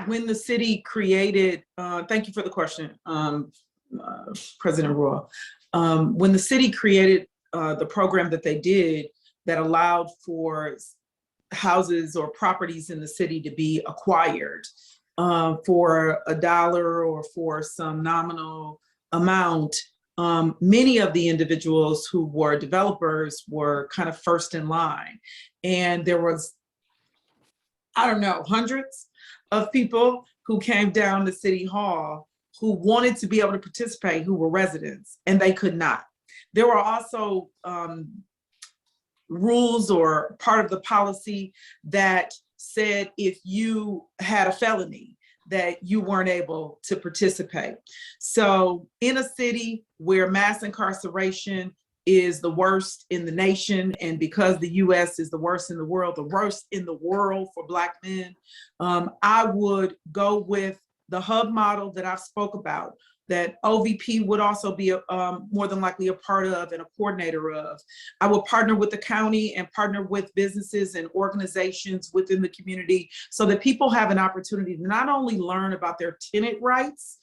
S8: when the city created, thank you for the question, President Roy. When the city created the program that they did that allowed for houses or properties in the city to be acquired for $1 or for some nominal amount, many of the individuals who were developers were kind of first in line. And there was, I don't know, hundreds of people who came down to City Hall who wanted to be able to participate, who were residents, and they could not. There were also rules or part of the policy that said if you had a felony, that you weren't able to participate. So in a city where mass incarceration is the worst in the nation, and because the US is the worst in the world for Black men, I would go with the hub model that I've spoke about, that OVP would also be more than likely a part of and a coordinator of. I will partner with the county and partner with businesses and organizations within the community so that people have an opportunity to not only learn about their tenant rights,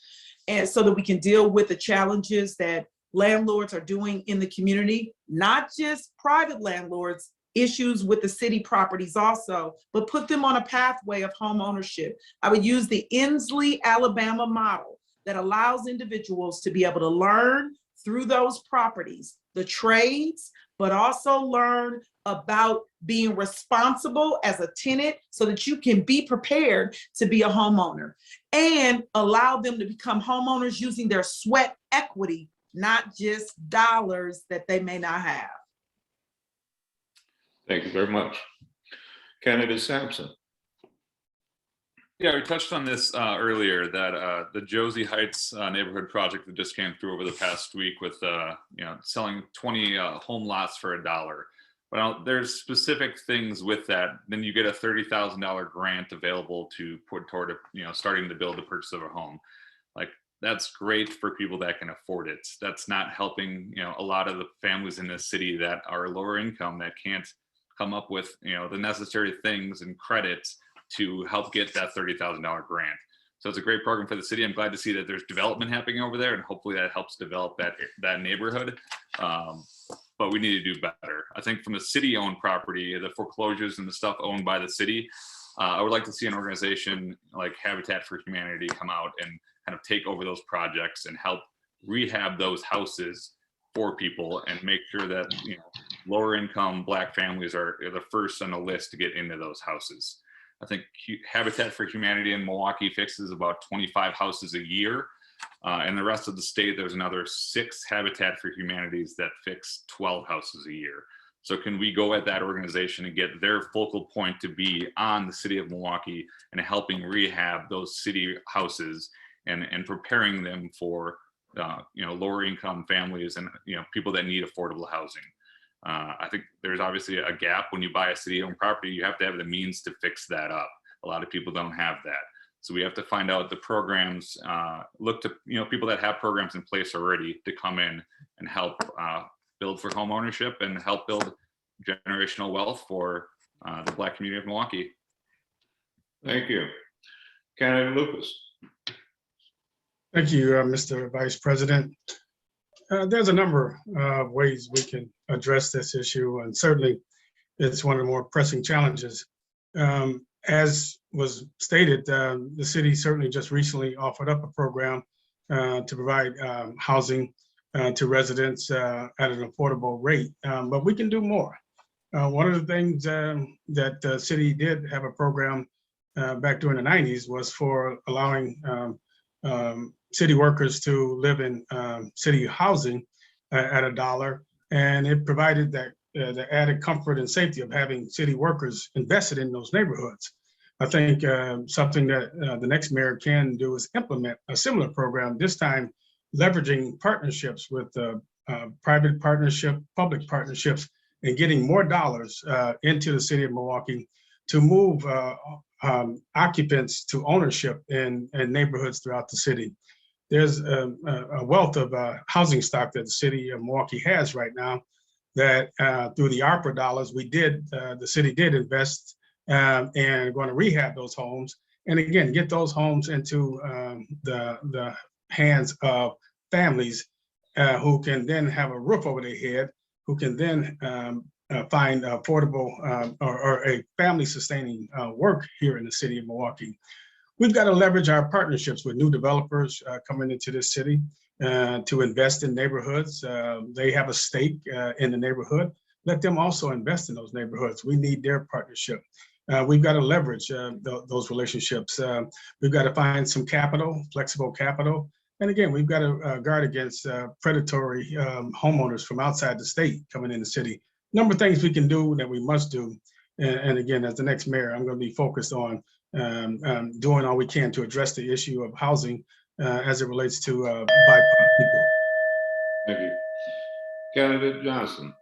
S8: and so that we can deal with the challenges that landlords are doing in the community, not just private landlords, issues with the city properties also, but put them on a pathway of home ownership. I would use the Inslee, Alabama model that allows individuals to be able to learn through those properties, the trades, but also learn about being responsible as a tenant so that you can be prepared to be a homeowner, and allow them to become homeowners using their sweat equity, not just dollars that they may not have.
S1: Thank you very much. Candidate Sampson.
S4: Yeah, we touched on this earlier, that the Josie Heights neighborhood project that just came through over the past week with selling 20 home lots for $1. But there's specific things with that. Then you get a $30,000 grant available to put toward starting to build the purchase of a home. Like, that's great for people that can afford it. That's not helping a lot of the families in this city that are lower income, that can't come up with the necessary things and credits to help get that $30,000 grant. So it's a great program for the city. I'm glad to see that there's development happening over there, and hopefully that helps develop that neighborhood. But we need to do better. I think from the city-owned property, the foreclosures and the stuff owned by the city, I would like to see an organization like Habitat for Humanity come out and kind of take over those projects and help rehab those houses for people, and make sure that lower income Black families are the first on the list to get into those houses. I think Habitat for Humanity in Milwaukee fixes about 25 houses a year. And the rest of the state, there's another 6 Habitat for Humanities that fix 12 houses a year. So can we go at that organization and get their focal point to be on the city of Milwaukee and helping rehab those city houses and preparing them for lower income families and people that need affordable housing. I think there's obviously a gap when you buy a city-owned property. You have to have the means to fix that up. A lot of people don't have that. So we have to find out the programs, look to people that have programs in place already to come in and help build for home ownership and help build generational wealth for the Black community of Milwaukee.
S1: Thank you. Candidate Lucas.
S2: Thank you, Mr. Vice President. There's a number of ways we can address this issue, and certainly it's one of the more pressing challenges. As was stated, the city certainly just recently offered up a program to provide housing to residents at an affordable rate, but we can do more. One of the things that the city did have a program back during the 90s was for allowing city workers to live in city housing at $1, and it provided that the added comfort and safety of having city workers invested in those neighborhoods. I think something that the next mayor can do is implement a similar program, this time leveraging partnerships with private partnership, public partnerships, and getting more dollars into the city of Milwaukee to move occupants to ownership in neighborhoods throughout the city. There's a wealth of housing stock that the city of Milwaukee has right now that through the ARPA dollars, the city did invest and going to rehab those homes. And again, get those homes into the hands of families who can then have a roof over their head, who can then find affordable or a family sustaining work here in the city of Milwaukee. We've got to leverage our partnerships with new developers coming into this city to invest in neighborhoods. They have a stake in the neighborhood. Let them also invest in those neighborhoods. We need their partnership. We've got to leverage those relationships. We've got to find some capital, flexible capital. And again, we've got to guard against predatory homeowners from outside the state coming in the city. Number of things we can do that we must do. And again, as the next mayor, I'm going to be focused on doing all we can to address the issue of housing as it relates to BIPOC people.
S1: Thank you. Candidate Johnson.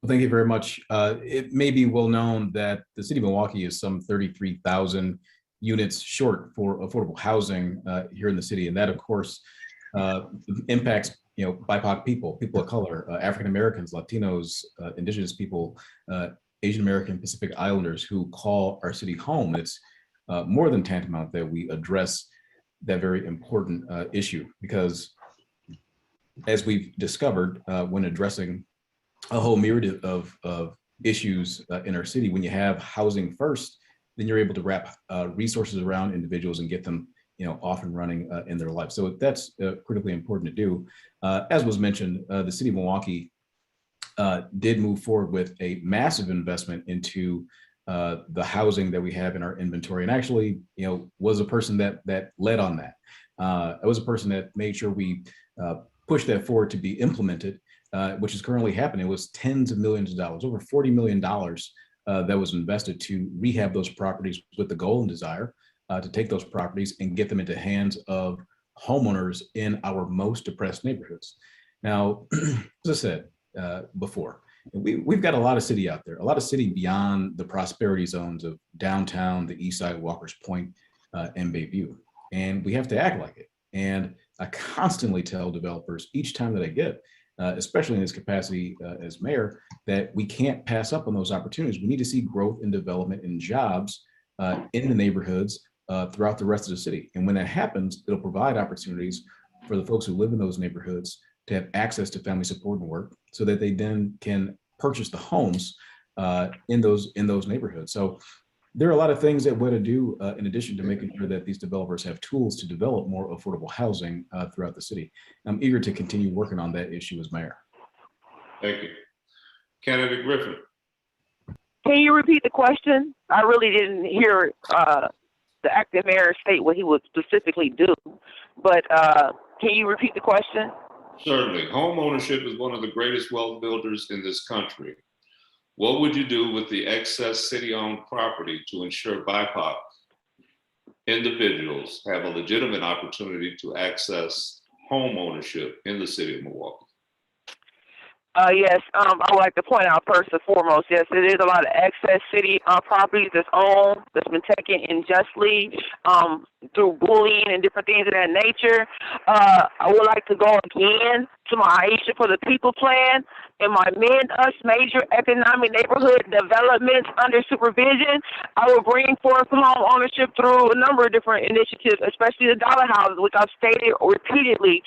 S7: Thank you very much. It may be well known that the city of Milwaukee is some 33,000 units short for affordable housing here in the city. And that, of course, impacts BIPOC people, people of color, African Americans, Latinos, Indigenous people, Asian American, Pacific Islanders who call our city home. It's more than tantamount that we address that very important issue, because as we've discovered when addressing a whole myriad of issues in our city, when you have housing first, then you're able to wrap resources around individuals and get them off and running in their life. So that's critically important to do. As was mentioned, the city of Milwaukee did move forward with a massive investment into the housing that we have in our inventory, and actually, was a person that led on that. I was a person that made sure we pushed that forward to be implemented, which is currently happening. It was tens of millions of dollars, over $40 million that was invested to rehab those properties with the goal and desire to take those properties and get them into hands of homeowners in our most depressed neighborhoods. Now, as I said before, we've got a lot of city out there, a lot of city beyond the prosperity zones of downtown, the East Side, Walker's Point, and Bayview. And we have to act like it. And I constantly tell developers each time that I get, especially in this capacity as mayor, that we can't pass up on those opportunities. We need to see growth and development and jobs in the neighborhoods throughout the rest of the city. And when that happens, it'll provide opportunities for the folks who live in those neighborhoods to have access to family support and work, so that they then can purchase the homes in those neighborhoods. So there are a lot of things that we're to do in addition to making sure that these developers have tools to develop more affordable housing throughout the city. I'm eager to continue working on that issue as mayor.
S1: Thank you. Candidate Griffin.
S3: Can you repeat the question? I really didn't hear the acting mayor state what he would specifically do, but can you repeat the question?
S1: Certainly. Homeownership is one of the greatest wealth builders in this country. What would you do with the excess city-owned property to ensure BIPOC individuals have a legitimate opportunity to access homeownership in the city of Milwaukee?
S3: Yes, I would like to point out first and foremost, yes, it is a lot of excess city properties that's owned, that's been taken unjustly through bullying and different things of that nature. I would like to go again to my Aisha for the People plan and my us major economic neighborhood developments under supervision. I will bring forth home ownership through a number of different initiatives, especially the dollar houses, which I've stated repeatedly.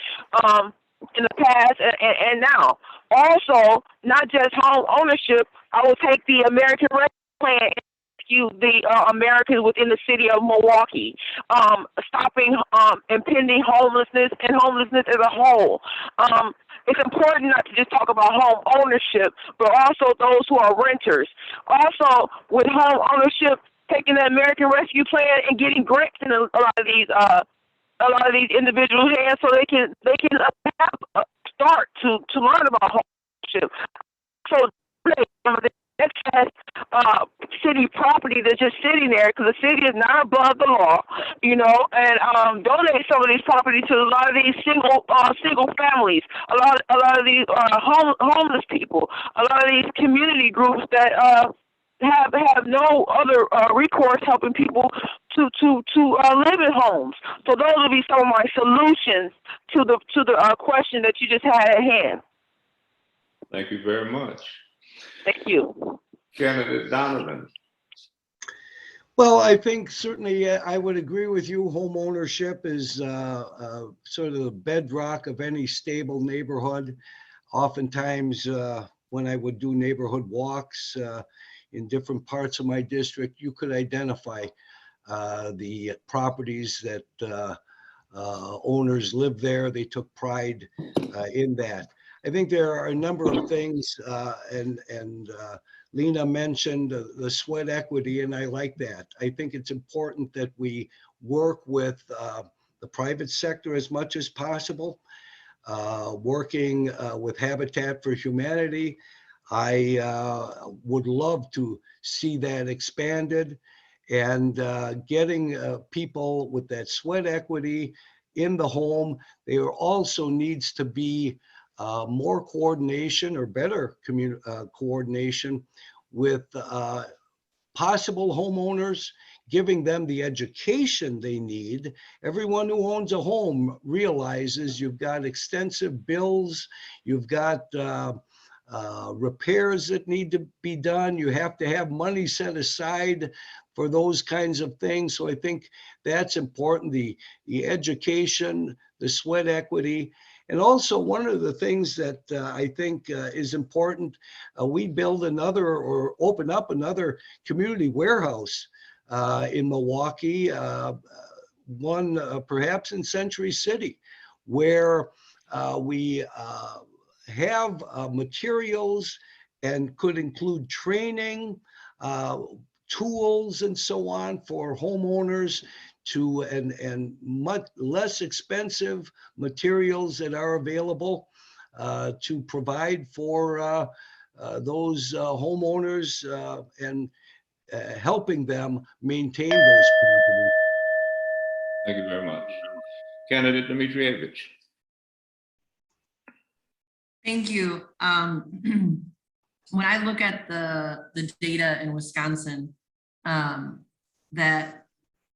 S3: in the past and now. Also, not just home ownership, I will take the American Rescue Plan and rescue the Americans within the city of Milwaukee, stopping impending homelessness and homelessness as a whole. It's important not to just talk about home ownership, but also those who are renters. Also, with home ownership, taking the American Rescue Plan and getting grants in a lot of these individuals' hands, so they can have a start to learn about home ownership. So the excess city property that's just sitting there, because the city is not above the law, and donate some of these properties to a lot of these single families, a lot of these homeless people, a lot of these community groups that have no other recourse helping people to live in homes. So those will be some of my solutions to the question that you just had at hand.
S1: Thank you very much.
S3: Thank you.
S1: Candidate Donovan.
S9: Well, I think certainly I would agree with you. Home ownership is sort of the bedrock of any stable neighborhood. Oftentimes, when I would do neighborhood walks in different parts of my district, you could identify the properties that owners live there. They took pride in that. I think there are a number of things, and Lena mentioned the sweat equity, and I like that. I think it's important that we work with the private sector as much as possible, working with Habitat for Humanity. I would love to see that expanded, and getting people with that sweat equity in the home. There also needs to be more coordination or better coordination with possible homeowners, giving them the education they need. Everyone who owns a home realizes you've got extensive bills, you've got repairs that need to be done. You have to have money set aside for those kinds of things. So I think that's important, the education, the sweat equity. And also one of the things that I think is important, we build another or open up another community warehouse in Milwaukee, one perhaps in Century City, where we have materials and could include training, tools and so on for homeowners to and much less expensive materials that are available to provide for those homeowners and helping them maintain those properties.
S1: Thank you very much. Candidate Dimitrijevic.
S5: Thank you. When I look at the data in Wisconsin, that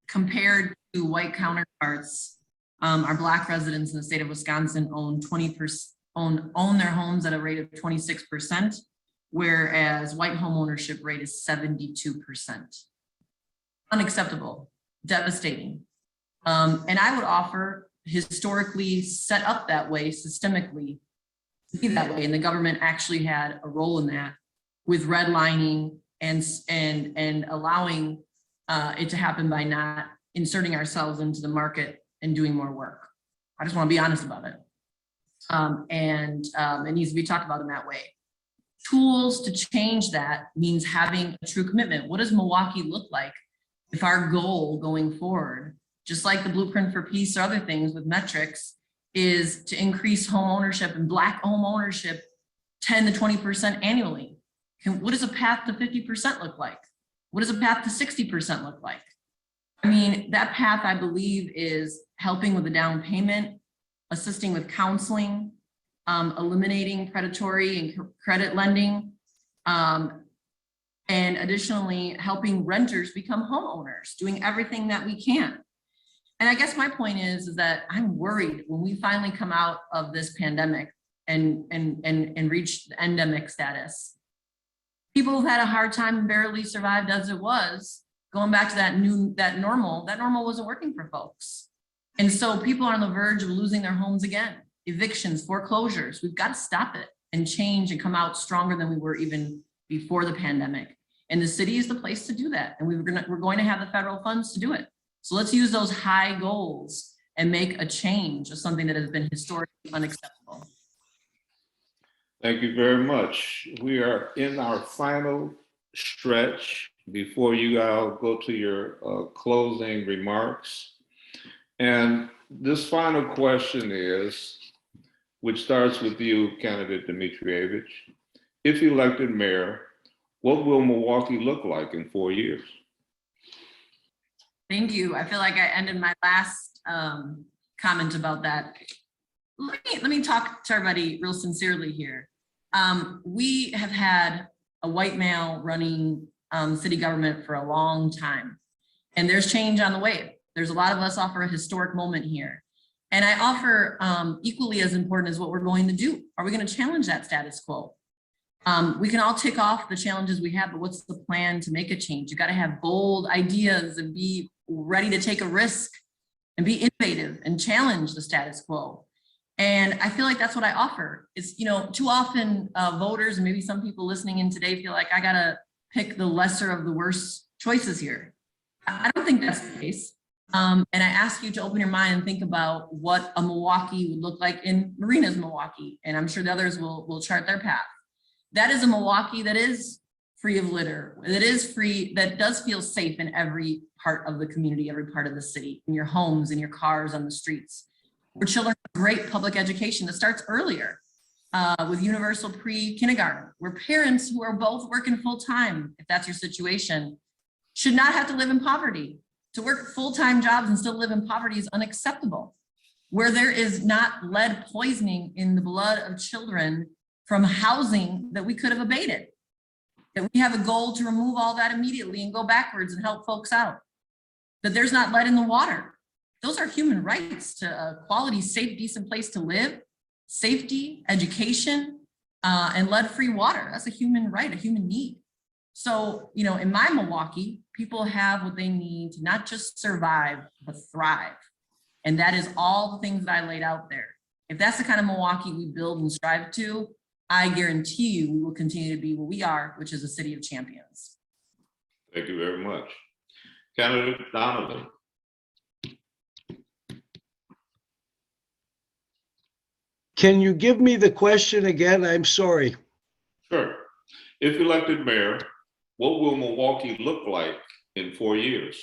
S5: compared to white counterparts, our Black residents in the state of Wisconsin own 20% own their homes at a rate of 26%, whereas white home ownership rate is 72%. Unacceptable, devastating. And I would offer historically set up that way systemically to be that way, and the government actually had a role in that with redlining and allowing it to happen by not inserting ourselves into the market and doing more work. I just want to be honest about it. It needs to be talked about in that way. Tools to change that means having a true commitment. What does Milwaukee look like if our goal going forward, just like the Blueprint for Peace or other things with metrics, is to increase home ownership and Black home ownership 10 to 20% annually? What does a path to 50% look like? What does a path to 60% look like? I mean, that path, I believe, is helping with the down payment, assisting with counseling, eliminating predatory and credit lending, and additionally helping renters become homeowners, doing everything that we can. And I guess my point is that I'm worried when we finally come out of this pandemic and reach the endemic status. People have had a hard time and barely survived as it was. Going back to that normal wasn't working for folks. And so people are on the verge of losing their homes again evictions, foreclosures. We've got to stop it and change and come out stronger than we were even before the pandemic. And the city is the place to do that. And we're going to have the federal funds to do it. So let's use those high goals and make a change of something that has been historically unacceptable.
S1: Thank you very much. We are in our final stretch before you all go to your closing remarks. And this final question is, which starts with you, candidate Dimitrijevic. If elected mayor, what will Milwaukee look like in 4 years?
S5: Thank you. I feel like I ended my last comment about that. Let me talk to everybody real sincerely here. We have had a white male running city government for a long time, and there's change on the way. There's a lot of us offer a historic moment here. And I offer equally as important as what we're going to do. Are we going to challenge that status quo? We can all tick off the challenges we have, but what's the plan to make a change? You got to have bold ideas and be ready to take a risk and be innovative and challenge the status quo. And I feel like that's what I offer. It's, too often voters and maybe some people listening in today feel like I got to pick the lesser of the worst choices here. I don't think that's the case. And I ask you to open your mind and think about what a Milwaukee would look like in Marina's Milwaukee. And I'm sure the others will chart their path. That is a Milwaukee that is free of litter, that is free, that does feel safe in every part of the community, every part of the city, in your homes, in your cars, on the streets, where children have great public education that starts earlier with universal pre-kindergarten, where parents who are both working full-time, if that's your situation, should not have to live in poverty. To work full-time jobs and still live in poverty is unacceptable. Where there is not lead poisoning in the blood of children from housing that we could have abated. That we have a goal to remove all that immediately and go backwards and help folks out. That there's not lead in the water. Those are human rights to a quality, safe, decent place to live, safety, education, and lead-free water. That's a human right, a human need. So, in my Milwaukee, people have what they need to not just survive, but thrive. And that is all the things that I laid out there. If that's the kind of Milwaukee we build and strive to, I guarantee you we will continue to be what we are, which is a city of champions.
S1: Thank you very much. Candidate Donovan.
S9: Can you give me the question again? I'm sorry.
S1: Sure. If elected mayor, what will Milwaukee look like in 4 years?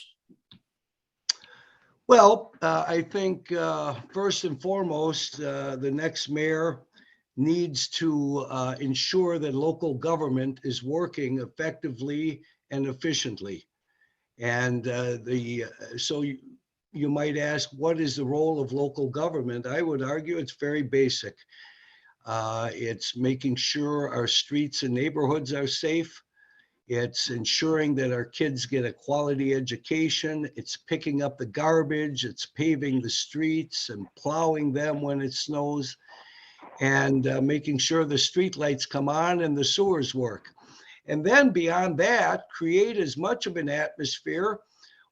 S9: Well, I think first and foremost, the next mayor needs to ensure that local government is working effectively and efficiently. And so you might ask, what is the role of local government? I would argue it's very basic. It's making sure our streets and neighborhoods are safe. It's ensuring that our kids get a quality education. It's picking up the garbage. It's paving the streets and plowing them when it snows, and making sure the street lights come on and the sewers work. And then beyond that, create as much of an atmosphere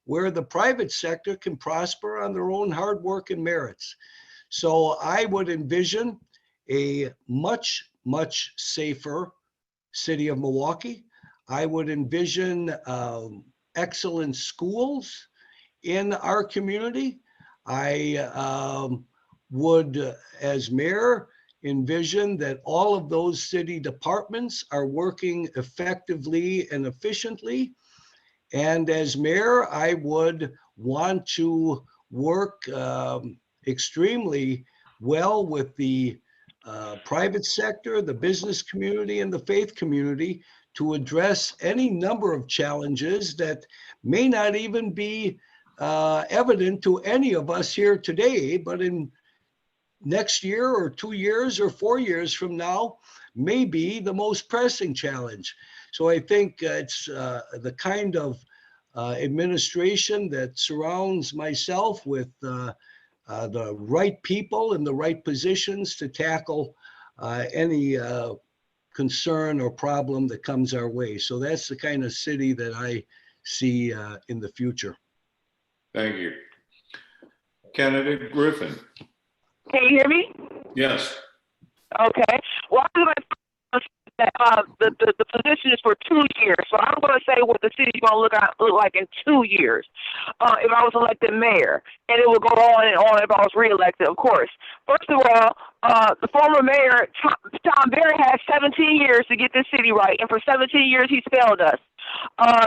S9: where the private sector can prosper on their own hard work and merits. So I would envision a much, much safer city of Milwaukee. I would envision excellent schools in our community. I would, as mayor, envision that all of those city departments are working effectively and efficiently. And as mayor, I would want to work extremely well with the private sector, the business community, and the faith community to address any number of challenges that may not even be evident to any of us here today, but in next year or 2 years or 4 years from now, may be the most pressing challenge. So I think it's the kind of administration that surrounds myself with the right people in the right positions to tackle any concern or problem that comes our way. So that's the kind of city that I see in the future.
S1: Thank you. Candidate Griffin.
S3: Can you hear me?
S1: Yes.
S3: Okay. Well, I was going to the position is for 2 years, so I'm going to say what the city's going to look like in 2 years. If I was elected mayor, and it would go on and on if I was reelected, of course. First of all, the former mayor Tom Berry had 17 years to get this city right, and for 17 years he's failed us.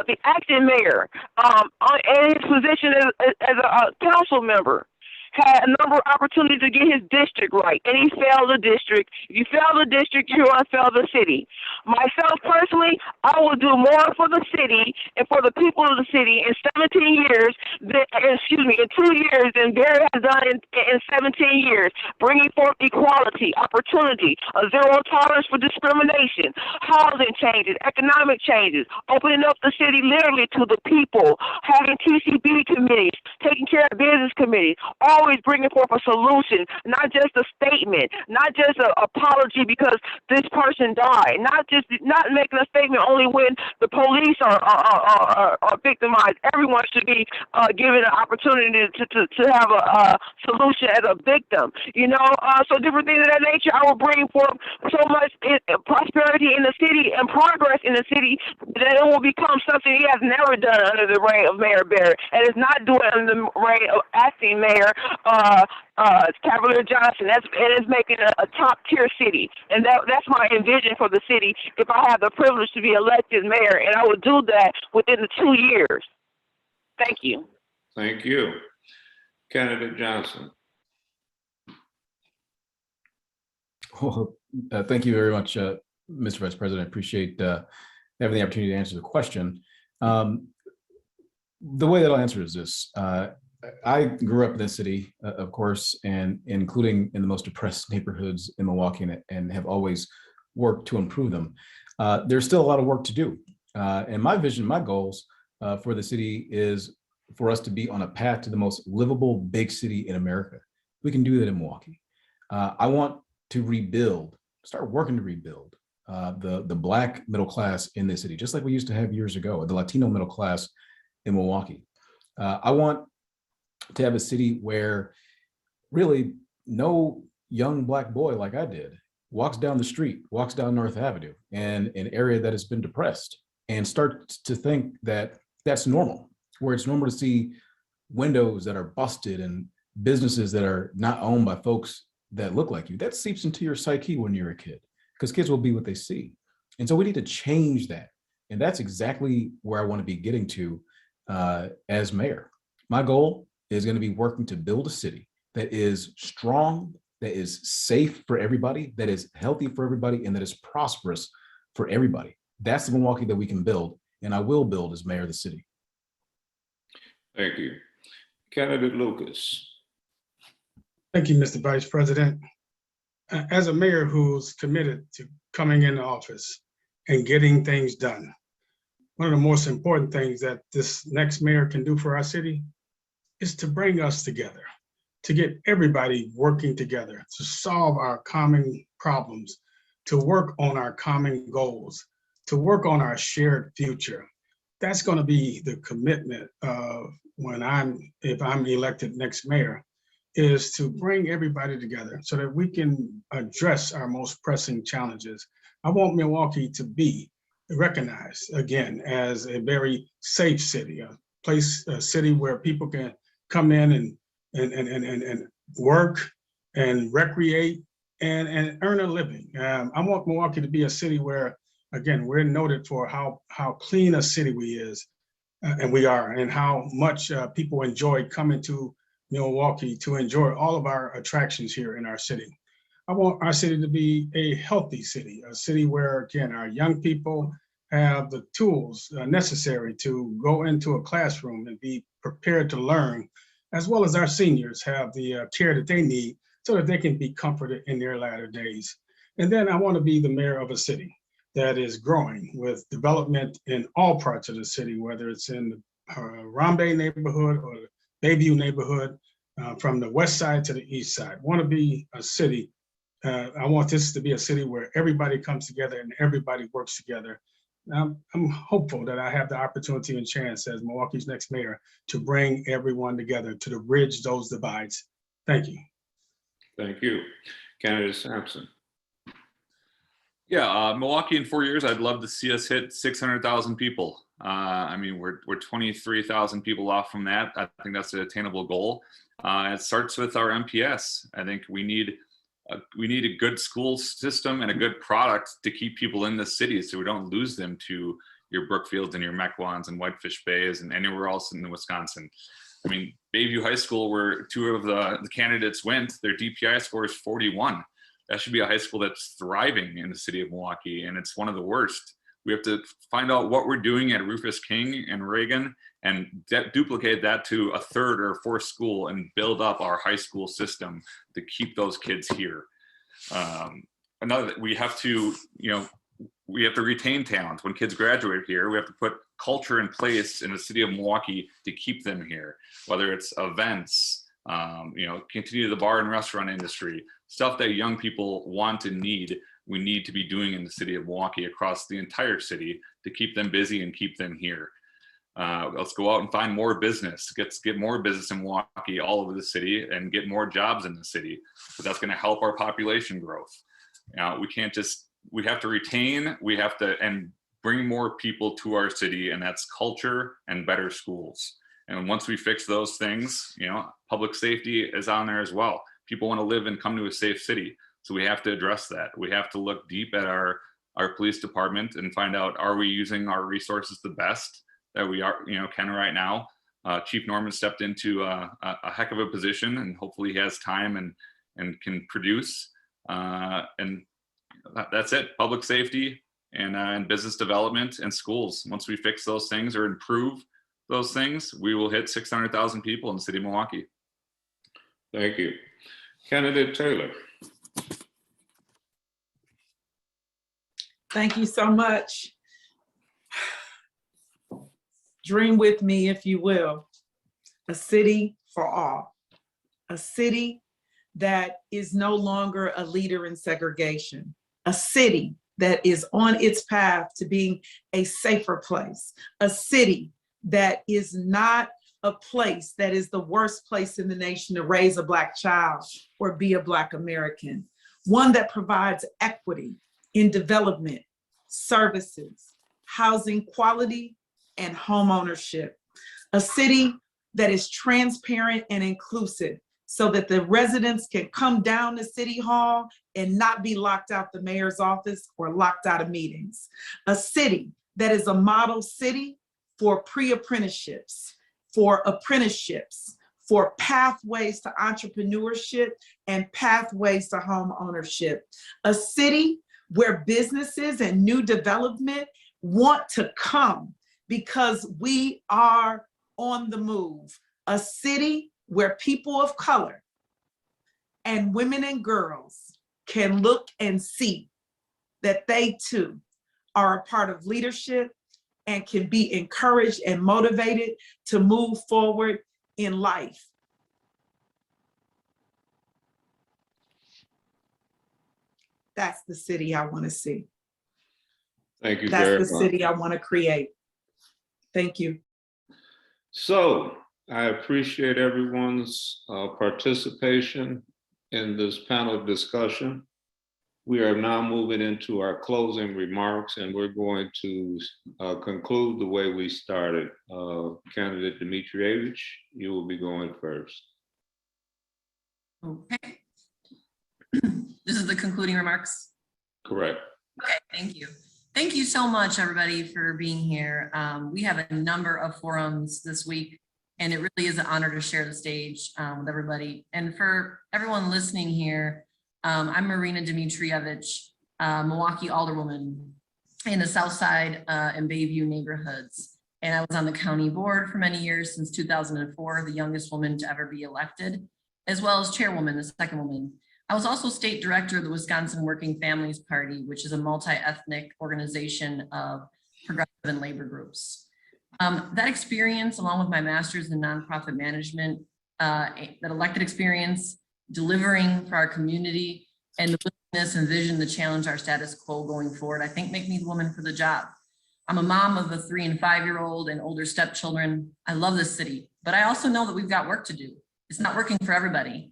S3: The acting mayor, in his position as a council member, had a number of opportunities to get his district right, and he failed the district. If you fail the district, you're going to fail the city. Myself personally, I will do more for the city and for the people of the city in 17 years, in 2 years than Barry has done in 17 years, bringing forth equality, opportunity, a zero tolerance for discrimination, housing changes, economic changes, opening up the city literally to the people, having TCB committees, taking care of business committees, always bringing forth a solution, not just a statement, not just an apology because this person died, not making a statement only when the police are victimized. Everyone should be given an opportunity to have a solution as a victim. So different things of that nature. I will bring forth so much prosperity in the city and progress in the city that it will become something he has never done under the reign of Mayor Barrett, and is not doing under the reign of acting mayor Cavalier Johnson. It is making a top tier city, and that's my envision for the city if I have the privilege to be elected mayor, and I will do that within the 2 years. Thank you.
S1: Thank you. Candidate Johnson.
S7: Well, thank you very much, Mr. Vice President. I appreciate having the opportunity to answer the question. The way that I'll answer is this. I grew up in this city, of course, and including in the most depressed neighborhoods in Milwaukee, and have always worked to improve them. There's still a lot of work to do. And my vision, my goals for the city is for us to be on a path to the most livable big city in America. We can do that in Milwaukee. I want to rebuild, start working to rebuild the Black middle class in this city, just like we used to have years ago, the Latino middle class in Milwaukee. I want to have a city where really no young Black boy like I did walks down the street, walks down North Avenue in an area that has been depressed and starts to think that that's normal, where it's normal to see windows that are busted and businesses that are not owned by folks that look like you. That seeps into your psyche when you're a kid, because kids will be what they see. And so we need to change that. And that's exactly where I want to be getting to as mayor. My goal is going to be working to build a city that is strong, that is safe for everybody, that is healthy for everybody, and that is prosperous for everybody. That's the Milwaukee that we can build, and I will build as mayor of the city.
S1: Thank you. Candidate Lucas.
S2: Thank you, Mr. Vice President. As a mayor who's committed to coming into office and getting things done, one of the most important things that this next mayor can do for our city is to bring us together, to get everybody working together, to solve our common problems, to work on our common goals, to work on our shared future. That's going to be the commitment of if I'm elected next mayor, is to bring everybody together so that we can address our most pressing challenges. I want Milwaukee to be recognized again as a very safe city, a city where people can come in and work and recreate and earn a living. I want Milwaukee to be a city where, again, we're noted for how clean a city we are, and how much people enjoy coming to Milwaukee to enjoy all of our attractions here in our city. I want our city to be a healthy city, a city where, again, our young people have the tools necessary to go into a classroom and be prepared to learn, as well as our seniors have the care that they need so that they can be comforted in their latter days. And then I want to be the mayor of a city that is growing with development in all parts of the city, whether it's in the Rambe neighborhood or the Bayview neighborhood, from the west side to the east side. I want to be a city. I want this to be a city where everybody comes together and everybody works together. I'm hopeful that I have the opportunity and chance as Milwaukee's next mayor to bring everyone together, to bridge those divides. Thank you.
S1: Thank you. Candidate Sampson.
S4: Yeah, Milwaukee in 4 years, I'd love to see us hit 600,000 people. I mean, we're 23,000 people off from that. I think that's an attainable goal. It starts with our MPS. I think we need a good school system and a good product to keep people in the city so we don't lose them to your Brookfields and your Mequons and Whitefish Bays and anywhere else in Wisconsin. I mean, Bayview High School, where two of the candidates went, their DPI score is 41. That should be a high school that's thriving in the city of Milwaukee, and it's one of the worst. We have to find out what we're doing at Rufus King and Reagan and duplicate that to a third or fourth school and build up our high school system to keep those kids here. We have to retain talent. When kids graduate here, we have to put culture in place in the city of Milwaukee to keep them here, whether it's events, continue the bar and restaurant industry, stuff that young people want and need. We need to be doing in the city of Milwaukee across the entire city to keep them busy and keep them here. Let's go out and find more business. Get more business in Milwaukee all over the city and get more jobs in the city. But that's going to help our population growth. We have to retain, and bring more people to our city, and that's culture and better schools. And once we fix those things, public safety is on there as well. People want to live and come to a safe city. So we have to address that. We have to look deep at our police department and find out, are we using our resources the best that we can right now? Chief Norman stepped into a heck of a position, and hopefully he has time and can produce. And that's it, public safety and business development and schools. Once we fix those things or improve those things, we will hit 600,000 people in the city of Milwaukee.
S1: Thank you. Candidate Taylor.
S8: Thank you so much. Dream with me, if you will. A city for all. A city that is no longer a leader in segregation. A city that is on its path to being a safer place. A city that is not a place that is the worst place in the nation to raise a Black child or be a Black American. One that provides equity in development, services, housing quality, and homeownership. A city that is transparent and inclusive so that the residents can come down to City Hall and not be locked out the mayor's office or locked out of meetings. A city that is a model city for pre-apprenticeships, for apprenticeships, for pathways to entrepreneurship and pathways to home ownership. A city where businesses and new development want to come because we are on the move. A city where people of color and women and girls can look and see that they too are a part of leadership and can be encouraged and motivated to move forward in life. That's the city I want to see.
S1: Thank you very much.
S8: That's the city I want to create. Thank you.
S1: So I appreciate everyone's participation in this panel discussion. We are now moving into our closing remarks, and we're going to conclude the way we started. Candidate Dimitrijevic, you will be going first.
S5: Okay. This is the concluding remarks.
S1: Correct.
S5: Okay, thank you. Thank you so much, everybody, for being here. We have a number of forums this week, and it really is an honor to share the stage with everybody. And for everyone listening here, I'm Marina Dimitrijevic, Milwaukee Alderwoman in the South Side and Bayview neighborhoods. And I was on the county board for many years, since 2004, the youngest woman to ever be elected, as well as chairwoman, the second woman. I was also state director of the Wisconsin Working Families Party, which is a multi-ethnic organization of progressive and labor groups. That experience, along with my master's in nonprofit management, that elected experience, delivering for our community, and the willingness and vision to challenge our status quo going forward, I think make me the woman for the job. I'm a mom of a 3- and 5-year-old and older stepchildren. I love this city, but I also know that we've got work to do. It's not working for everybody.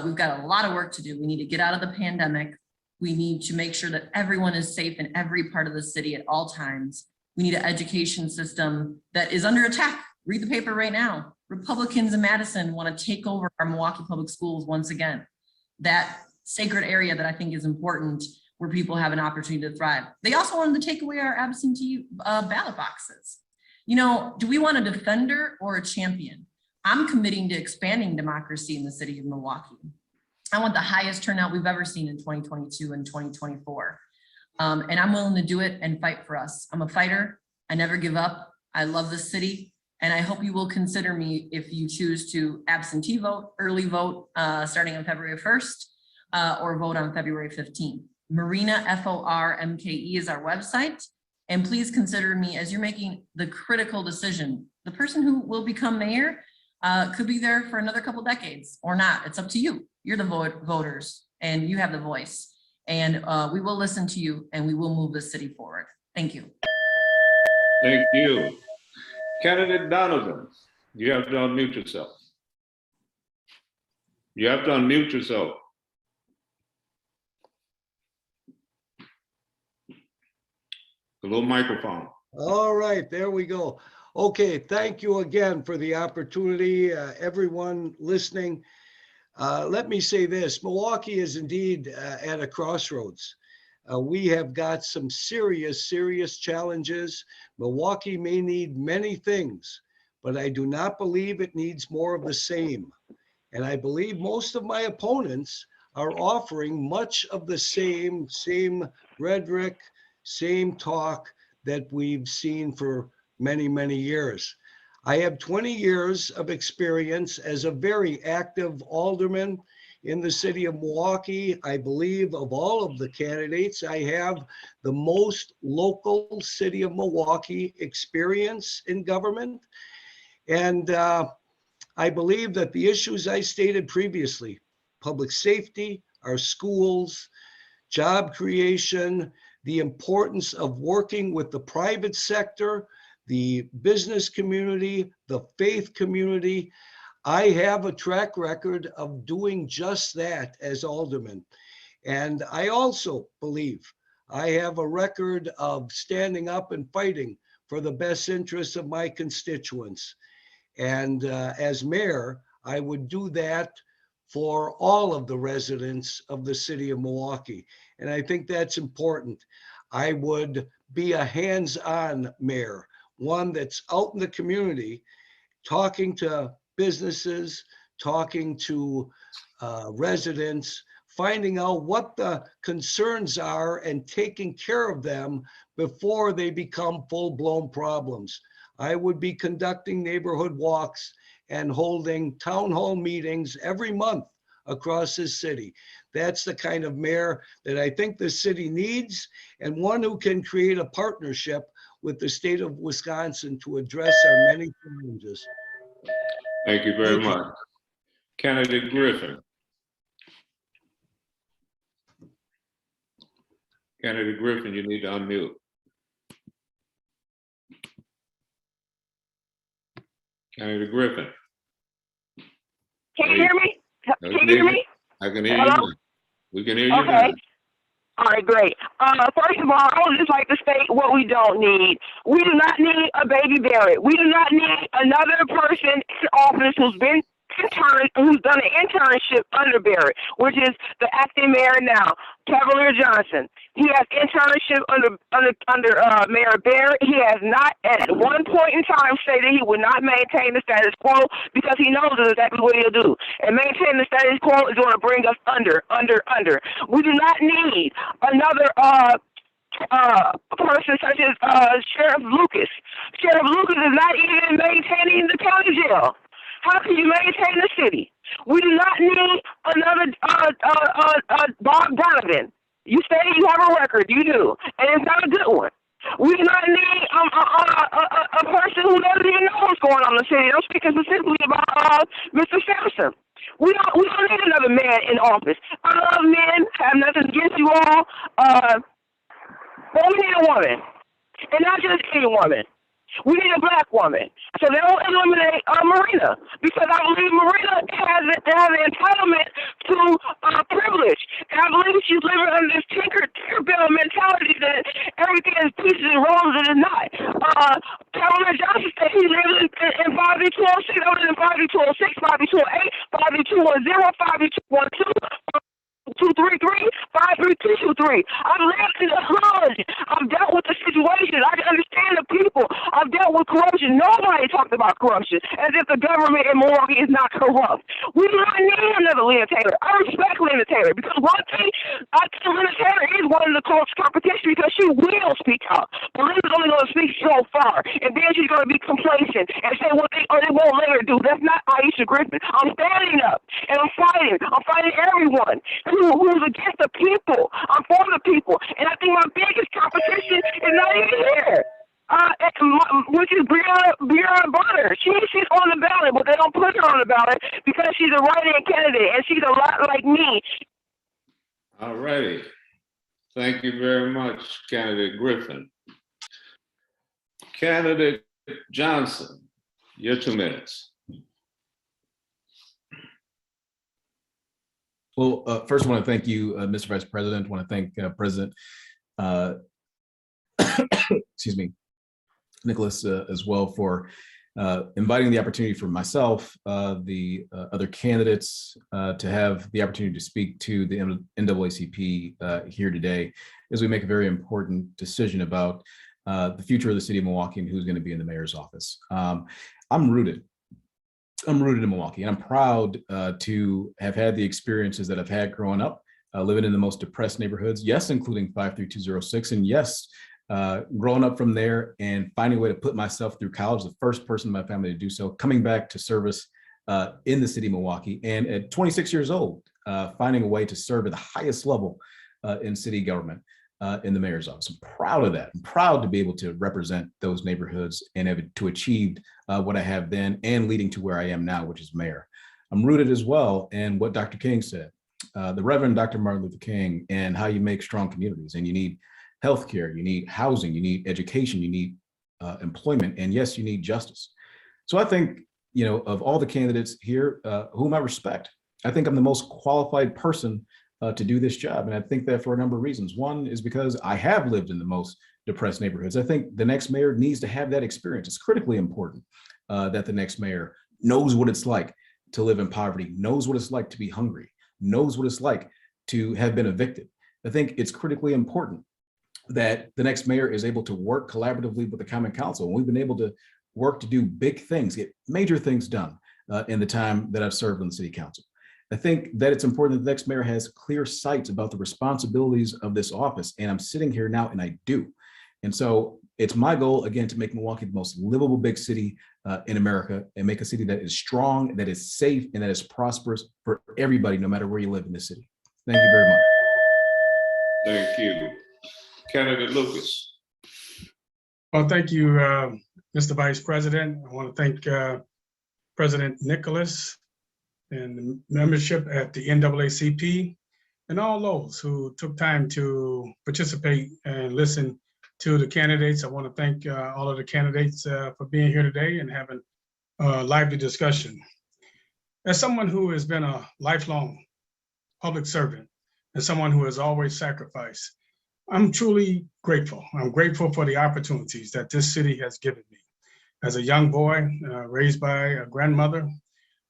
S5: We've got a lot of work to do. We need to get out of the pandemic. We need to make sure that everyone is safe in every part of the city at all times. We need an education system that is under attack. Read the paper right now. Republicans in Madison want to take over our Milwaukee public schools once again. That sacred area that I think is important, where people have an opportunity to thrive. They also wanted to take away our absentee ballot boxes. You know, do we want a defender or a champion? I'm committing to expanding democracy in the city of Milwaukee. I want the highest turnout we've ever seen in 2022 and 2024. And I'm willing to do it and fight for us. I'm a fighter. I never give up. I love this city. And I hope you will consider me if you choose to absentee vote, early vote, starting on February 1st, or vote on February 15th. Marina, FORMKE is our website. And please consider me as you're making the critical decision. The person who will become mayor could be there for another couple decades or not. It's up to you. You're the voters and you have the voice. And we will listen to you and we will move the city forward. Thank you.
S1: Thank you. Candidate Donovan, you have to unmute yourself. You have to unmute yourself. A little microphone.
S9: All right, there we go. Okay, thank you again for the opportunity, everyone listening. Let me say this, Milwaukee is indeed at a crossroads. We have got some serious challenges. Milwaukee may need many things, but I do not believe it needs more of the same. And I believe most of my opponents are offering much of the same rhetoric, same talk that we've seen for many years. I have 20 years of experience as a very active alderman in the city of Milwaukee. I believe of all of the candidates, I have the most local city of Milwaukee experience in government. And I believe that the issues I stated previously, public safety, our schools, job creation, the importance of working with the private sector, the business community, the faith community. I have a track record of doing just that as alderman. And I also believe I have a record of standing up and fighting for the best interests of my constituents. And as mayor, I would do that for all of the residents of the city of Milwaukee. And I think that's important. I would be a hands-on mayor, one that's out in the community, talking to businesses, talking to residents, finding out what the concerns are and taking care of them before they become full-blown problems. I would be conducting neighborhood walks and holding town hall meetings every month across this city. That's the kind of mayor that I think the city needs, and one who can create a partnership with the state of Wisconsin to address our many challenges.
S1: Thank you very much. Candidate Griffin. Candidate Griffin, you need to unmute. Candidate Griffin.
S3: Can you hear me? Can you hear me?
S1: I can hear
S3: Hello?
S1: you. We can hear you
S3: Okay.
S1: now.
S3: All right, great. First of all, I would just like to state what we don't need. We do not need a baby Barrett. We do not need another person in office who's done an internship under Barrett, which is the acting mayor now, Cavalier Johnson. He has internship under Mayor Barrett. He has not at one point in time stated he would not maintain the status quo because he knows exactly what he'll do. And maintaining the status quo is going to bring us under. We do not need another person such as Sheriff Lucas. Sheriff Lucas is not even maintaining the county jail. How can you maintain the city? We do not need another Bob Donovan. You say you have a record, you do, and it's not a good one. We do not need a person who doesn't even know what's going on in the city. I'm speaking specifically about Mr. Sampson. We don't need another man in office. I love men, have nothing against you all, but we need a woman, and not just any woman. We need a black woman. So they will eliminate Marina, because I believe Marina has an entitlement to privilege. And I believe she's living under this Tinkerbell mentality that everything is peaches and roses and it's not. Caroline Johnson said he lives in 5V206, I live in 5V206, 5V208, 5V210, 5V212. 233, 53223. I've lived in the hood. I've dealt with the situation. I understand the people. I've dealt with corruption. Nobody talked about corruption as if the government in Milwaukee is not corrupt. We do not need another Lena Taylor. I respect Lena Taylor because one thing, I think Lena Taylor is one of the close competition because she will speak up. But Lena's only going to speak so far, and then she's going to be complacent and say what they won't let her do. That's not Aisha Griffin. I'm standing up and I'm fighting. I'm fighting everyone who's against the people. I'm for the people. And I think my biggest competition is not even here. Which is Brianna Bonner. She's on the ballot, but they don't put her on the ballot because she's a write-in candidate and she's a lot like me.
S1: All righty. Thank you very much, Candidate Griffin. Candidate Johnson, your 2 minutes.
S7: Well, first I want to thank you, Mr. Vice President. I want to thank President, excuse me, Nicholas as well for inviting the opportunity for myself, the other candidates to have the opportunity to speak to the NAACP here today as we make a very important decision about the future of the city of Milwaukee and who's going to be in the mayor's office. I'm rooted in Milwaukee, and I'm proud to have had the experiences that I've had growing up, living in the most depressed neighborhoods, yes, including 53206, and yes, growing up from there and finding a way to put myself through college, the first person in my family to do so, coming back to service in the city of Milwaukee, and at 26 years old, finding a way to serve at the highest level in city government. In the mayor's office. I'm proud of that. I'm proud to be able to represent those neighborhoods and to achieve what I have then and leading to where I am now, which is mayor. I'm rooted as well in what Dr. King said, the Reverend Dr. Martin Luther King, and how you make strong communities. And you need healthcare, you need housing, you need education, you need employment, and yes, you need justice. So I think, you know, of all the candidates here, whom I respect, I think I'm the most qualified person to do this job. And I think that for a number of reasons. One is because I have lived in the most depressed neighborhoods. I think the next mayor needs to have that experience. It's critically important that the next mayor knows what it's like to live in poverty, knows what it's like to be hungry, knows what it's like to have been evicted. I think it's critically important that the next mayor is able to work collaboratively with the Common Council. And we've been able to work to do big things, get major things done in the time that I've served on the city council. I think that it's important that the next mayor has clear sights about the responsibilities of this office. And I'm sitting here now and I do. And so it's my goal, again, to make Milwaukee the most livable big city in America and make a city that is strong, that is safe, and that is prosperous for everybody, no matter where you live in the city. Thank you very much.
S1: Thank you. Candidate Lucas.
S2: Well, thank you, Mr. Vice President. I want to thank President Nicholas and the membership at the NAACP and all those who took time to participate and listen to the candidates. I want to thank all of the candidates for being here today and having a lively discussion. As someone who has been a lifelong public servant and someone who has always sacrificed, I'm truly grateful. I'm grateful for the opportunities that this city has given me. As a young boy, raised by a grandmother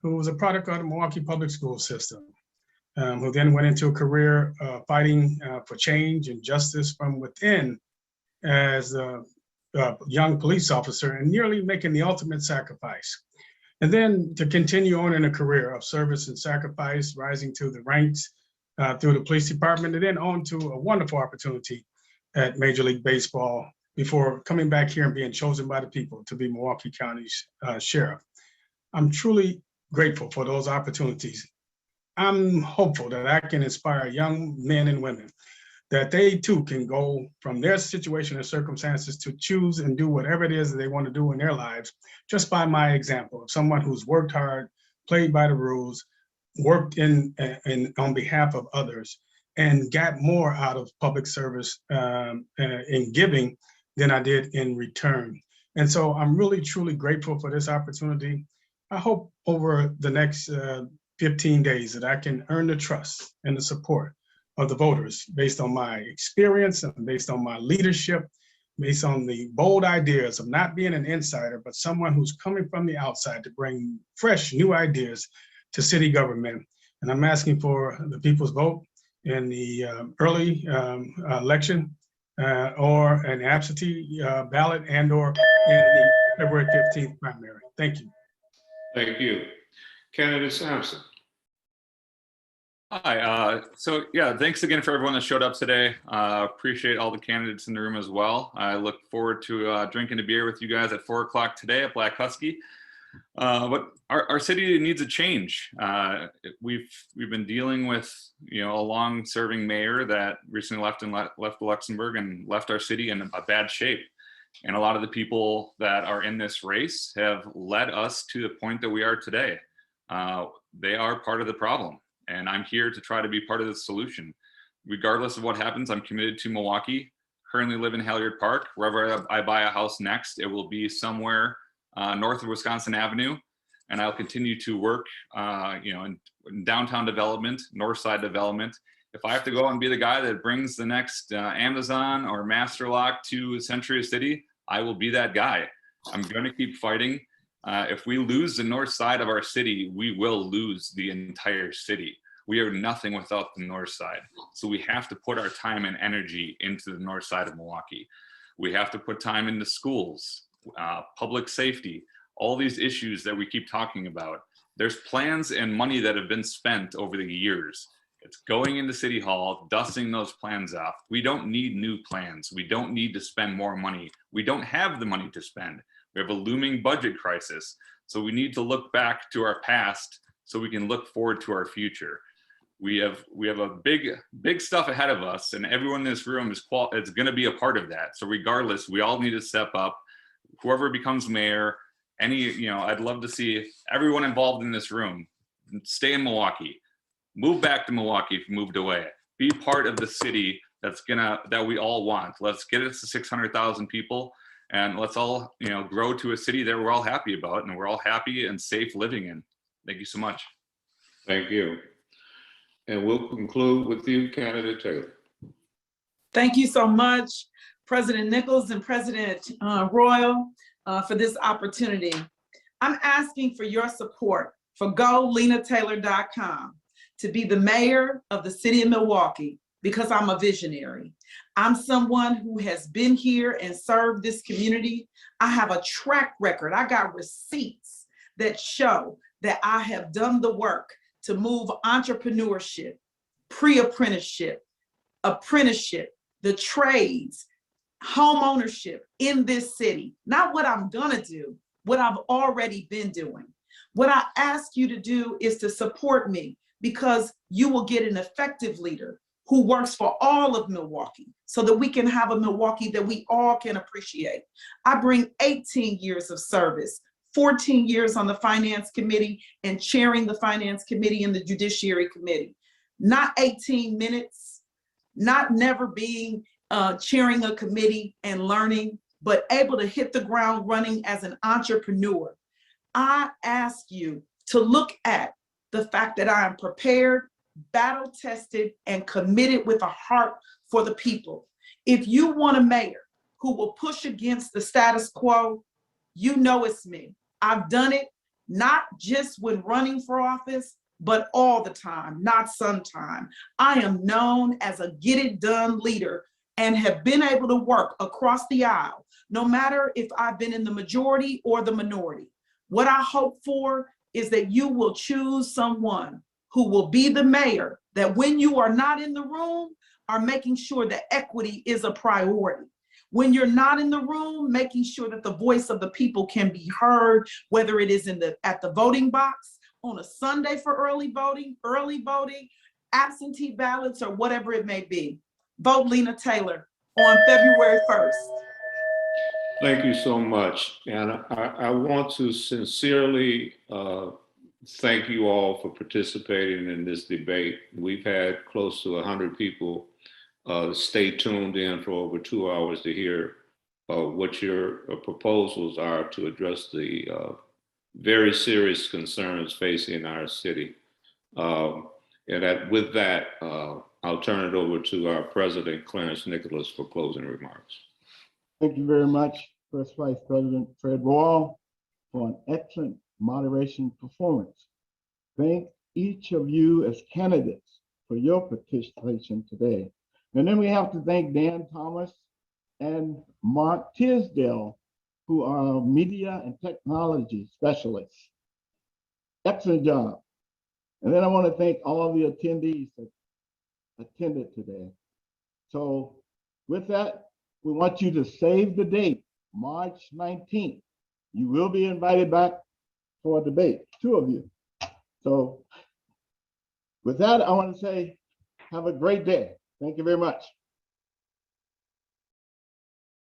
S2: who was a product of the Milwaukee public school system, who then went into a career fighting for change and justice from within as a young police officer and nearly making the ultimate sacrifice. And then to continue on in a career of service and sacrifice, rising to the ranks through the police department, and then on to a wonderful opportunity at Major League Baseball before coming back here and being chosen by the people to be Milwaukee County's sheriff. I'm truly grateful for those opportunities. I'm hopeful that I can inspire young men and women that they too can go from their situation and circumstances to choose and do whatever it is that they want to do in their lives, just by my example of someone who's worked hard, played by the rules, worked in on behalf of others, and got more out of public service in giving than I did in return. And so I'm really, truly grateful for this opportunity. I hope over the next 15 days that I can earn the trust and the support of the voters based on my experience and based on my leadership, based on the bold ideas of not being an insider, but someone who's coming from the outside to bring fresh, new ideas to city government. And I'm asking for the people's vote in the early election or an absentee ballot and or in the February 15th primary. Thank you.
S1: Thank you. Candidate Sampson.
S4: Hi, so yeah, thanks again for everyone that showed up today. Appreciate all the candidates in the room as well. I look forward to drinking a beer with you guys at 4 o'clock today at Black Husky. But our city needs a change. We've been dealing with a long-serving mayor that recently left Luxembourg and left our city in a bad shape. And a lot of the people that are in this race have led us to the point that we are today. They are part of the problem, and I'm here to try to be part of the solution. Regardless of what happens, I'm committed to Milwaukee. Currently live in Halyard Park. Wherever I buy a house next, it will be somewhere north of Wisconsin Avenue, and I'll continue to work, in downtown development, north side development. If I have to go and be the guy that brings the next Amazon or Master Lock to Century City, I will be that guy. I'm going to keep fighting. If we lose the north side of our city, we will lose the entire city. We are nothing without the north side. So we have to put our time and energy into the north side of Milwaukee. We have to put time into schools, public safety, all these issues that we keep talking about. There's plans and money that have been spent over the years. It's going into City Hall, dusting those plans off. We don't need new plans. We don't need to spend more money. We don't have the money to spend. We have a looming budget crisis. So we need to look back to our past so we can look forward to our future. We have a big stuff ahead of us, and everyone in this room is going to be a part of that. So regardless, we all need to step up. Whoever becomes mayor, I'd love to see everyone involved in this room stay in Milwaukee. Move back to Milwaukee if you moved away. Be part of the city that we all want. Let's get it to 600,000 people, and let's all grow to a city that we're all happy about and we're all happy and safe living in. Thank you so much.
S1: Thank you. And we'll conclude with you, Candidate Taylor.
S8: Thank you so much, President Nichols and President Royal, for this opportunity. I'm asking for your support for GoLenaTaylor.com to be the mayor of the city of Milwaukee, because I'm a visionary. I'm someone who has been here and served this community. I have a track record. I got receipts that show that I have done the work to move entrepreneurship, pre-apprenticeship, apprenticeship, the trades, homeownership in this city. Not what I'm gonna do, what I've already been doing. What I ask you to do is to support me, because you will get an effective leader who works for all of Milwaukee so that we can have a Milwaukee that we all can appreciate. I bring 18 years of service, 14 years on the finance committee and chairing the finance committee and the judiciary committee. Not 18 minutes, not never being chairing a committee and learning, but able to hit the ground running as an entrepreneur. I ask you to look at the fact that I am prepared, battle-tested, and committed with a heart for the people. If you want a mayor who will push against the status quo, you know it's me. I've done it, not just when running for office, but all the time, not sometime. I am known as a get-it-done leader and have been able to work across the aisle, no matter if I've been in the majority or the minority. What I hope for is that you will choose someone who will be the mayor that when you are not in the room are making sure that equity is a priority. When you're not in the room, making sure that the voice of the people can be heard, whether it is at the voting box, on a Sunday for early voting, absentee ballots, or whatever it may be. Vote Lena Taylor on February 1st.
S1: Thank you so much. And I want to sincerely thank you all for participating in this debate. We've had close to 100 people stay tuned in for over 2 hours to hear what your proposals are to address the very serious concerns facing our city. With that, I'll turn it over to our president, Clarence Nicholas, for closing remarks.
S10: Thank you very much, First Vice President Fred Wall, for an excellent moderation performance. Thank each of you as candidates for your participation today. And then we have to thank Dan Thomas and Mark Tisdale, who are media and technology specialists. Excellent job. And then I want to thank all the attendees that attended today. So with that, we want you to save the date, March 19th. You will be invited back for a debate, 2 of you. So with that, I want to say, have a great day. Thank you very much.